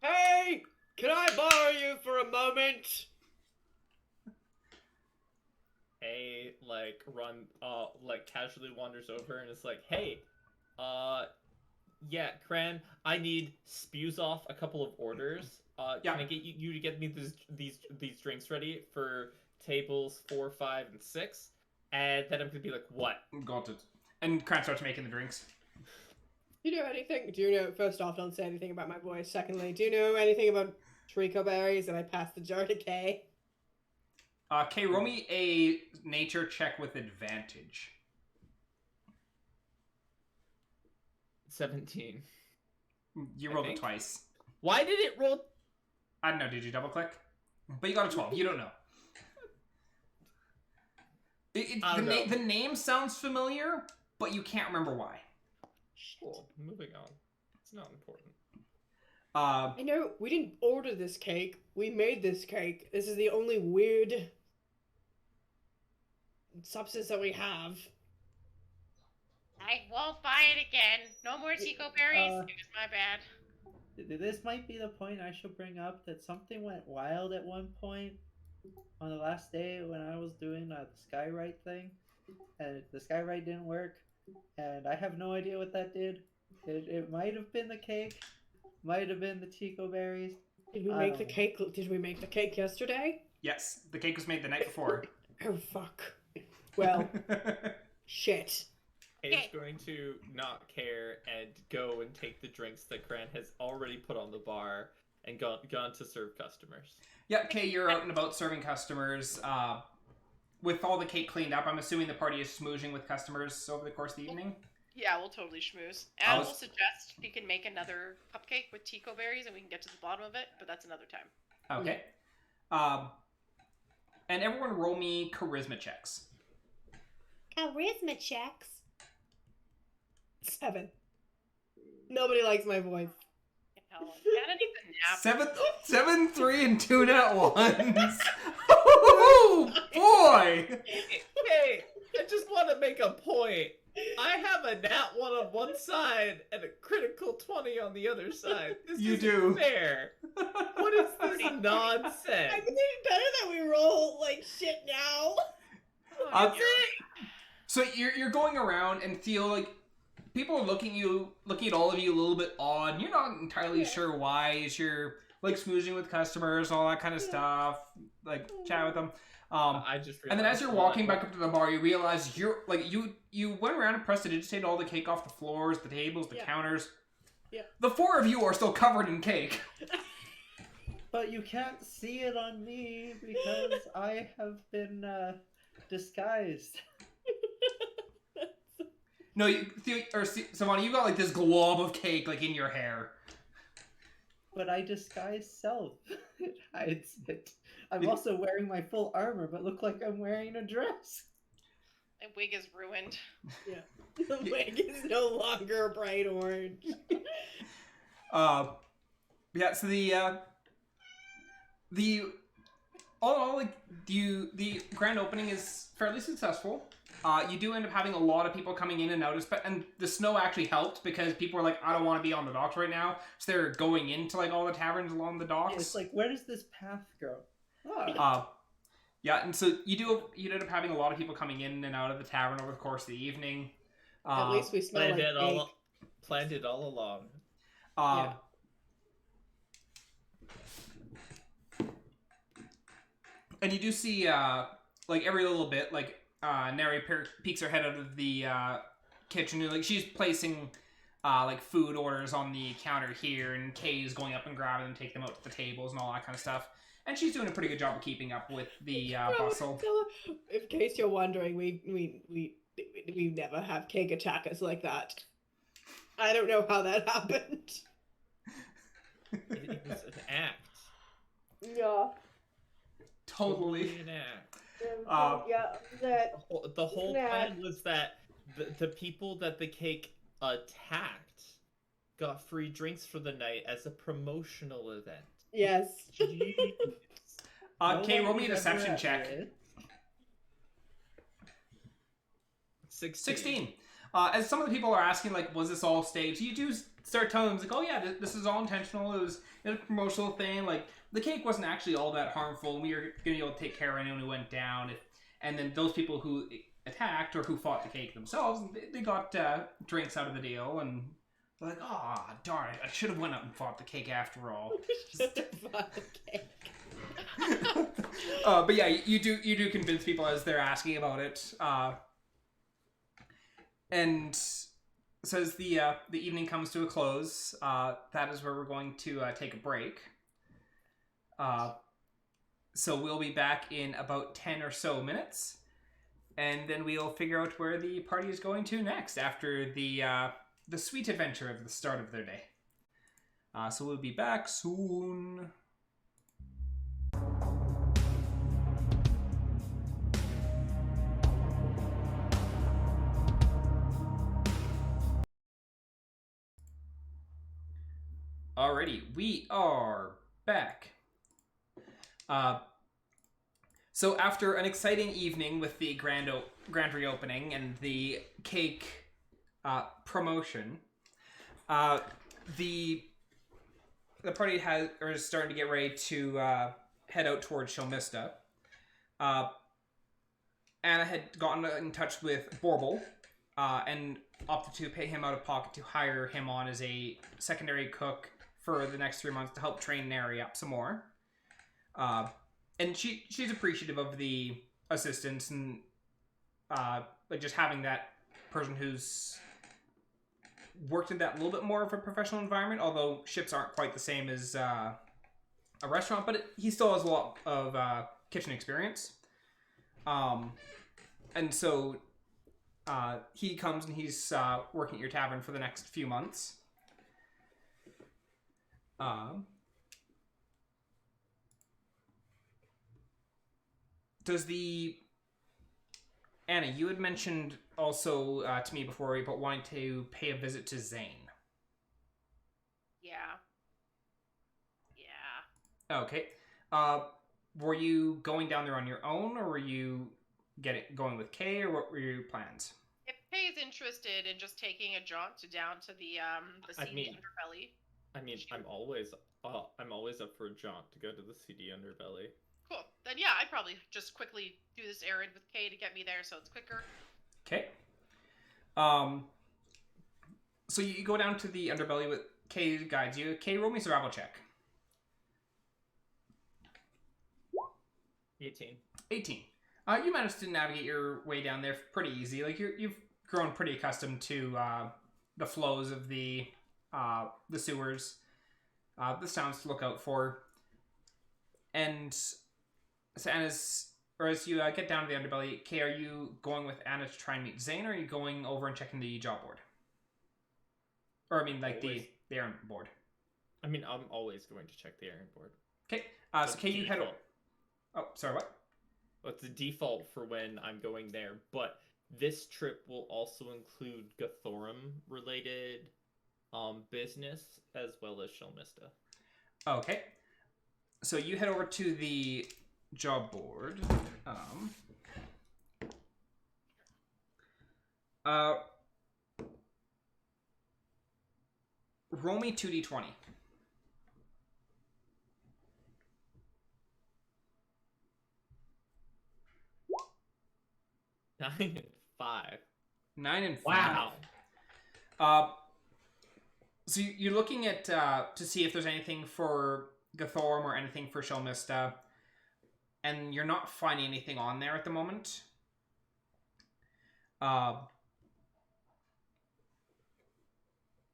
Hey! Can I borrow you for a moment? Hey, like casually wanders over and is like, hey, yeah, Cran, I need spews off a couple of orders. Yeah. Can I get you to get me these drinks ready for tables 4, 5, and 6? And then I'm gonna be like, what? Got it. And Cran starts making the drinks. Do you know anything? Do you know, first off, don't say anything about my voice. Secondly, do you know anything about Trico berries? And I passed the jar to Kay. Kay, roll me a nature check with advantage. 17. You I rolled it think. twice. Why did it roll? I don't know, did you double click? But you got a 12. You don't know. I don't know. The name sounds familiar, but you can't remember why. Cool. Moving on. It's not important. I know, we didn't order this cake. We made this cake. This is the only weird substance that we have. I won't buy it again. No more Tico berries. It was my bad. This might be the point I should bring up that something went wild at one point on the last day when I was doing the skywrite thing, and the skywrite didn't work, and I have no idea what that did. It might have been the cake, might have been the Tico berries. Did we make the cake? Did we make the cake yesterday? Yes, the cake was made the night before. Oh fuck. Well, shit. Is going to not care and go and take the drinks that Cran has already put on the bar and gone to serve customers. Yeah, Kay, you're out and about serving customers. With all the cake cleaned up, I'm assuming the party is smoozing with customers over the course of the evening? Yeah, we'll totally schmooze. I And was- we'll suggest we can make another cupcake with Tico berries and we can get to the bottom of it, but that's another time. Okay. And everyone roll me charisma checks. Charisma checks. 7. Nobody likes my voice. Hell, Anna needs a nap. 7, 3, and 2 nat ones. Oh boy! Hey, I just want to make a point. I have a nat 1 on one side and a critical 20 on the other side. This You isn't do. fair. What is this nonsense? I think it's better that we roll like shit now. Uh, So you're going around and feel like people are looking at all of you a little bit odd. And you're not entirely sure why. As you're like smoozing with customers, all that kind of stuff, like chat with them. I just And then as realized you're that- walking back up to the bar, you realize you're like you went around and prestidigitate all the cake off the floors, the tables, the counters. Yeah. The 4 of you are still covered in cake. But you can't see it on me because I have been disguised. No, Sylvania, you got like this glob of cake like in your hair. But I disguise self. It hides it. I'm also wearing my full armor, but look like I'm wearing a dress. My wig is ruined. The wig is no longer bright orange. Yeah. So the all in all, like the grand opening is fairly successful. You do end up having a lot of people coming in and out, and the snow actually helped because people are like, I don't want to be on the docks right now, so they're going into like all the taverns along the docks. It's like, where does this path go? Oh. Yeah, and so you end up having a lot of people coming in and out of the tavern over the course of the evening. At least we smell like cake. Planned it all along. Yeah. And you do see, like every little bit, like Neri peeks her head out of the kitchen. Like she's placing like food orders on the counter here, and Kay's going up and grabbing them, take them out to the tables and all that kind of stuff. And she's doing a pretty good job of keeping up with the bustle. In case you're wondering, we never have cake attack us like that. I don't know how that happened. It was an act. Yeah. Totally. An act. Yeah. That. The whole Nah. plan was that the people that the cake attacked got free drinks for the night as a promotional event. Yes. Jeez. Kay, roll me a Nobody's ever deception at check. it. 16. As some of the people are asking, like, was this all staged? You do start telling them, like, oh yeah, this is all intentional. It was a promotional thing. Like, the cake wasn't actually all that harmful, and we were going to be able to take care of anyone who went down. And then those people who attacked or who fought the cake themselves, they got drinks out of the deal, and they're like, oh, darn it, I should have went up and fought the cake after all. But yeah, you do convince people as they're asking about it. And so as the evening comes to a close, that is where we're going to take a break. So we'll be back in about 10 or so minutes, and then we'll figure out where the party is going to next after the sweet adventure of the start of their day. So we'll be back soon. Alrighty, we are back. So after an exciting evening with the grand reopening and the cake promotion, the party is starting to get ready to head out towards Shilmista. Anna had gotten in touch with Borble and opted to pay him out of pocket to hire him on as a secondary cook for the next 3 months to help train Neri up some more. And she's appreciative of the assistance and like just having that person who's worked in that little bit more of a professional environment, although ships aren't quite the same as a restaurant, but he still has a lot of kitchen experience. And so he comes and he's working at your tavern for the next few months. Does the... Anna, you had mentioned also to me before about wanting to pay a visit to Zane. Yeah. Yeah. Okay. Were you going down there on your own, or were you going with Kay, or what were your plans? If Kay's interested in just taking a jaunt down to the seedy underbelly. I mean, I'm always up for a jaunt to go to the seedy underbelly. Cool. Then yeah, I'd probably just quickly do this errand with Kay to get me there so it's quicker. Okay. So you go down to the underbelly with Kay guides you. Kay, roll me a survival check. 18. 18. You managed to navigate your way down there pretty easy. Like you've grown pretty accustomed to the flows of the sewers, the sounds to look out for, and so as you get down to the underbelly, Kay, are you going with Anna to try and meet Zane, or are you going over and checking the job board? Or I mean, like Always. the errand board. I mean, I'm always going to check the errand board. Okay. So Kay, you head over. Oh, sorry, what? Well, it's the default for when I'm going there, but this trip will also include Gathorum-related business as well as Shelmista. Okay. So you head over to the job board. Roll me 2d20. 9 and 5. 9 and 5. Wow. So you're looking at to see if there's anything for Gathorum or anything for Shelmista, and you're not finding anything on there at the moment.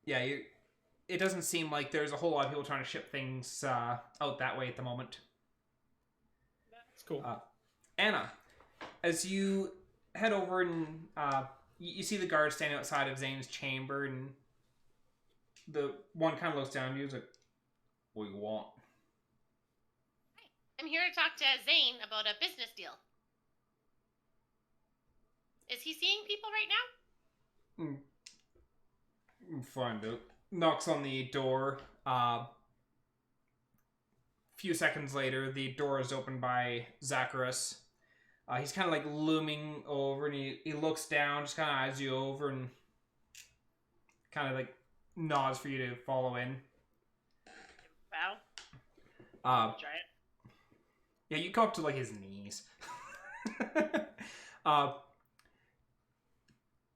It doesn't seem like there's a whole lot of people trying to ship things out that way at the moment. That's cool. Anna, as you head over and you see the guard standing outside of Zane's chamber, and the one kind of looks down at you and is like, "What do you want?" I'm here to talk to Zane about a business deal. Is he seeing people right now? Find out. Knocks on the door. Few seconds later, the door is opened by Zacharias. He's kind of like looming over, and he looks down, just kind of eyes you over, and kind of like nods for you to follow in. Wow. Giant. Yeah, you go up to like his knees.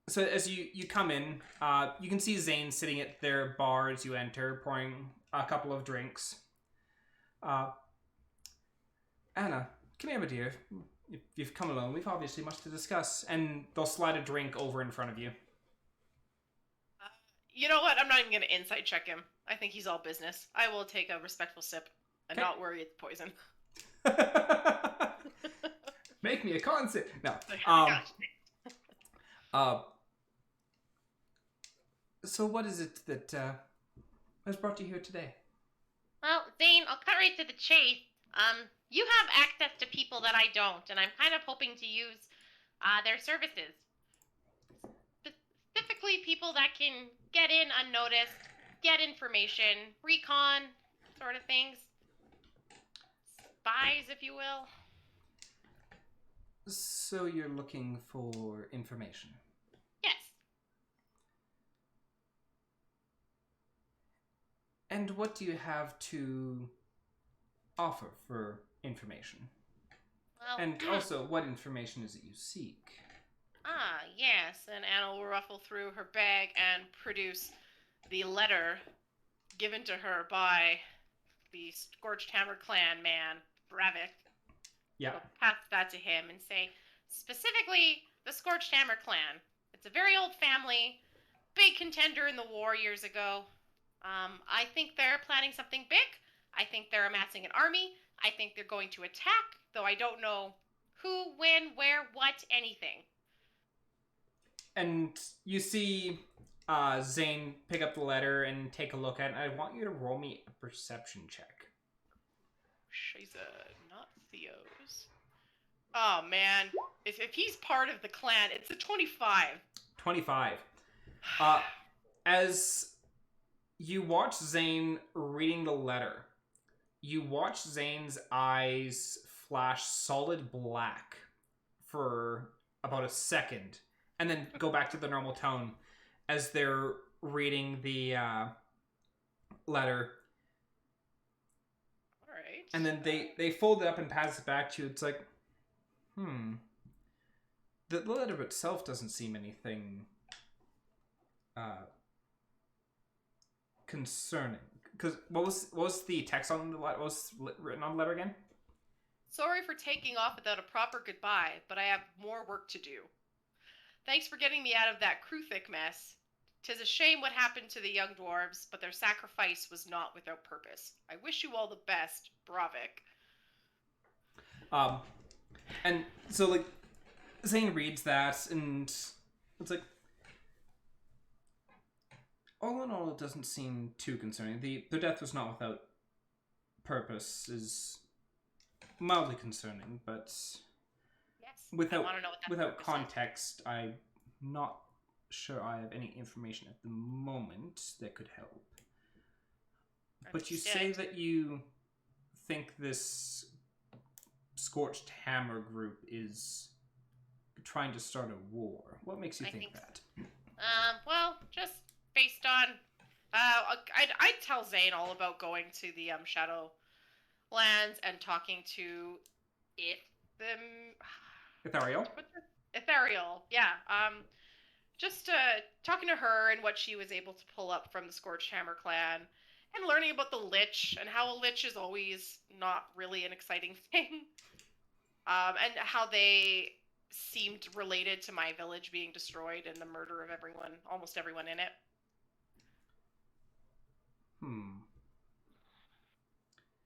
So as you come in, you can see Zane sitting at their bar as you enter, pouring a couple of drinks. Anna, come here, my dear. If you've come alone, we've obviously much to discuss. And they'll slide a drink over in front of you. You know what? I'm not even going to insight check him. I think he's all business. I will take a respectful sip and not worry it's poison. Make me a con save. No. So what is it that has brought you here today? Well, Zane, I'll cut right to the chase. You have access to people that I don't, and I'm kind of hoping to use their services. Specifically, people that can get in unnoticed, get information, recon, sort of things. Spies, if you will. So you're looking for information? Yes. And what do you have to offer for information? Well, And also, what information is it you seek? Yes. And Anna will ruffle through her bag and produce the letter given to her by the Scorched Hammer clan man, Bravik. Yeah. I'll pass that to him and say, specifically, the Scorched Hammer clan. It's a very old family, big contender in the war years ago. I think they're planning something big. I think they're amassing an army. I think they're going to attack, though I don't know who, when, where, what, anything. And you see Zane pick up the letter and take a look at it. I want you to roll me a perception check. Shiza, not Theo's. Oh man, if he's part of the clan, it's a 25. 25. As you watch Zane reading the letter, you watch Zane's eyes flash solid black for about a second, and then go back to the normal tone as they're reading the letter. All right. And then they fold it up and pass it back to you. It's like, the letter itself doesn't seem anything concerning. Because what was the text on the letter? What was written on the letter again? Sorry for taking off without a proper goodbye, but I have more work to do. Thanks for getting me out of that Kruthic mess. 'Tis a shame what happened to the young dwarves, but their sacrifice was not without purpose. I wish you all the best, Bravik. And so like Zane reads that, and it's like, all in all, it doesn't seem too concerning. The death was not without purpose is mildly concerning, but Yes. without I want to know what that without purpose context, I'm not sure I have any information at the moment that could help. is. But you say that you think this Scorched Hammer group is trying to start a war. What makes you I think think that? Well, just based on, I'd tell Zane all about going to the Shadow Lands and talking to Ethereal? Ethereal, yeah. Just talking to her and what she was able to pull up from the Scorched Hammer clan, and learning about the Lich and how a Lich is always not really an exciting thing, and how they seemed related to my village being destroyed and the murder of almost everyone in it. I'm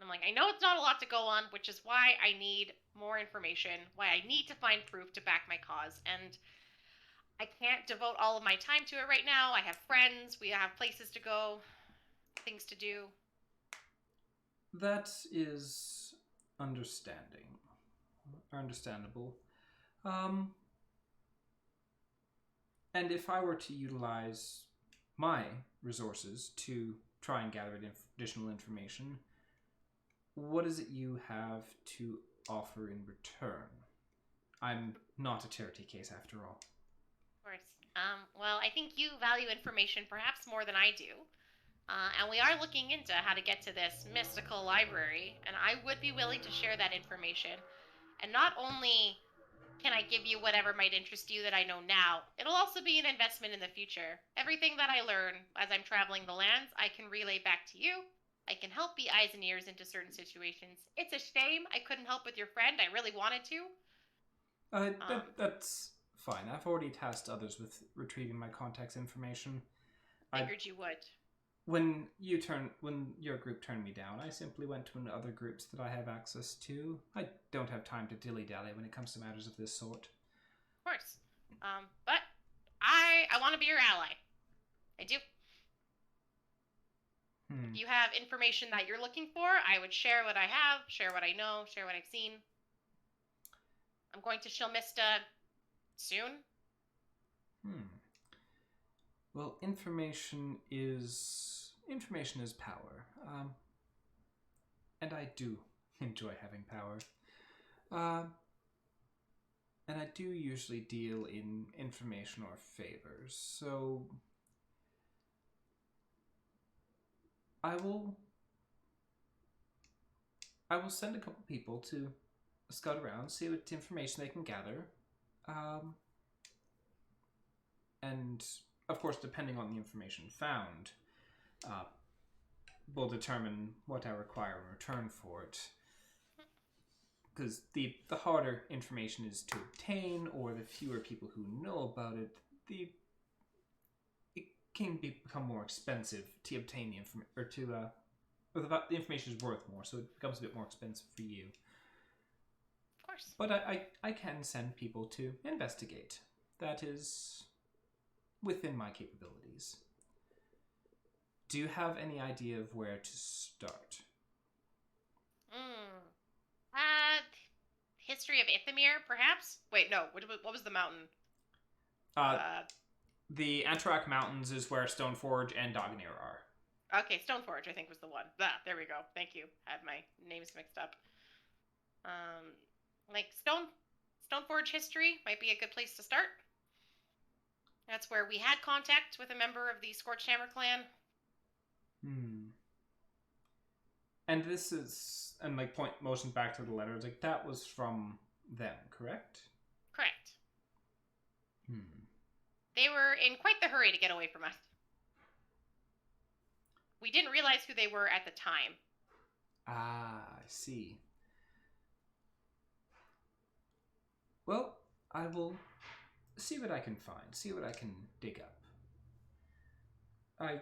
like, I know it's not a lot to go on, which is why I need more information, why I need to find proof to back my cause, and I can't devote all of my time to it right now. I have friends, we have places to go, things to do. That is understandable. And if I were to utilize my resources to try and gather additional information, what is it you have to offer in return? I'm not a charity case after all. Of course. Well, I think you value information perhaps more than I do. And we are looking into how to get to this mystical library, and I would be willing to share that information. And not only can I give you whatever might interest you that I know now, it'll also be an investment in the future. Everything that I learn as I'm traveling the lands, I can relay back to you. I can help be eyes and ears into certain situations. It's a shame I couldn't help with your friend. I really wanted to. That's fine. I've already tasked others with retrieving my contact's information. Figured you would. When your group turned me down, I simply went to other groups that I have access to. I don't have time to dilly-dally when it comes to matters of this sort. Of course. But I want to be your ally. I do. If you have information that you're looking for, I would share what I have, share what I know, share what I've seen. I'm going to Shilmista soon. Well, information is power. And I do enjoy having power. And I do usually deal in information or favors. So I will send a couple people to scout around, see what information they can gather. And of course, depending on the information found, will determine what I require in return for it. Because the harder information is to obtain, or the fewer people who know about it, it can become more expensive to obtain the information, or the information is worth more, so it becomes a bit more expensive for you. Of course. But I can send people to investigate. That is within my capabilities. Do you have any idea of where to start? His history of Ithamir, perhaps? Wait, no. What was the mountain? The Antarak Mountains is where Stoneforge and Dogneer are. Okay, Stoneforge, I think, was the one. There we go. Thank you. Had my names mixed up. Like Stoneforge history might be a good place to start. That's where we had contact with a member of the Scorched Hammer clan. And this is, and like motions back to the letters, like that was from them, correct? Correct. They were in quite the hurry to get away from us. We didn't realize who they were at the time. Ah, I see. Well, I will see what I can find, see what I can dig up. I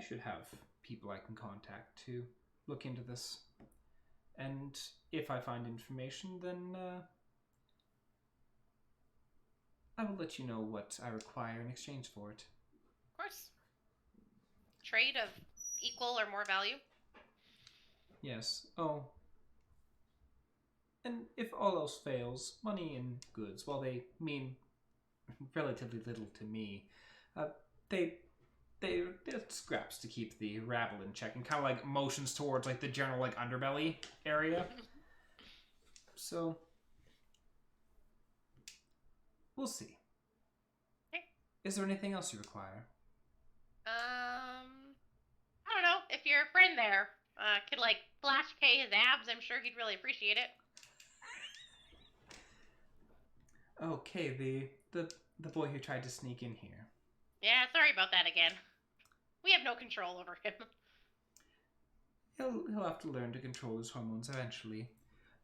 should have people I can contact to look into this. And if I find information, then I will let you know what I require in exchange for it. Of course. Trade of equal or more value? Yes. Oh. And if all else fails, money and goods, while they mean relatively little to me, they're scraps to keep the rabble in check, and kind of like motions towards like the general like underbelly area. So we'll see. Okay. Is there anything else you require? I don't know. If your friend there could like flash K his abs, I'm sure he'd really appreciate it. Okay, the boy who tried to sneak in here. Yeah, sorry about that again. We have no control over him. He'll have to learn to control his hormones eventually.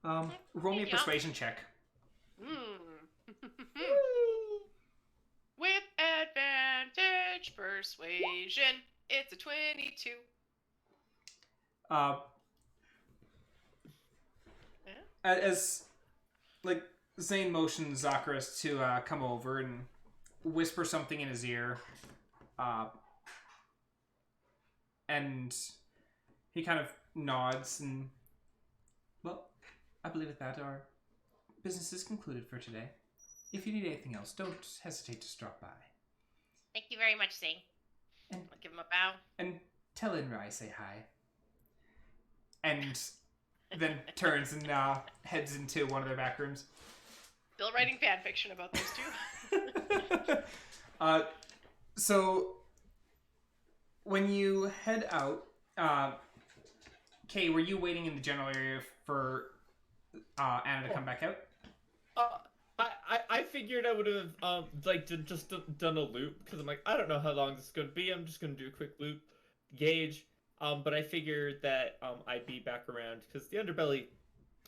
Roll me a persuasion check. With advantage, persuasion. It's a 22. As like Zane motions Zacharias to come over and whisper something in his ear, and he kind of nods and, well, I believe with that our business is concluded for today. If you need anything else, don't hesitate to stop by. Thank you very much, Zane. And I'll give him a bow. And tell Inra I say hi. And then turns and heads into one of their back rooms. Still writing fan fiction about those two. So when you head out, Kay, were you waiting in the general area for Anna to come back out? I figured I would have just done a loop, because I'm like, I don't know how long this is going to be. I'm just going to do a quick loop, gauge. But I figured that I'd be back around, because the underbelly,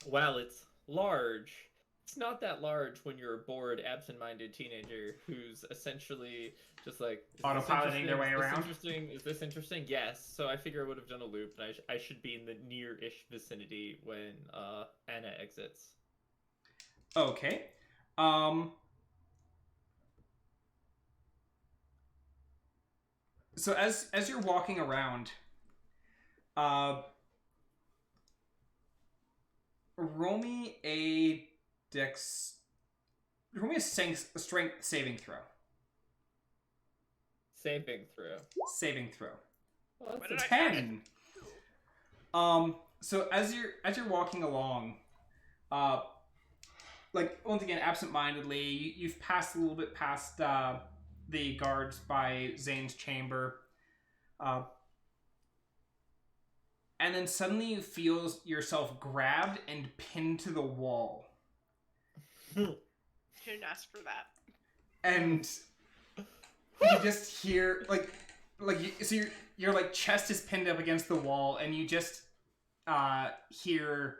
while it's large, it's not that large when you're a bored, absent-minded teenager who's essentially just like autopiloting their way around. Is this interesting? Yes. So I figure I would have done a loop, and I should be in the near-ish vicinity when Anna exits. Okay. So as you're walking around, roll me a strength saving throw. Saving throw. Well, That's a 10. So as you're walking along, like once again, absent-mindedly, you've passed a little bit past the guards by Zane's chamber, and then suddenly you feel yourself grabbed and pinned to the wall. Didn't ask for that. And you just hear so your like chest is pinned up against the wall, and you just hear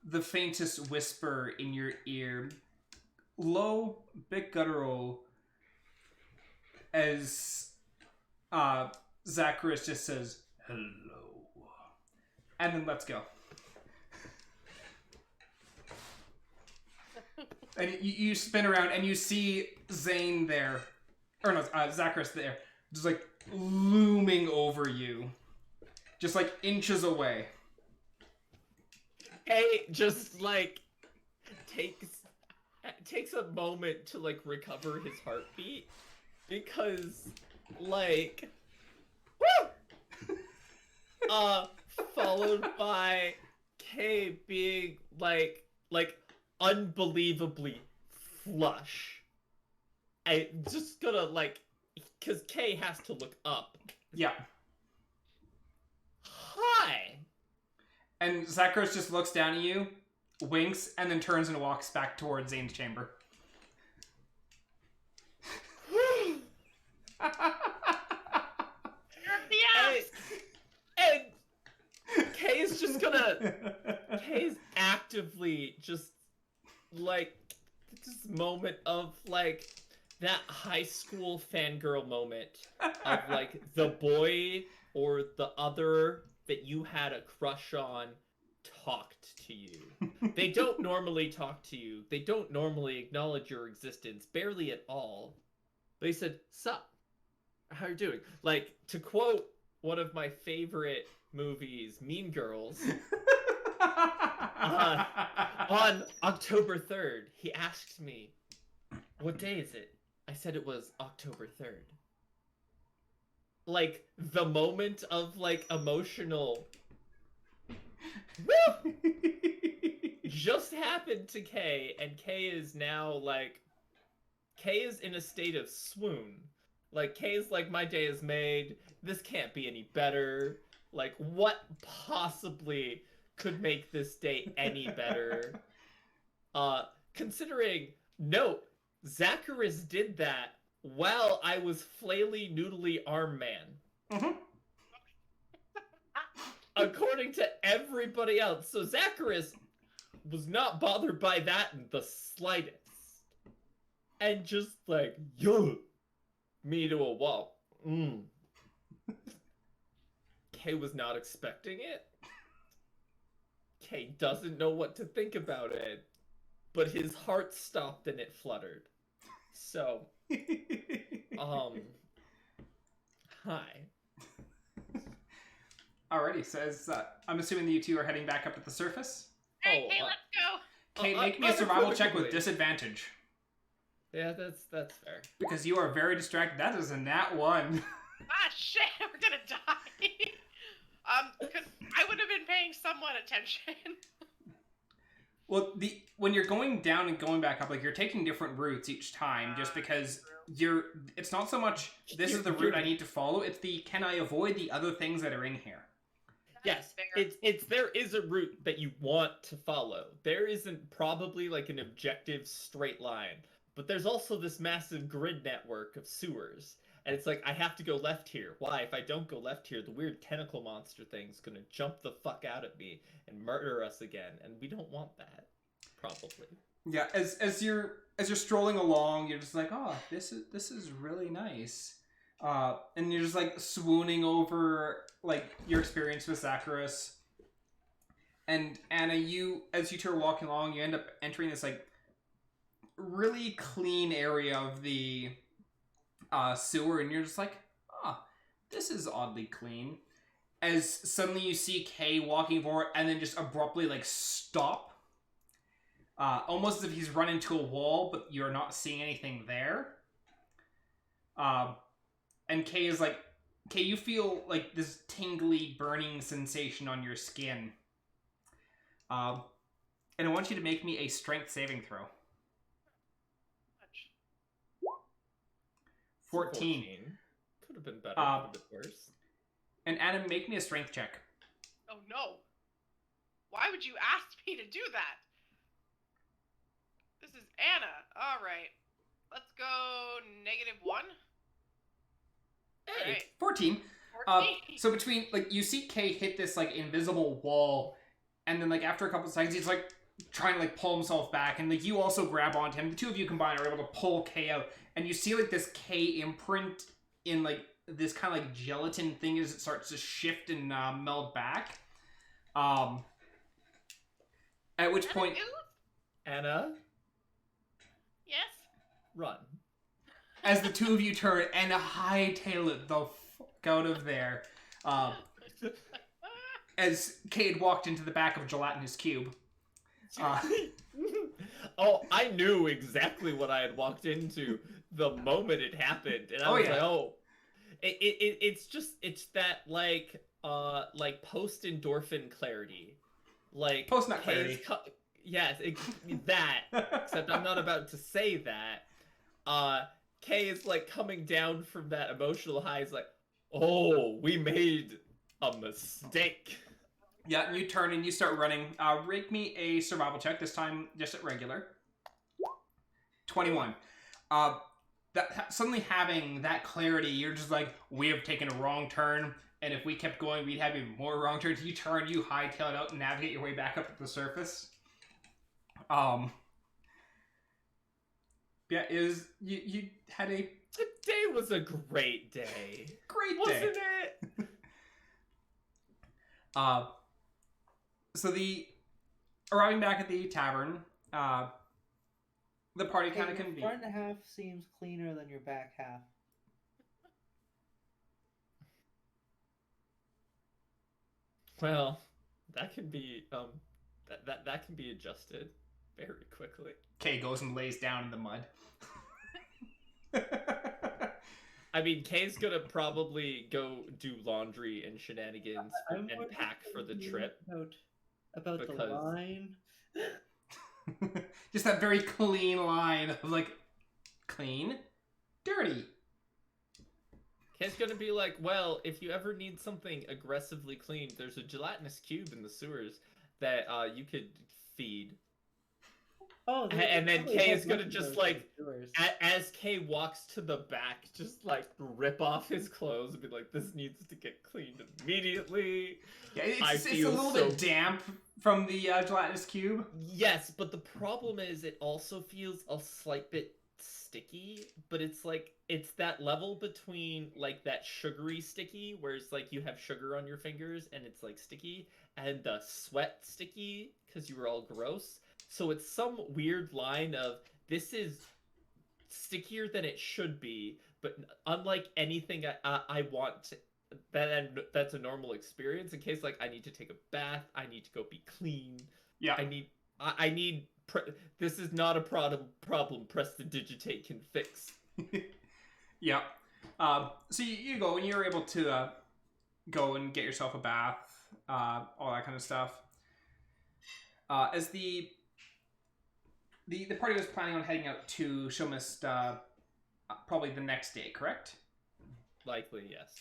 the faintest whisper in your ear, low, bit guttural, as Zacharias just says, "Hello," and then let's go. And you spin around and you see Zane there, or no, Zacharias there, just like looming over you, just like inches away. Hey, just like takes a moment to like recover his heartbeat because like followed by Kay being like unbelievably flush. I just gonna like because Kay has to look up. Yeah. Hi. And Zacharias just looks down at you, winks, and then turns and walks back towards Zane's chamber. And Kay's just gonna... Kay's actively just, like, this moment of, like, that high school fangirl moment of, like, the boy or the other that you had a crush on talked to you. They don't normally talk to you. They don't normally acknowledge your existence, barely at all. They said, "Sup? How you doing?" Like, to quote one of my favorite movies, Mean Girls, on October 3rd, he asked me, "What day is it?" I said it was October 3rd. Like, the moment of, like, emotional woo! Just happened to Kay, and Kay is now, like, Kay is in a state of swoon. Like, Kay's like, my day is made, this can't be any better. Like, what possibly could make this day any better? Considering, note, Zacharias did that while I was flaily noodly arm man. Mm-hmm. According to everybody else. So Zacharias was not bothered by that in the slightest. And just like, yo, me to a wall. Kay was not expecting it. Kay doesn't know what to think about it. But his heart stopped and it fluttered. So, hi. Alrighty, says, I'm assuming that you two are heading back up to the surface? Hey, let's go. Kate, make me a survival check with disadvantage. Yeah, that's fair. Because you are very distracted. That is a nat 1. Ah, shit, we're gonna die. Because I would have been paying somewhat attention. Well, when you're going down and going back up, like, you're taking different routes each time, just because it's not so much, this is the route I need to follow, it's the, can I avoid the other things that are in here? Yes, it's there is a route that you want to follow. There isn't probably like an objective straight line, but there's also this massive grid network of sewers. And it's like, I have to go left here. Why? If I don't go left here, the weird tentacle monster thing's gonna jump the fuck out at me and murder us again, and we don't want that. Probably. Yeah, as you're strolling along, you're just like, oh, this is really nice. And you're just like swooning over like your experience with Zacharias. And Anna, as you two are walking along, you end up entering this like really clean area of the sewer, and you're just like, this is oddly clean. As suddenly you see Kay walking forward and then just abruptly like stop. Almost as if he's run into a wall, but you're not seeing anything there. And Kay is like, Kay, you feel like this tingly, burning sensation on your skin. And I want you to make me a strength saving throw. 14. Could have been better, could have been worse. And Adam, make me a strength check. Oh no. Why would you ask me to do that? This is Anna. Alright. Let's go -1. Hey, Alright. 14. 14. So between, like, you see Kay hit this, like, invisible wall, and then, like, after a couple of seconds, he's, like, trying to, like, pull himself back, and, like, you also grab onto him. The two of you combined are able to pull Kay out, and you see, like, this Kay imprint in, like, this kind of, like, gelatin thing as it starts to shift and meld back. At which point... Anna? Yes? Run. As the two of you turn and hightail it the fuck out of there. As Kay had walked into the back of a gelatinous cube. Oh, I knew exactly what I had walked into the moment it happened, and I was like, oh, it's that like post endorphin clarity, like Post nut clarity. Yes, that. Except I'm not about to say that. Kay is like coming down from that emotional high. He's like, oh, we made a mistake. Yeah, and you turn and you start running. Rake me a survival check, this time just at regular. 21. Suddenly having that clarity, you're just like, we have taken a wrong turn, and if we kept going, we'd have even more wrong turns. You turn, you hightail it out, and navigate your way back up to the surface. Yeah, it was, you had a... Today was a great day. Great day. Wasn't it? So arriving back at the tavern, the party kind of Your convened. front half seems cleaner than your back half. Well, that can be that can be adjusted very quickly. Kay goes and lays down in the mud. I mean, Kay's gonna probably go do laundry and shenanigans and pack for the trip. About the because- line. Just that very clean line of like, clean, dirty. Kay's gonna be like, well, if you ever need something aggressively clean, there's a gelatinous cube in the sewers that you could feed. Oh, And then probably Kay has is gonna much just of like, yours. as Kay walks to the back, just like rip off his clothes and be like, this needs to get cleaned immediately. Yeah, I it's a feel little so- bit damp from the gelatinous cube. Yes, but the problem is it also feels a slight bit sticky, but it's like, it's that level between like that sugary sticky, where it's like you have sugar on your fingers and it's like sticky, and the sweat sticky because you were all gross. So it's some weird line of, this is stickier than it should be, but unlike anything I want to, that's a normal experience. In case like I need to take a bath, I need to go be clean. Yeah. I need. This is not a problem. Prestidigitate can fix. Yeah. So you go and you're able to go and get yourself a bath, all that kind of stuff. As the party was planning on heading out to Showmist probably the next day, correct? Likely, yes.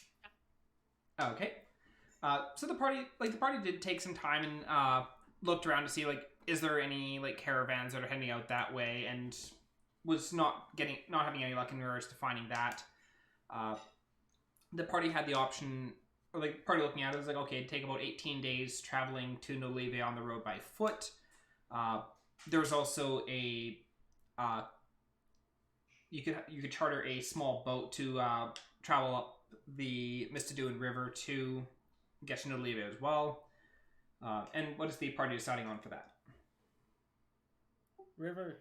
Okay. So the party did take some time and looked around to see like, is there any like caravans that are heading out that way, and was not having any luck in regards to finding that. The party had the option, or like party looking at it was like, okay, it'd take about 18 days traveling to Nolive on the road by foot. There was also a you could charter a small boat to travel up the Mistadoon River to get to Nolive as well. And what is the party deciding on for that? River.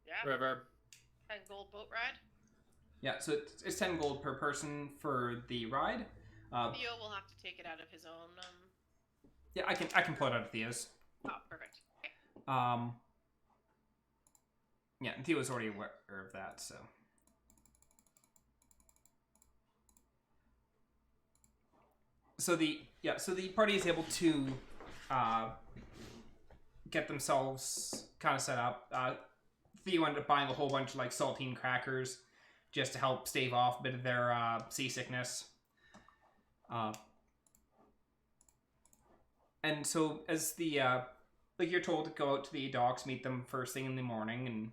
Yeah. River. 10 gold boat ride. Yeah, so it's 10 gold per person for the ride. Theo will have to take it out of his own. Yeah, I can pull it out of Theo's. Oh, perfect. Okay. Yeah, and Theo's already aware of that, so. So the party is able to get themselves kind of set up. Theo ended up buying a whole bunch of like saltine crackers just to help stave off a bit of their seasickness. And so as the like you're told to go out to the docks, meet them first thing in the morning, and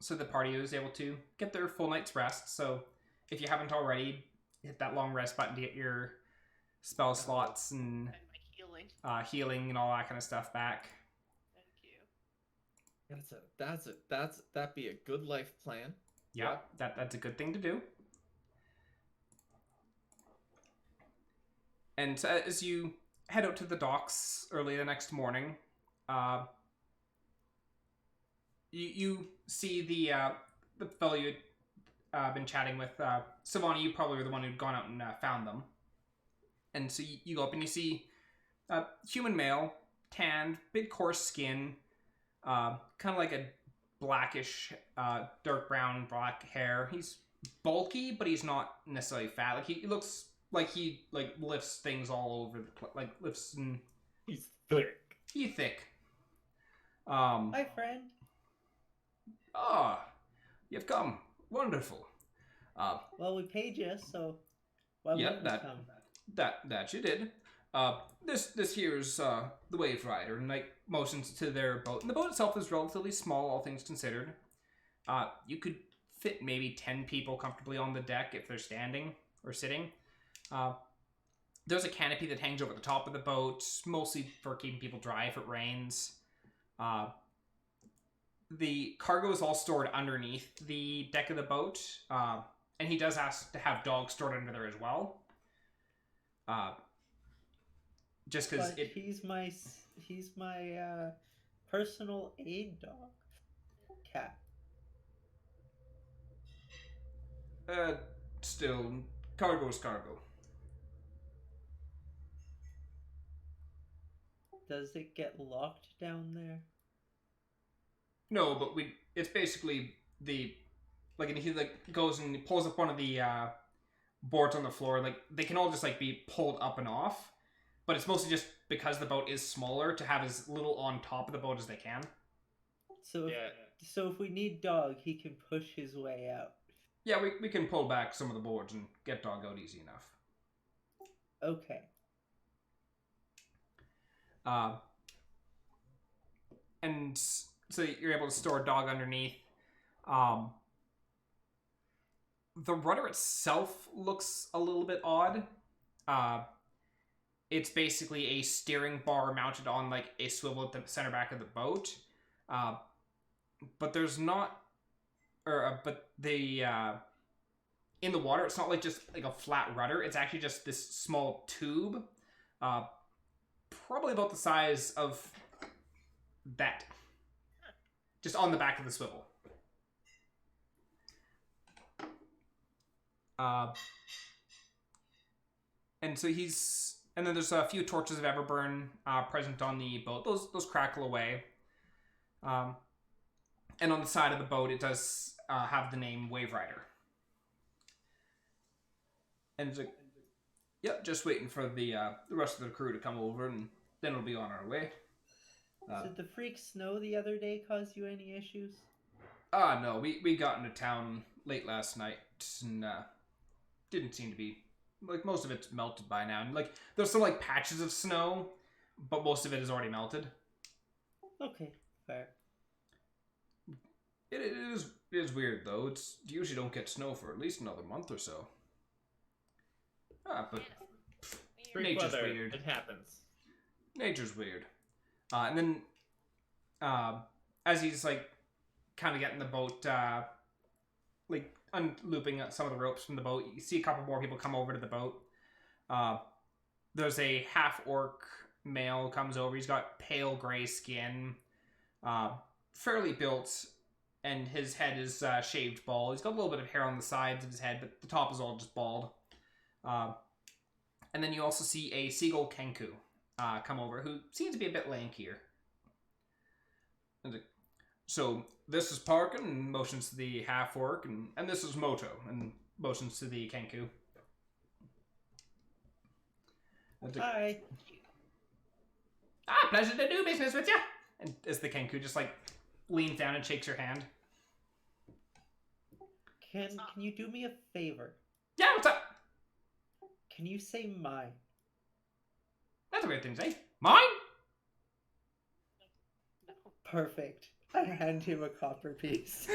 so the party was able to get their full night's rest. So if you haven't already, hit that long rest button to get your spell slots and And my healing. healing and all that kind of stuff back. Thank you. That'd be a good life plan. Yeah, that's a good thing to do. And so as you head out to the docks early the next morning, you see the fellow you'd been chatting with, Sylvania. You probably were the one who'd gone out and found them. And so you go up and you see human male, tanned, big coarse skin, kind of like a blackish, dark brown, black hair. He's bulky, but he's not necessarily fat. Like he looks like he lifts things all over the lifts and He's thick. he's thick. Hi, friend. You've come. Wonderful. Well, we paid you, so why Yeah, wouldn't you come? that you did. This here's the Wave Rider, and motions to their boat. And the boat itself is relatively small, all things considered. You could fit maybe 10 people comfortably on the deck if they're standing or sitting. There's a canopy that hangs over the top of the boat, mostly for keeping people dry if it rains. The cargo is all stored underneath the deck of the boat, and he does ask to have dogs stored under there as well. Just because he's my personal aid dog. Cat. Still, cargo's cargo. Does it get locked down there? No, but it's basically and he goes and he pulls up one of the boards on the floor. They can all just be pulled up and off, but it's mostly just because the boat is smaller to have as little on top of the boat as they can. So if we need dog, he can push his way out. Yeah, we can pull back some of the boards and get dog out easy enough. Okay. And so you're able to store a dog underneath. The rudder itself looks a little bit odd. It's basically a steering bar mounted on a swivel at the center back of the boat. But there's not, but the in the water, it's not just a flat rudder. It's actually just this small tube, probably about the size of that, just on the back of the swivel. And so and then there's a few torches of Everburn present on the boat. Those crackle away. And on the side of the boat, it does have the name Wave Rider. And it's yep, just waiting for the rest of the crew to come over, and then we'll be on our way. Did the freak snow the other day cause you any issues? No, we got into town late last night, and didn't seem to be, most of it's melted by now. And there's some patches of snow, but most of it is already melted. Okay, fair. It is weird though. You usually don't get snow for at least another month or so. But nature's weather, weird. It happens. Nature's weird. And then, as he's kind of getting the boat, unlooping some of the ropes from the boat, you see a couple more people come over to the boat. There's a half-orc male comes over. He's got pale gray skin, fairly built, and his head is shaved bald. He's got a little bit of hair on the sides of his head, but the top is all just bald. And then you also see a seagull kenku come over, who seems to be a bit lankier. So this is Parkin, and motions to the half-orc, and this is Moto, and motions to the kenku. Hi. Pleasure to do business with you. And as the kenku just leans down and shakes your hand. Can you do me a favor? Yeah, what's up? Can you say mine? That's a weird thing to say. Mine? Perfect. I hand him a copper piece.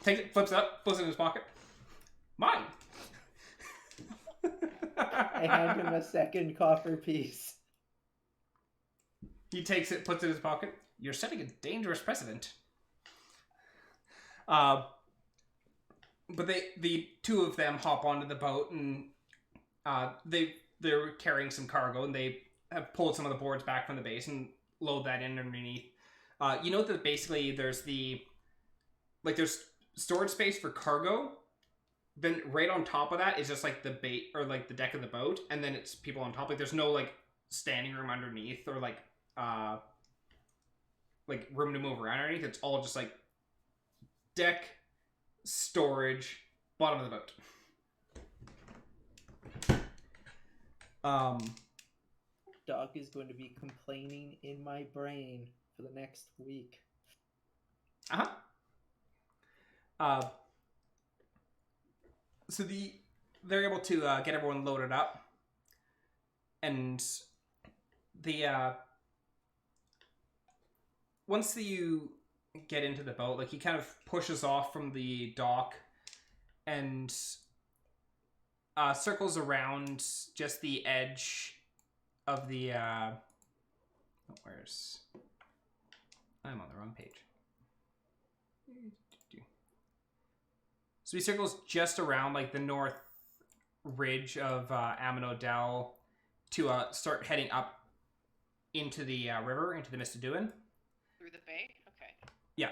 Takes it, flips it up, puts it in his pocket. Mine. I hand him a second copper piece. He takes it, puts it in his pocket. You're setting a dangerous precedent. But the two of them hop onto the boat, and they're carrying some cargo, and they have pulled some of the boards back from the base and load that in underneath. You know that basically there's there's storage space for cargo. Then right on top of that is just the bait or the deck of the boat, and then it's people on top. There's no standing room underneath or like room to move around underneath. It's all just like deck, storage, bottom of the boat. Dog is going to be complaining in my brain for the next week. So they're able to get everyone loaded up, and once you get into the boat, like he kind of pushes off from the dock and circles around just the edge of the I'm on the wrong page. So he circles just around like the north ridge of Aminodel to start heading up into the river, into the Mistaduin. Through the bay? Okay. Yeah,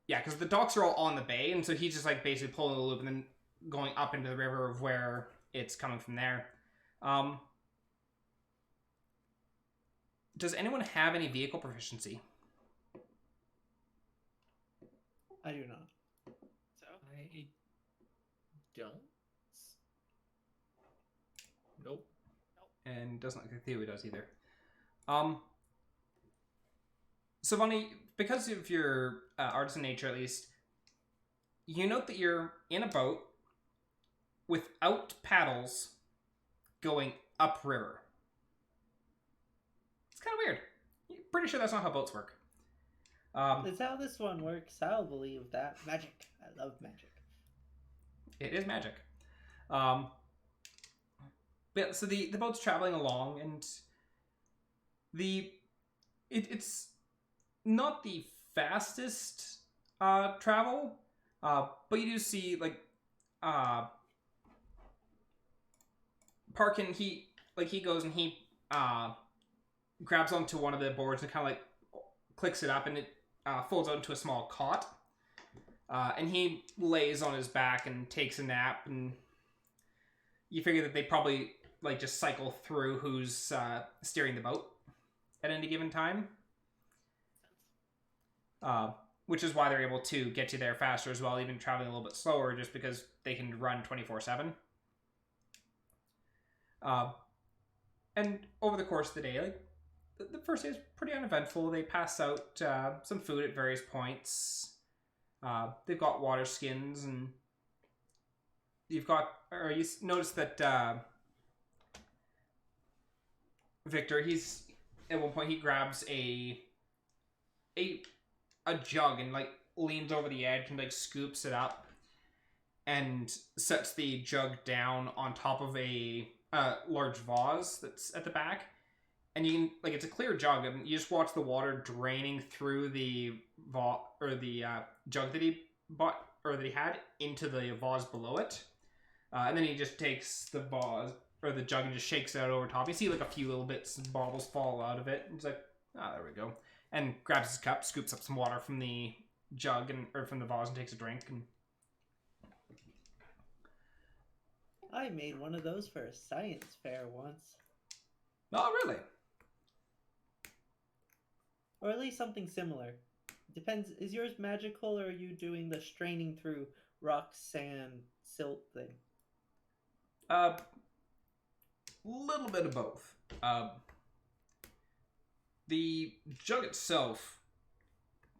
because the docks are all on the bay, and so he's just like basically pulling the loop and then going up into the river of where it's coming from there. Does anyone have any vehicle proficiency? I do not. So I don't. Nope. And doesn't look like Theo does either. Sylvania, because of your artisan nature at least, you note that you're in a boat without paddles going upriver. It's kind of weird. Pretty sure that's not how boats work. That's how this one works. I'll believe that. Magic. I love magic. It is magic. But so the boat's traveling along, and it's not the fastest travel, but you do see like Parkin. He goes and he grabs onto one of the boards and kind of like clicks it up, and it folds out into a small cot. And he lays on his back and takes a nap, and you figure that they probably like just cycle through who's steering the boat at any given time. Which is why they're able to get you there faster as well, even traveling a little bit slower, just because they can run 24/7. And over the course of the day, like the first day is pretty uneventful. They pass out some food at various points. They've got water skins, and you notice that Victor, he's at one point he grabs a jug and like leans over the edge and like scoops it up and sets the jug down on top of a large vase that's at the back. And you can, like, it's a clear jug, and you just watch the water draining through the jug that he bought, or that he had, into the vase below it. And then he just takes the vase, or the jug, and just shakes it out over top. You see, like, a few little bits and bubbles fall out of it. And he's like, there we go. And grabs his cup, scoops up some water from the jug, or from the vase, and takes a drink. And I made one of those for a science fair once. oh, really? Or at least something similar. Depends, is yours magical, or are you doing the straining through rock, sand, silt thing? Little bit of both. The jug itself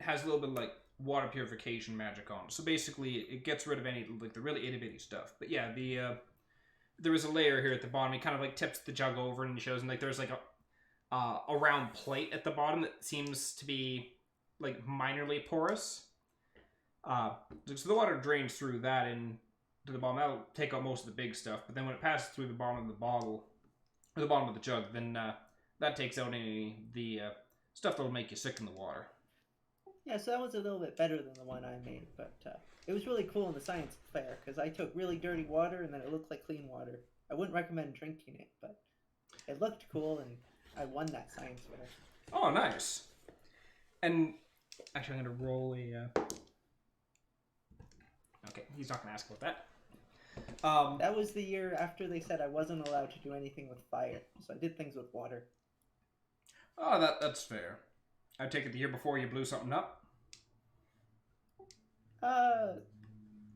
has a little bit of, like, water purification magic on it. So basically, it gets rid of any, like, the really itty-bitty stuff. But yeah, there is a layer here at the bottom. He kind of, like, tips the jug over and shows him, like, there's, like, a round plate at the bottom that seems to be like minorly porous. So the water drains through that and to the bottom. That'll take out most of the big stuff. But then when it passes through the bottom of the bottle, or the bottom of the jug, then that takes out any the stuff that'll make you sick in the water. Yeah, so that was a little bit better than the one I made, but it was really cool in the science fair because I took really dirty water and then it looked like clean water. I wouldn't recommend drinking it, but it looked cool and I won that science fair. Oh, nice. And actually, I'm going to roll a... Okay, he's not going to ask about that. That was the year after they said I wasn't allowed to do anything with fire, so I did things with water. Oh, that's fair. I take it the year before you blew something up.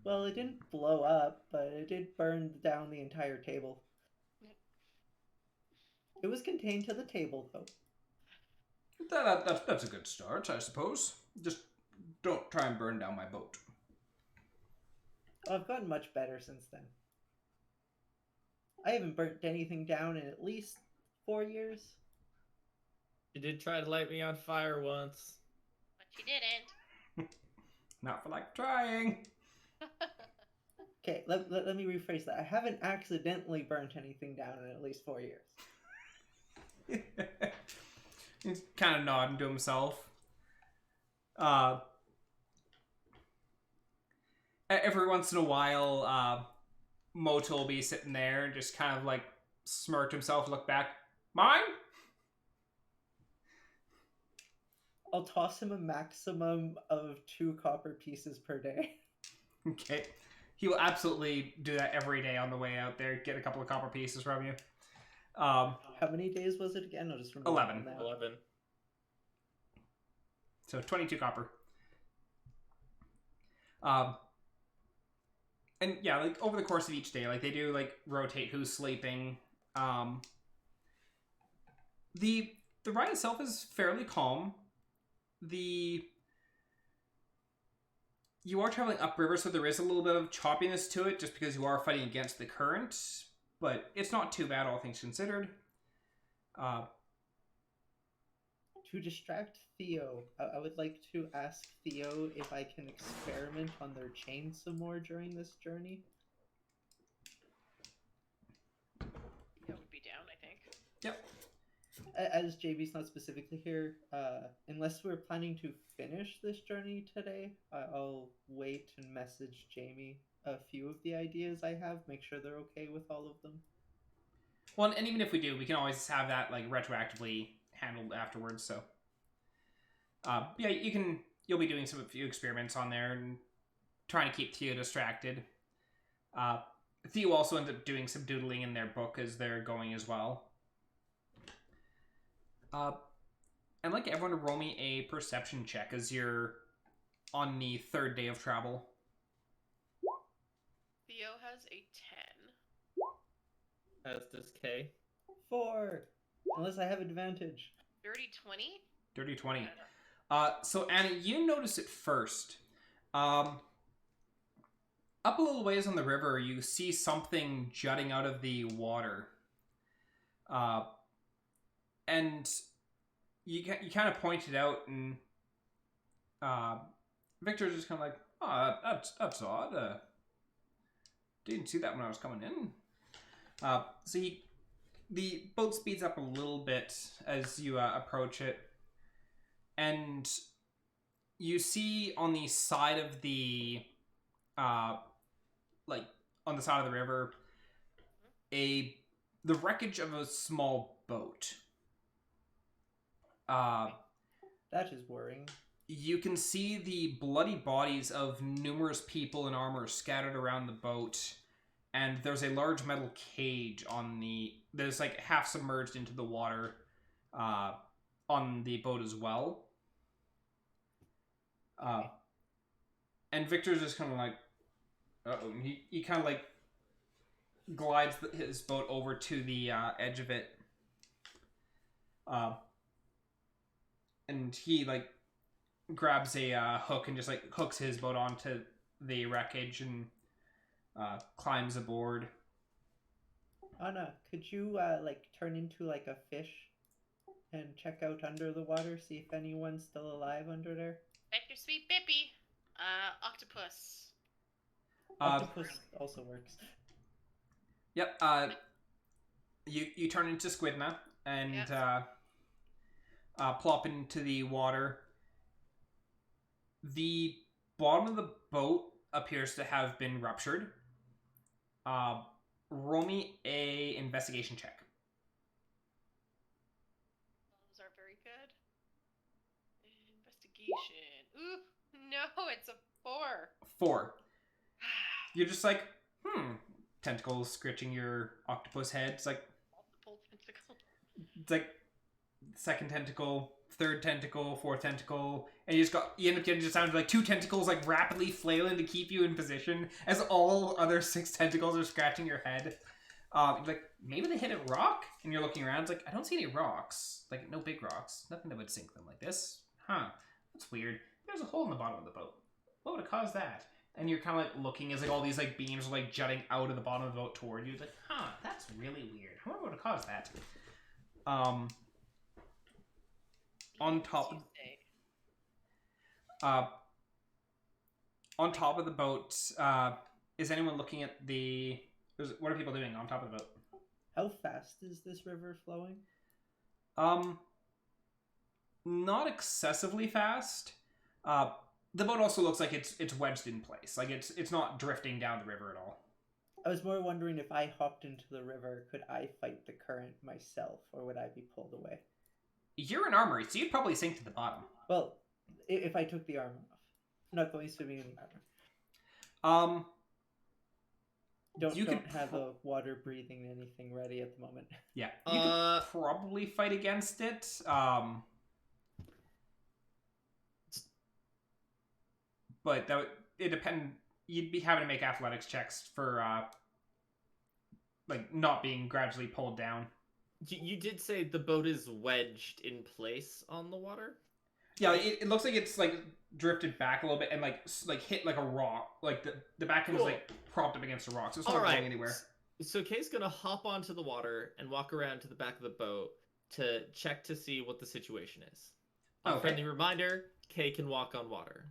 Well, it didn't blow up, but it did burn down the entire table. It was contained to the table, though. That's a good start, I suppose. Just don't try and burn down my boat. I've gotten much better since then. I haven't burnt anything down in at least 4 years. You did try to light me on fire once. But you didn't. Not for like trying. Okay, let me rephrase that. I haven't accidentally burnt anything down in at least 4 years. He's kind of nodding to himself. Every once in a while, Moto will be sitting there and just kind of like smirk himself, look back. Mine? I'll toss him a maximum of 2 copper pieces per day. Okay. He will absolutely do that every day on the way out there. Get a couple of copper pieces from you. How many days was it again? I'll just remember 11. that. 11. So 22 copper. And yeah, like over the course of each day, like they do like rotate who's sleeping. The ride itself is fairly calm. You are traveling upriver, so there is a little bit of choppiness to it, just because you are fighting against the current. But it's not too bad, all things considered. To distract Theo, I would like to ask Theo if I can experiment on their chain some more during this journey. Yeah, would be down, I think. Yep. As JB's not specifically here, unless we're planning to finish this journey today, I'll wait and message Jamie a few of the ideas I have, make sure they're okay with all of them. Well, and even if we do, we can always have that like retroactively handled afterwards. So, yeah, you'll be doing a few experiments on there and trying to keep Theo distracted. Theo also ends up doing some doodling in their book as they're going as well. I'd like everyone to roll me a perception check as you're on the 3rd day of travel. Theo has a 10. As does K. 4, unless I have advantage. Dirty 20? Dirty 20. So Anna, you notice it first. Up a little ways on the river, you see something jutting out of the water. And you kind of point it out, and Victor's just kind of like, oh, that's odd. Didn't see that when I was coming in. So the boat speeds up a little bit as you approach it, and you see on the side of the like on the side of the river the wreckage of a small boat. That is worrying. You can see the bloody bodies of numerous people in armor scattered around the boat, and there's a large metal cage there's like half submerged into the water on the boat as well. And Victor's just kind of like, uh-oh. He kind of like glides his boat over to the edge of it. And he like grabs a hook and just like hooks his boat onto the wreckage and climbs aboard. Anna, could you like turn into like a fish and check out under the water, see if anyone's still alive under there? Vector Sweet Bippy. Octopus. Octopus also works. Yep. You turn into Squidna and plop into the water. The bottom of the boat appears to have been ruptured. Roll me a investigation check. Those are very good. Investigation. Ooh, no, it's a 4. 4. You're just like, tentacles scratching your octopus head. It's like, Multiple tentacles. it's like second tentacle, third tentacle, fourth tentacle, and you end up getting just sound like 2 tentacles like rapidly flailing to keep you in position as all other 6 tentacles are scratching your head. Like, maybe they hit a rock? And you're looking around, it's like, I don't see any rocks. Like, no big rocks. Nothing that would sink them like this. Huh. That's weird. There's a hole in the bottom of the boat. What would have caused that? And you're kind of, like, looking as, like, all these, like, beams are, like, jutting out of the bottom of the boat toward you. It's like, huh, that's really weird. I wonder what would have caused that. On top of the boat, is anyone looking at the... What are people doing on top of the boat? How fast is this river flowing? Not excessively fast. The boat also looks like it's wedged in place. Like it's not drifting down the river at all. I was more wondering if I hopped into the river, could I fight the current myself, or would I be pulled away? You're an armory, so you'd probably sink to the bottom. Well, if I took the armor off. I'm not going swimming in the armor. Don't have a water breathing anything ready at the moment. Yeah, you could probably fight against it. But it depend. You'd be having to make athletics checks for like not being gradually pulled down. You did say the boat is wedged in place on the water? Yeah, it looks like it's like drifted back a little bit and like hit like a rock. Like the back end is like propped up against a rock, so it's not going anywhere. So Kay's gonna hop onto the water and walk around to the back of the boat to check to see what the situation is. A friendly reminder: Kay can walk on water.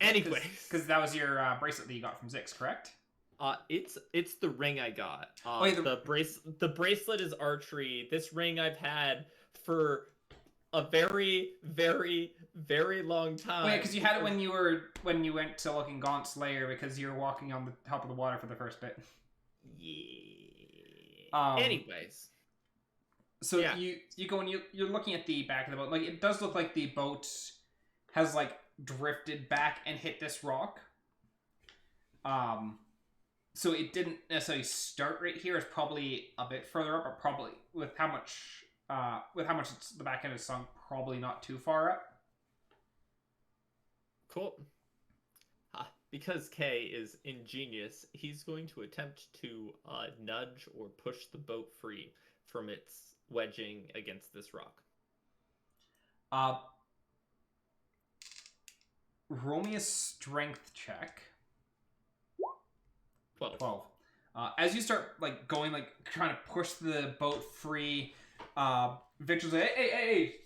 Anyways, because that was your bracelet that you got from Zix, correct? It's the ring I got. The bracelet is archery. This ring I've had for a very, very, very long time. Oh, yeah, because you had it when you went to looking Gaunt's lair because you were walking on the top of the water for the first bit. Yeah. Anyways, so yeah. you go and you're looking at the back of the boat. Like it does look like the boat has like drifted back and hit this rock. So it didn't necessarily start right here. It's probably a bit further up, but probably with how much the back end is sunk, probably not too far up. Cool. Because Kay is ingenious, he's going to attempt to nudge or push the boat free from its wedging against this rock. Roll me a strength check. 12. As you start like going, like trying to push the boat free, Victor's like, hey,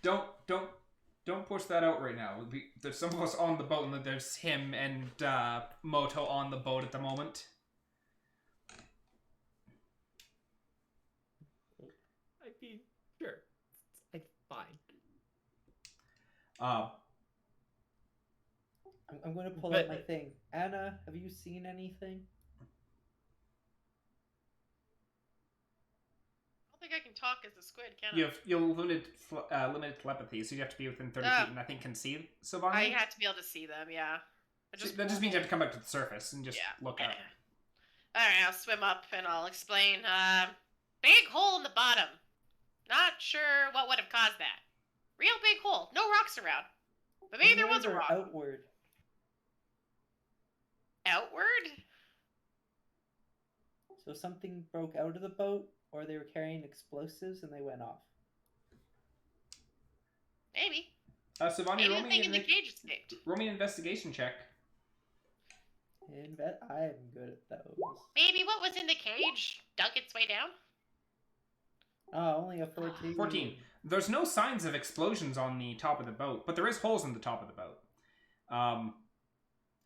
don't push that out right now. There's some of us on the boat, and there's him and Moto on the boat at the moment. I mean, sure, it's fine. I'm going to pull out my thing. Anna, have you seen anything? I don't think I can talk as a squid, can I? You're limited telepathy, so you have to be within 30 feet, and I think can see Sylvania. I had to be able to see them, yeah. That just means you have to come back to the surface and just look up. Alright, I'll swim up and I'll explain. Big hole in the bottom. Not sure what would have caused that. Real big hole. No rocks around. But maybe there was a rock. Outward. Outward? So something broke out of the boat, or they were carrying explosives and they went off. Maybe. Sylvania, maybe the thing in the cage escaped. Roll me an investigation check. I am good at those. Maybe what was in the cage dug its way down? Oh, only a 14. 14. There's no signs of explosions on the top of the boat, but there is holes in the top of the boat.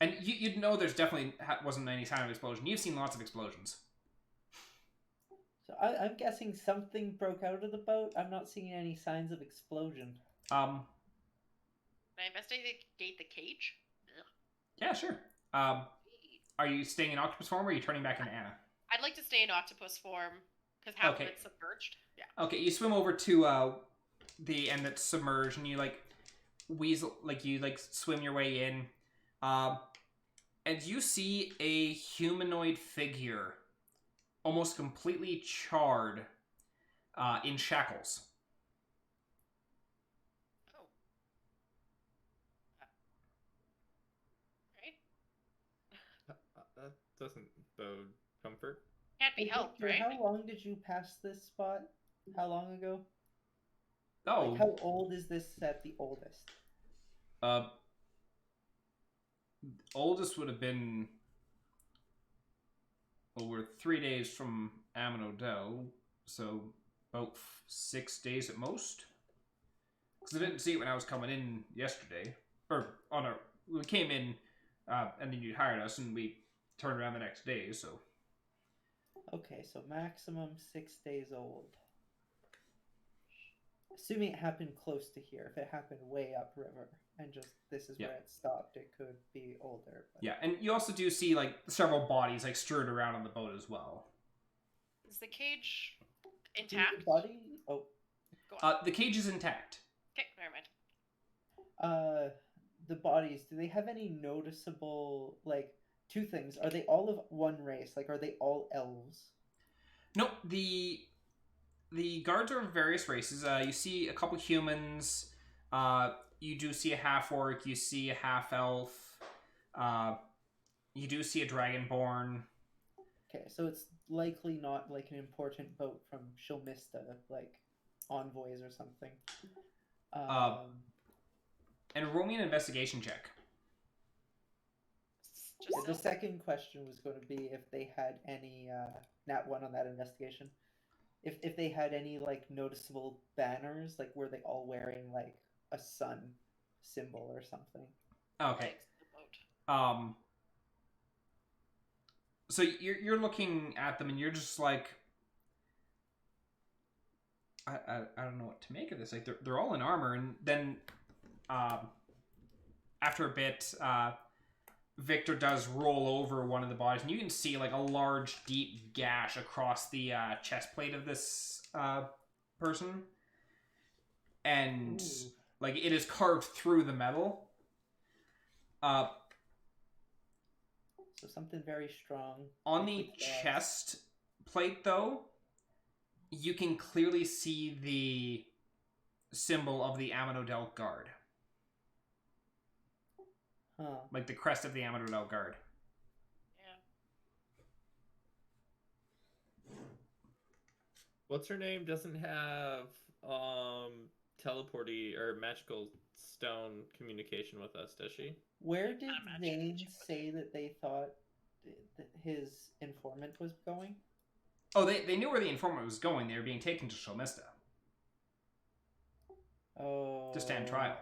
And you'd know there's definitely wasn't any sign of explosion. You've seen lots of explosions. So I'm guessing something broke out of the boat. I'm not seeing any signs of explosion. Can I investigate the cage? Ugh. Yeah, sure. Are you staying in octopus form, or are you turning back into Anna? I'd like to stay in octopus form, because half of it's submerged. Yeah. Okay, you swim over to the end that's submerged, and you swim your way in, and you see a humanoid figure, almost completely charred, in shackles. doesn't bode comfort. Can't be Hey, helped, Victor, right? how long did you pass this spot? How long ago? Oh, Like, how old is this at the oldest? Oldest would have been. Well, we're 3 days from Amanodel, so about 6 days at most. Because I didn't see it when I was coming in yesterday, or we came in, and then you hired us, and we turned around the next day. So Okay, so maximum 6 days old. Assuming it happened close to here. If it happened way upriver and just this is where it stopped, it could be older. But... yeah, and you also do see like several bodies like strewn around on the boat as well. Is the cage The intact? body? Oh, Go on. The cage is intact. Okay, never mind. the bodies, do they have any noticeable, like, two things? Are they all of one race? Like, are they all elves? Nope, the guards are of various races. You see a couple humans. You do see a half-orc. You see a half-elf. You do see a dragonborn. Okay, so it's likely not, like, an important boat from Shilmista, like, envoys or something. And roll me an investigation check. Just The second question was going to be if they had any, nat 1 on that investigation. If they had any, like, noticeable banners, like, were they all wearing, like, a sun symbol or something? Okay. the boat. So you're looking at them and you're just like, I don't know what to make of this. Like they're all in armor, and then after a bit, Victor does roll over one of the bodies, and you can see like a large, deep gash across the chest plate of this person, and like it is carved through the metal. So something very strong. On the chest plate, though, you can clearly see the symbol of the Amanodel Guard. Huh. Like the crest of the Amanodel Guard. Yeah. What's her name doesn't have teleporty or magical stone communication with us, does she? Where did imagine Vane she would. say that they thought that his informant was going? Oh, they knew where the informant was going. They were being taken to Shomista Oh. to stand trial.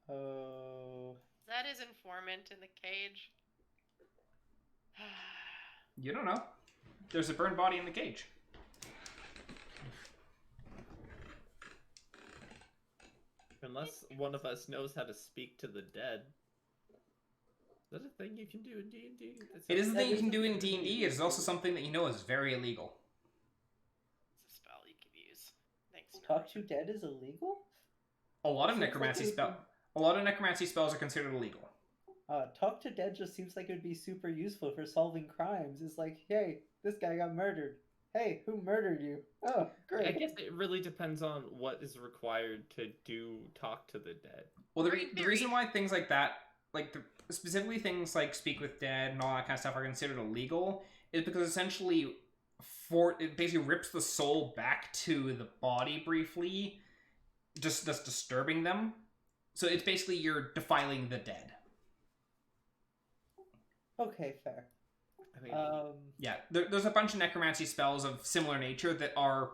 Oh. Is that his informant in the cage? You don't know. There's a burned body in the cage. Unless one of us knows how to speak to the dead. Is that a thing you can do in D&D? It is a thing you can do in D&D. It is also something that you know is very illegal. It's a spell you can use. Thanks. Talk to dead is illegal? A lot of Seems like necromancy it would a lot of necromancy spells are considered illegal. Talk to dead just seems like it would be super useful for solving crimes. It's like, hey, this guy got murdered. Hey, who murdered you? Oh, great. I guess it really depends on what is required to do talk to the dead. Well, the reason why things like that, like specifically things like speak with dead and all that kind of stuff are considered illegal, is because essentially it basically rips the soul back to the body briefly, just disturbing them. So it's basically you're defiling the dead. Okay, fair. I mean, Yeah, there's a bunch of necromancy spells of similar nature that are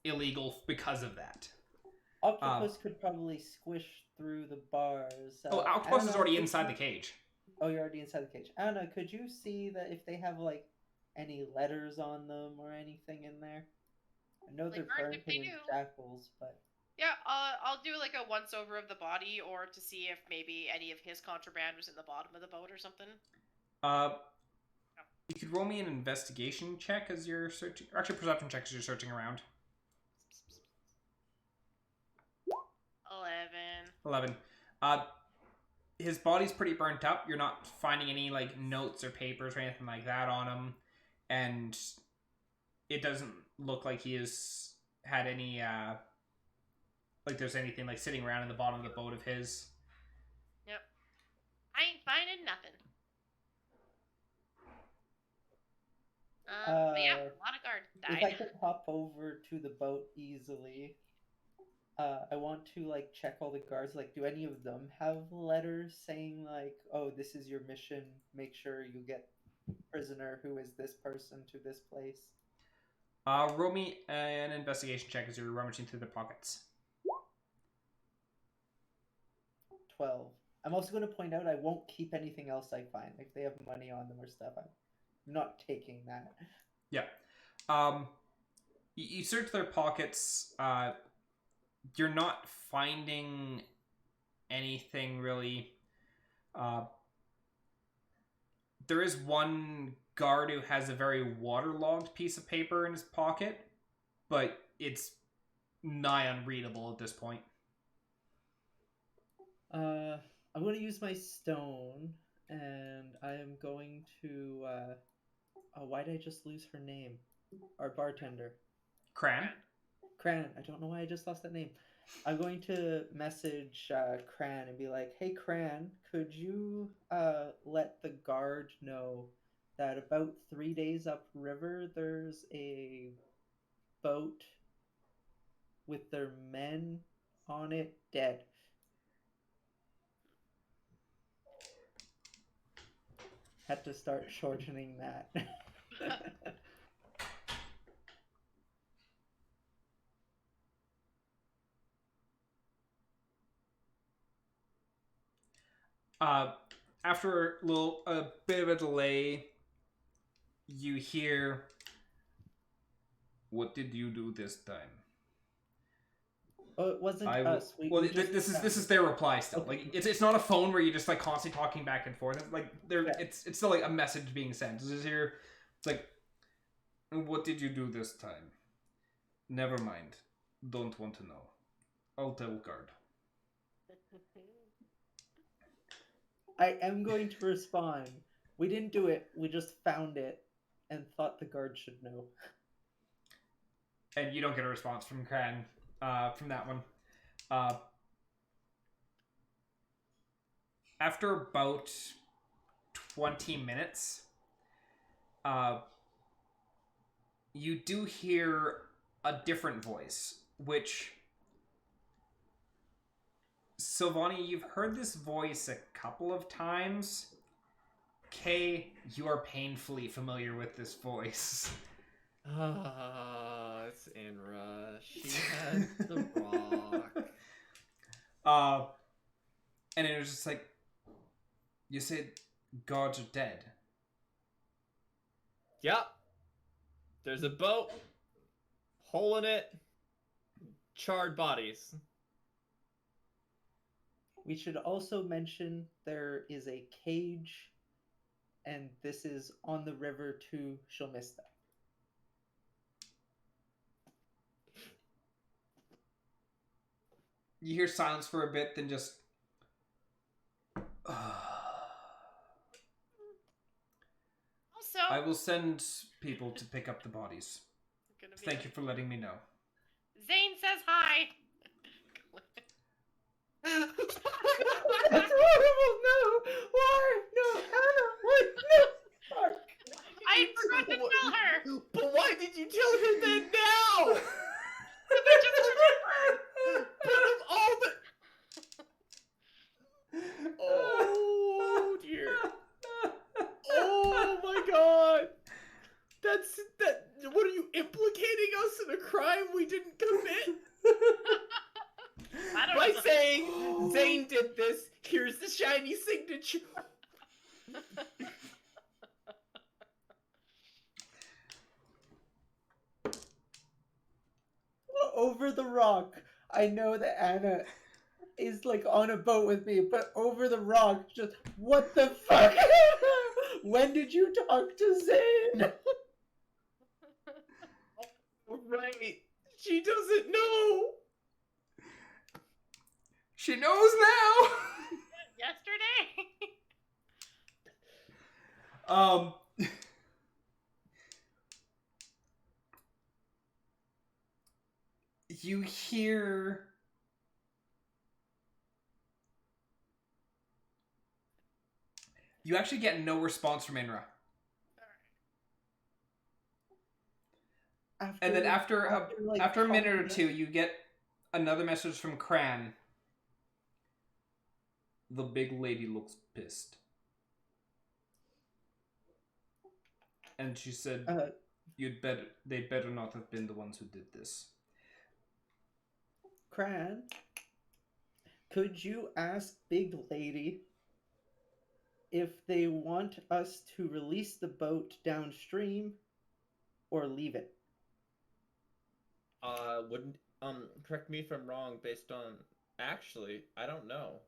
illegal because of that. Octopus could probably squish through the bars. Octopus is Anna, already could inside you- the cage. Oh, you're already inside the cage. Anna, could you see that if they have, like, any letters on them or anything in there? I know Like they're birds, burned if they in do. shackles, but... Yeah, I'll do like a once over of the body, or to see if maybe any of his contraband was in the bottom of the boat or something. You could roll me an investigation check as you're searching, or actually perception check as you're searching around. 11. 11. His body's pretty burnt up. You're not finding any like notes or papers or anything like that on him, and it doesn't look like he has had any like there's anything like sitting around in the bottom of the boat of his. Yep. I ain't finding nothing. But yeah, a lot of guards If I died. could hop over to the boat easily, I want to like check all the guards. Like, do any of them have letters saying like, "Oh, this is your mission. Make sure you get prisoner who is this person to this place." Roll me an investigation check as you're rummaging through the pockets. 12. I'm also going to point out I won't keep anything else I find. If they have money on them or stuff, I'm not taking that. Yeah. You search their pockets. You're not finding anything really. There is one guard who has a very waterlogged piece of paper in his pocket, but it's nigh unreadable at this point. I'm going to use my stone, and I am going to. Why did I just lose her name? Our bartender. Cran? Cran. I don't know why I just lost that name. I'm going to message Cran and be like, "Hey, Cran, could you let the guard know that about 3 days upriver there's a boat with their men on it dead?" Had to start shortening that. After a bit of a delay, you hear, "What did you do this time?" Oh, it wasn't us. This is their reply still. Okay. Like it's not a phone where you just like constantly talking back and forth. It's like it's still like a message being sent. It's just here. It's like, "What did you do this time?" "Never mind. Don't want to know. I'll tell guard." I am going to respond. We didn't do it. We just found it and thought the guard should know. And you don't get a response from Cran from that one. After about 20 minutes, you do hear a different voice, which... Sylvania, you've heard this voice a couple of times. Kay, you are painfully familiar with this voice. It's Inra. She has the rock. And it was just like, "You said gods are dead." Yep. There's a boat, hole in it, charred bodies. We should also mention there is a cage, and this is on the river to Shomista. You hear silence for a bit, then just... Also, I will send people to pick up the bodies. Thank you for letting me know. Zane says hi. That's horrible! No! Why? No, Annah! What? No! Fuck! I forgot to tell her. But why did you tell her that now? I just remembered. But of all the... Oh, dear. Oh, my God. That... What are you, implicating us in a crime we didn't commit? I don't By know. saying Zane did this, here's the shiny signature. Over the rock. I know that Annah is like on a boat with me, but over the rock, just what the fuck? When did you talk to Zane? Right. She doesn't know. She knows now! Yesterday. You hear... You actually get no response from Inra. And then after a minute or talking- two, you get another message from Cran. The big lady looks pissed. And she said, they'd better not have been the ones who did this. Cran, could you ask Big Lady if they want us to release the boat downstream or leave it? Wouldn't correct me if I'm wrong. Based on actually, I don't know.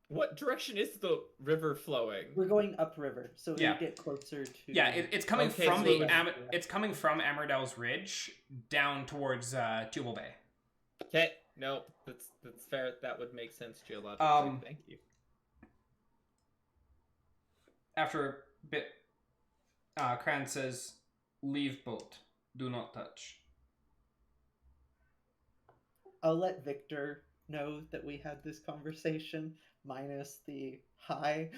What direction is the river flowing? We're going upriver, so Yeah. we get closer to. Yeah, it's coming Okay, from so it's coming from Amardel's Ridge down towards Tubal Bay. Okay, no, that's fair. That would make sense geologically. Thank you. After a bit, Cran says, "Leave boat. Do not touch." I'll let Victor know that we had this conversation, minus the hi,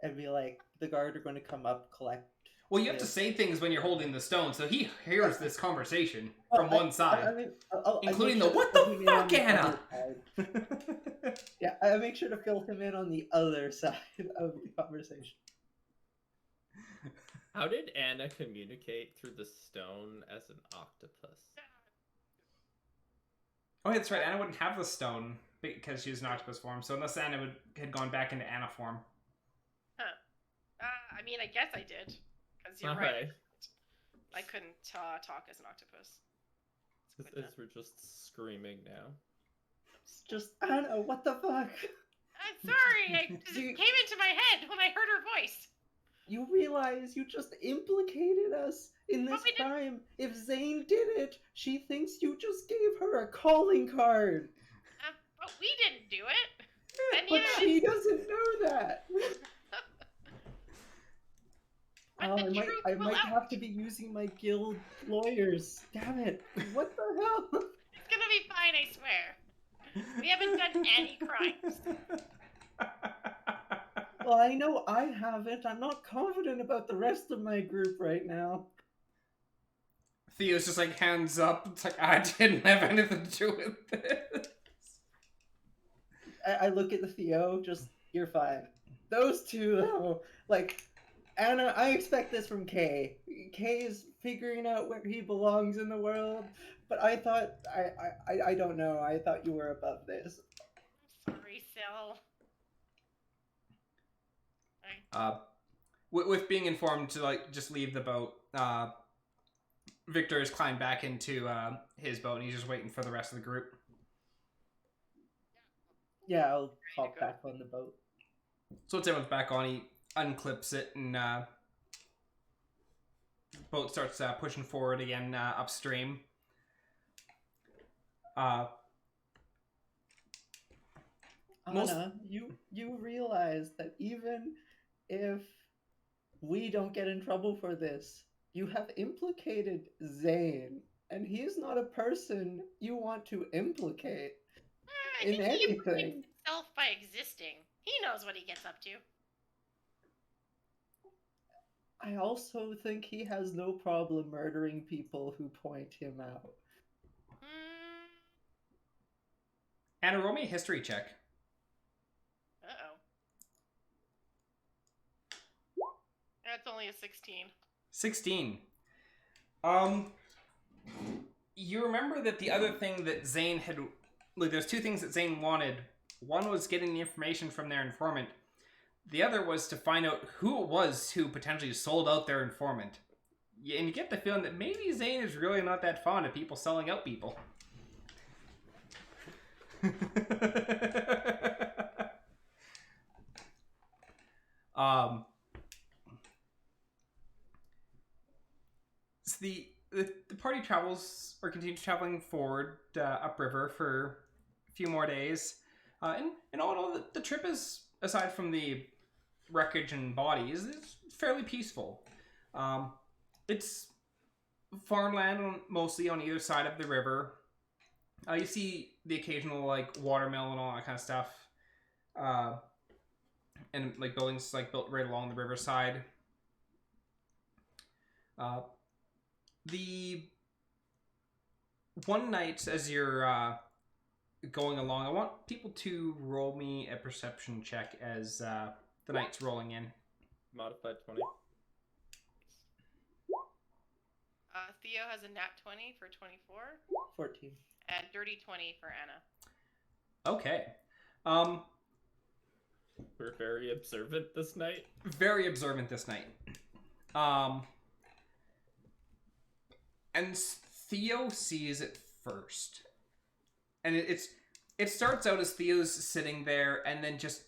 and be like, the guard are going to come up, collect. Well, you have to say things when you're holding the stone, so he hears this conversation from one side, including the "What the fuck, Anna?" Yeah, I make sure to fill him in on the other side of the conversation. How did Anna communicate through the stone as an octopus? Oh, that's right. Anna wouldn't have the stone because she was in octopus form. So unless Anna had gone back into Anna form. I mean, I guess I did. Because you're Okay. right. I couldn't talk as an octopus. As we're just screaming now. Just, Anna, what the fuck? I'm sorry. It came into my head when I heard her voice. You realize you just implicated us in this we didn't- crime. If Zane did it, she thinks you just gave her a calling card. But we didn't do it. And But neither she did... doesn't know that. But the truth I will might out. have to be using my guild lawyers. Damn it. What the hell? It's gonna be fine, I swear. We haven't done any crimes. Well, I know I haven't. I'm not confident about the rest of my group right now. Theo's just like hands up. It's like, I didn't have anything to do with this. I look at the Theo, just, you're fine. Those two, though, like, Anna, I expect this from Kay. Kay is figuring out where he belongs in the world, but I thought, I don't know, I thought you were above this. I'm sorry, Syl. With being informed to like just leave the boat, Victor has climbed back into his boat and he's just waiting for the rest of the group. Yeah, I'll hop back on the boat. So once everyone's back on, he unclips it and boat starts pushing forward again upstream. Anna, you realize that even if we don't get in trouble for this, you have implicated Zane, and he's not a person you want to implicate I in think he implicates anything. himself by existing. He knows what he gets up to. I also think he has no problem murdering people who point him out. Anna, roll me a history check. Uh-oh. That's only a 16. 16. You remember that the other thing that Zane had... Like, there's two things that Zane wanted. One was getting the information from their informant. The other was to find out who it was who potentially sold out their informant. And you get the feeling that maybe Zane is really not that fond of people selling out people. So the party travels or continues traveling forward upriver for a few more days, and all in all, the trip is, aside from the wreckage and bodies, is fairly peaceful. It's farmland mostly on either side of the river. You see the occasional like watermill and all that kind of stuff, and like buildings like built right along the riverside. The one night as you're going along, I want people to roll me a perception check as the night's rolling in. Modified 20. Theo has a nat 20 for 24. 14. And dirty 20 for Anna. Okay. We're very observant this night. Very observant this night. And Theo sees it first. And it starts out as Theo's sitting there, and then just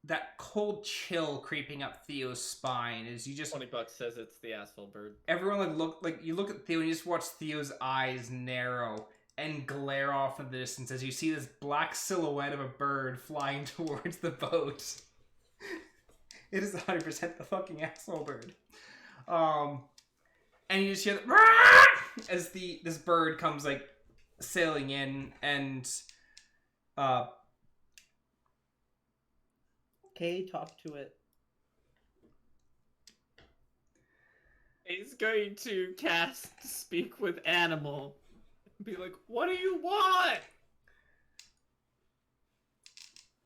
that cold chill creeping up Theo's spine as you just... $20 says it's the asshole bird. Everyone you look at Theo and you just watch Theo's eyes narrow and glare off in the distance as you see this black silhouette of a bird flying towards the boat. It is 100% the fucking asshole bird. And you just hear as this bird comes like sailing in, and Okay, talk to it. He's going to cast Speak with Animal. Be like, what do you want?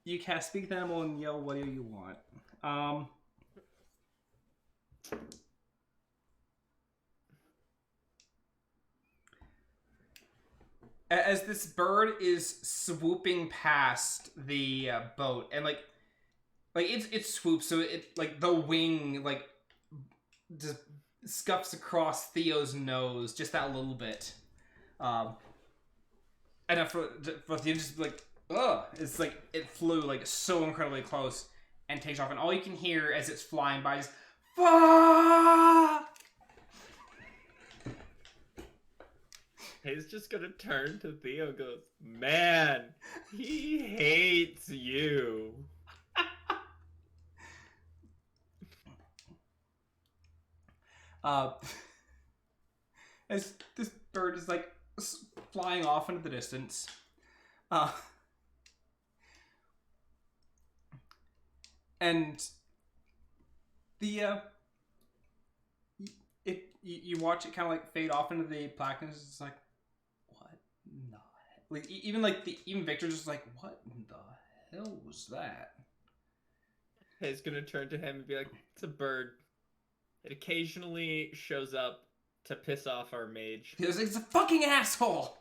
You cast Speak with Animal and yell, what do you want? As this bird is swooping past the boat, and like it swoops, so it like the wing like just scuffs across Theo's nose just that little bit, enough for Theo just like ugh. It's like it flew like so incredibly close and takes off, and all you can hear as it's flying by is fuck. He's just gonna turn to Theo and goes, man, he hates you. As this bird is like flying off into the distance, and the you watch it kind of like fade off into the blackness. It's like, what in the hell? Like even Victor's just like, what in the hell was that? He's gonna turn to him and be like, it's a bird. It occasionally shows up to piss off our mage. He was like, it's a fucking asshole.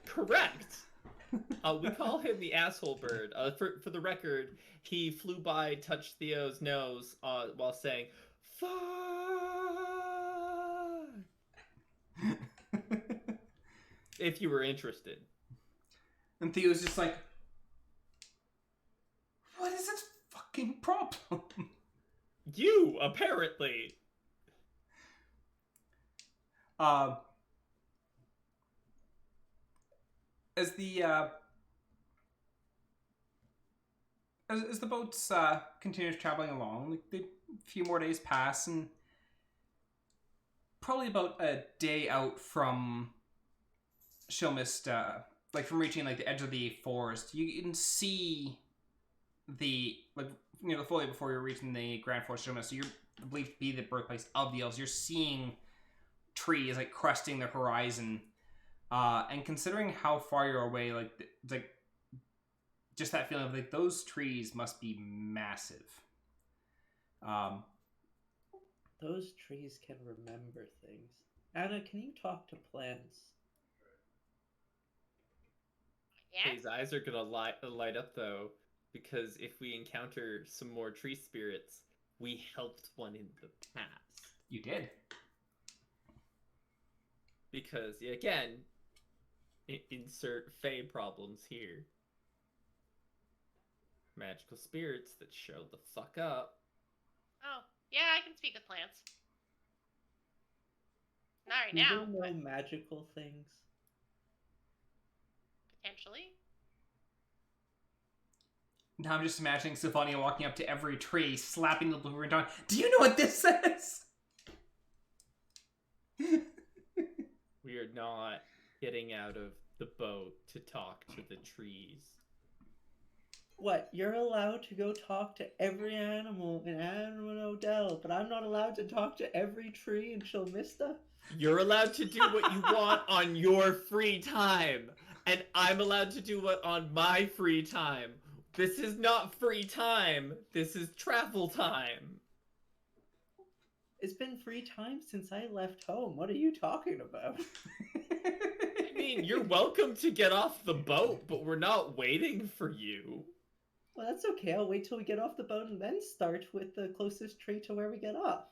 Correct. We call him the asshole bird. For the record, he flew by, touched Theo's nose while saying, fuck. If you were interested. And Theo's just like, what is this fucking problem? You, apparently. As the as the boats continues traveling along, like a few more days pass, and probably about a day out from Shilmist, like from reaching like the edge of the forest, you can see the the foliage before you're reaching the Grand Forest Shilmist. So you're believed to be the birthplace of the elves. You're seeing trees like cresting the horizon. And considering how far you're away, like just that feeling of like those trees must be massive. Those trees can remember things. Anna, can you talk to plants? Yeah. His eyes are gonna light up though, because if we encounter some more tree spirits, we helped one in the past. You did. Because again, insert Fae problems here. Magical spirits that show the fuck up. Oh, yeah, I can speak with plants. Not right Do now, they but know magical things? potentially. Now I'm just imagining Sylvania walking up to every tree, slapping the blueberry down. Do you know what this says? We are not getting out of the boat to talk to the trees. What? You're allowed to go talk to every animal in Animal Odell, but I'm not allowed to talk to every tree in Chilmista? You're allowed to do what you want on your free time, and I'm allowed to do what on my free time. This is not free time. This is travel time. It's been free time since I left home. What are you talking about? I mean, you're welcome to get off the boat, but we're not waiting for you. Well, that's okay. I'll wait till we get off the boat and then start with the closest tree to where we get off.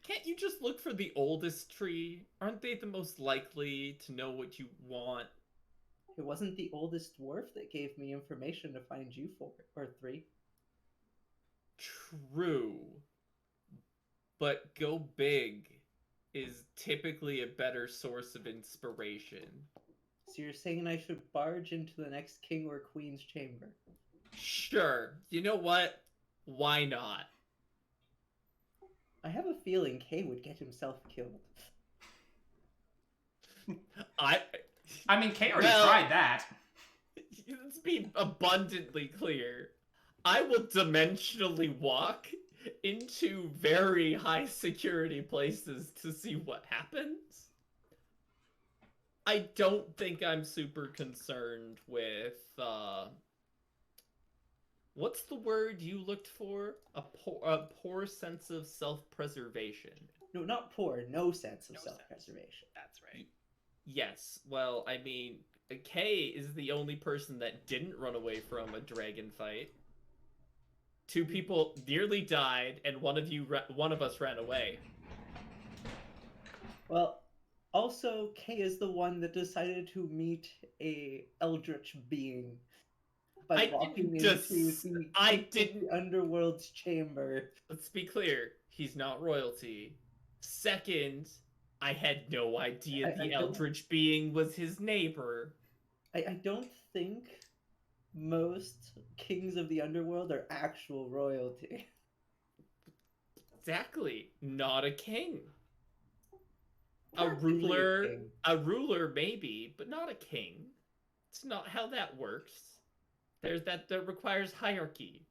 Can't you just look for the oldest tree? Aren't they the most likely to know what you want? It wasn't the oldest dwarf that gave me information to find you 3. True. But go big is typically a better source of inspiration. So you're saying I should barge into the next king or queen's chamber? Sure. You know what? Why not? I have a feeling Kay would get himself killed. I mean, Kay already tried that. Let's be abundantly clear. I will dimensionally walk into very high security places to see what happens. I don't think I'm super concerned with, what's the word you looked for? A poor sense of self-preservation. No, not poor. No sense of self-preservation. That's right. Yes, well, I mean, Kay is the only person that didn't run away from a dragon fight. 2 people nearly died, and one of us ran away. Well, also, Kay is the one that decided to meet a eldritch being by walking into the underworld's chamber. Let's be clear, he's not royalty. Second, I had no idea the eldritch being was his neighbor. I don't think most kings of the underworld are actual royalty. Exactly. Not a king. A Practically king. ruler maybe, but not a king. It's not how that works. That requires hierarchy.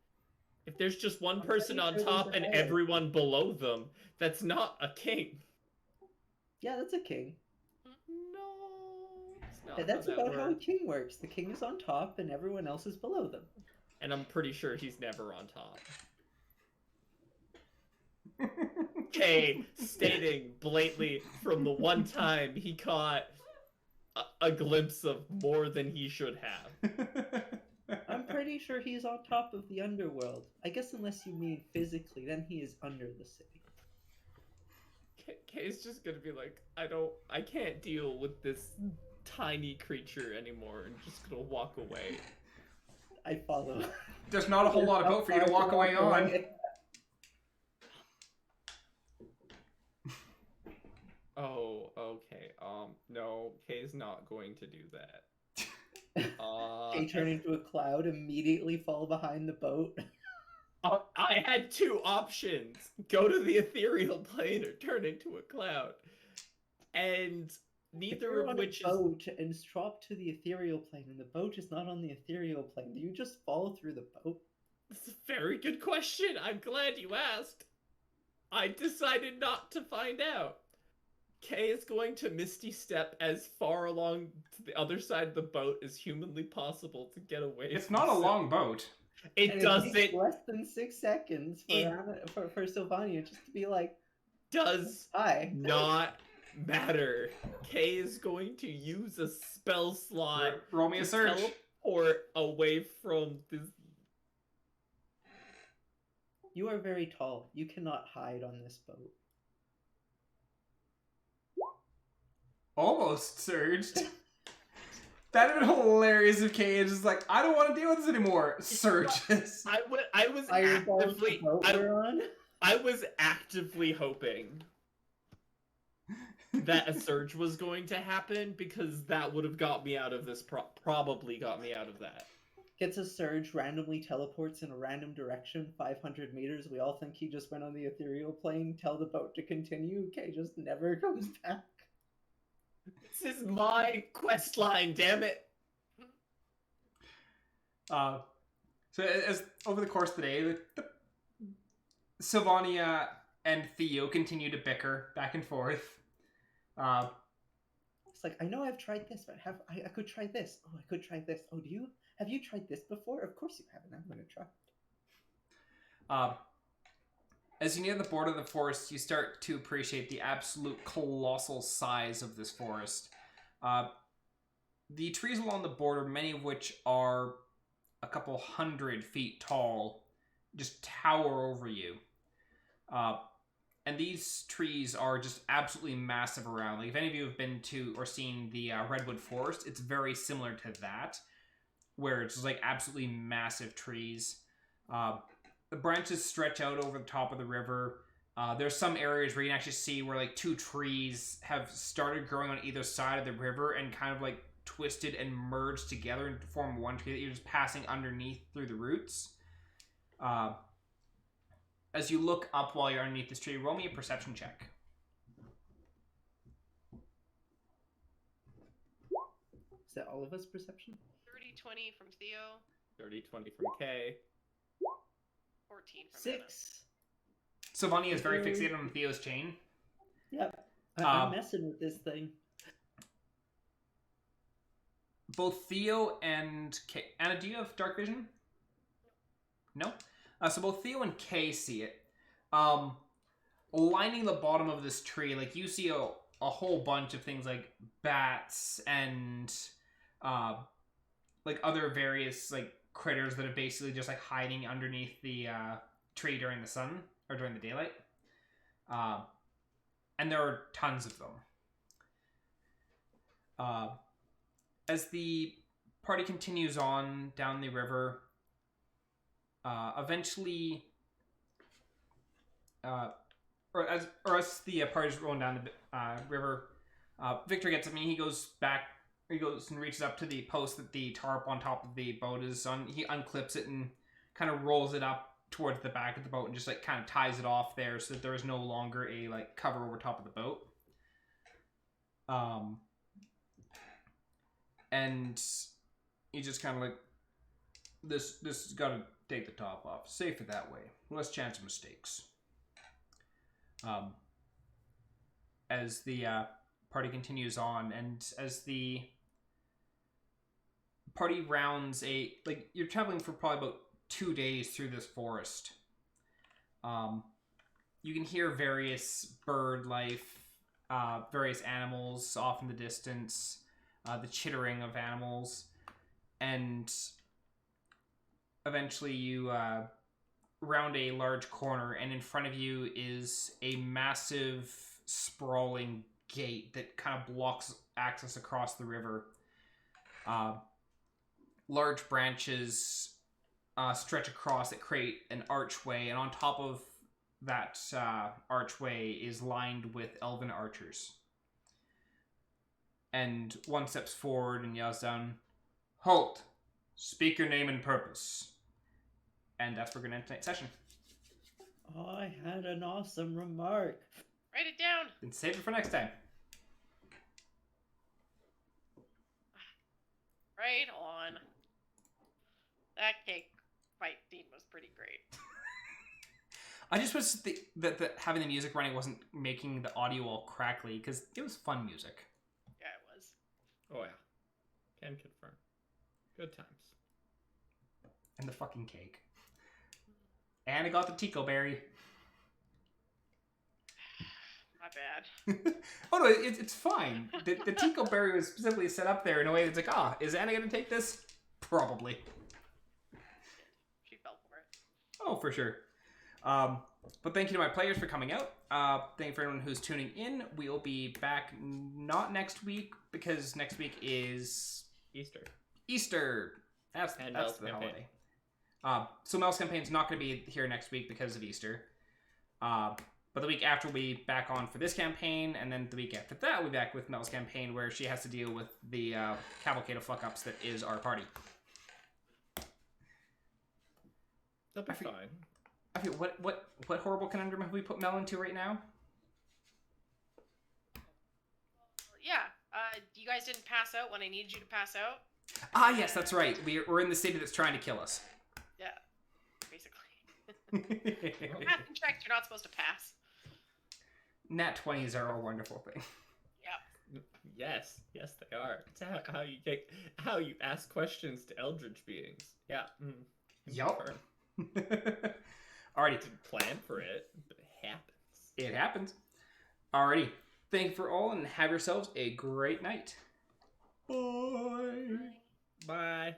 If there's just one person on top and everyone below them, that's not a king. Yeah, that's a king. No, it's not. And that's how that about how a works. king works. The king is on top and everyone else is below them. And I'm pretty sure he's never on top. Kay stating blatantly from the one time he caught a glimpse of more than he should have. I'm pretty sure he's on top of the underworld. I guess unless you mean physically, then he is under the city. Kay's just gonna be like, I can't deal with this tiny creature anymore, and just gonna walk away. I follow. There's not a whole lot of boat for you to walk away on. Oh, okay. No, Kay's not going to do that. Kay turn into a cloud, immediately fall behind the boat. I had 2 options. Go to the ethereal plane or turn into a cloud. And neither of which is... boat and drop to the ethereal plane, and the boat is not on the ethereal plane. Do you just fall through the boat? That's a very good question. I'm glad you asked. I decided not to find out. Kay is going to Misty Step as far along to the other side of the boat as humanly possible to get away. It's not a long boat. It doesn't. Less than 6 seconds for Sylvania just to be like, does hi. Not matter. Kay is going to use a spell slot. Roll me a search. Teleport away from this. You are very tall. You cannot hide on this boat. Almost surged. That'd have been hilarious if Kay is just like, I don't want to deal with this anymore. Surges. I was actively hoping that a surge was going to happen, because that would have got me out of this. Probably got me out of that. Gets a surge, randomly teleports in a random direction, 500 meters. We all think he just went on the ethereal plane. Tell the boat to continue. Kay just never comes back. This is my quest line, damn it. So as over the course of the day, Sylvania and Theo continue to bicker back and forth. It's like, I know I've tried this, but I could try this. Oh, I could try this. Oh, have you tried this before? Of course you haven't. I'm going to try. As you near the border of the forest, you start to appreciate the absolute colossal size of this forest. The trees along the border, many of which are a couple 100 feet tall, just tower over you. And these trees are just absolutely massive around. Like, if any of you have been to or seen the redwood forest, it's very similar to that, where it's just like absolutely massive trees. The branches stretch out over the top of the river. There's some areas where you can actually see where like two trees have started growing on either side of the river and kind of like twisted and merged together and form one tree that you're just passing underneath through the roots. As you look up while you're underneath this tree, roll me a perception check. Is that all of us perception? 30-20 from Theo. 30-20 from Kay. 14 from Annah. 6. Sylvania is very fixated on Theo's chain. Yep. I'm messing with this thing. Both Theo and Kay... Anna, do you have dark vision? No? So both Theo and Kay see it. Lining the bottom of this tree, like, you see a whole bunch of things like bats and like other various like critters that are basically just like hiding underneath the tree during the sun or during the daylight. And there are tons of them. As the party continues on down the river, eventually, or as the party's rolling down the river, Victor gets at me. He goes and reaches up to the post that the tarp on top of the boat is on. He unclips it and kind of rolls it up towards the back of the boat and just like kind of ties it off there so that there is no longer a like cover over top of the boat. And he just kind of like, this has got to take the top off. Safer that way. Less chance of mistakes. As the party continues on, and as the party rounds you're traveling for probably about 2 days through this forest. You can hear various bird life, various animals off in the distance, the chittering of animals, and eventually you round a large corner, and in front of you is a massive, sprawling gate that kind of blocks access across the river. Large branches stretch across that create an archway, and on top of that archway is lined with elven archers. And one steps forward and yells down, "Halt! Speak your name and purpose." And that's where we're going to end tonight's session. Oh, I had an awesome remark. Write it down. And save it for next time. Right on. That cake fight scene was pretty great. I just wish that having the music running wasn't making the audio all crackly, because it was fun music. Yeah, it was. Oh yeah. Can confirm. Good times. And the fucking cake. And I got the Tico berry. Not bad. Oh no, it's fine. The Tico berry was specifically set up there in a way that's like, is Anna going to take this? Probably. She fell for it. Oh, for sure. But thank you to my players for coming out. Thank you for everyone who's tuning in. We'll be back not next week, because next week is Easter. That's Mel's the campaign. holiday. So Mel's campaign's not going to be here next week because of Easter. But the week after, we'll be back on for this campaign, and then the week after that, we'll be back with Mel's campaign, where she has to deal with the cavalcade of fuck-ups that is our party. That'll be fine. I feel, what horrible conundrum have we put Mel into right now? Yeah. You guys didn't pass out when I needed you to pass out? Yes, that's right. We're in the city that's trying to kill us. Yeah. Basically. Passing checks you're not supposed to pass. Nat 20s are a wonderful thing. Yes, they are. It's how you ask questions to eldritch beings. Yeah. Yup. Confirm. Alrighty. Didn't plan for it, but it happens. It happens. Alrighty. Thank you for all and have yourselves a great night. Bye. Bye.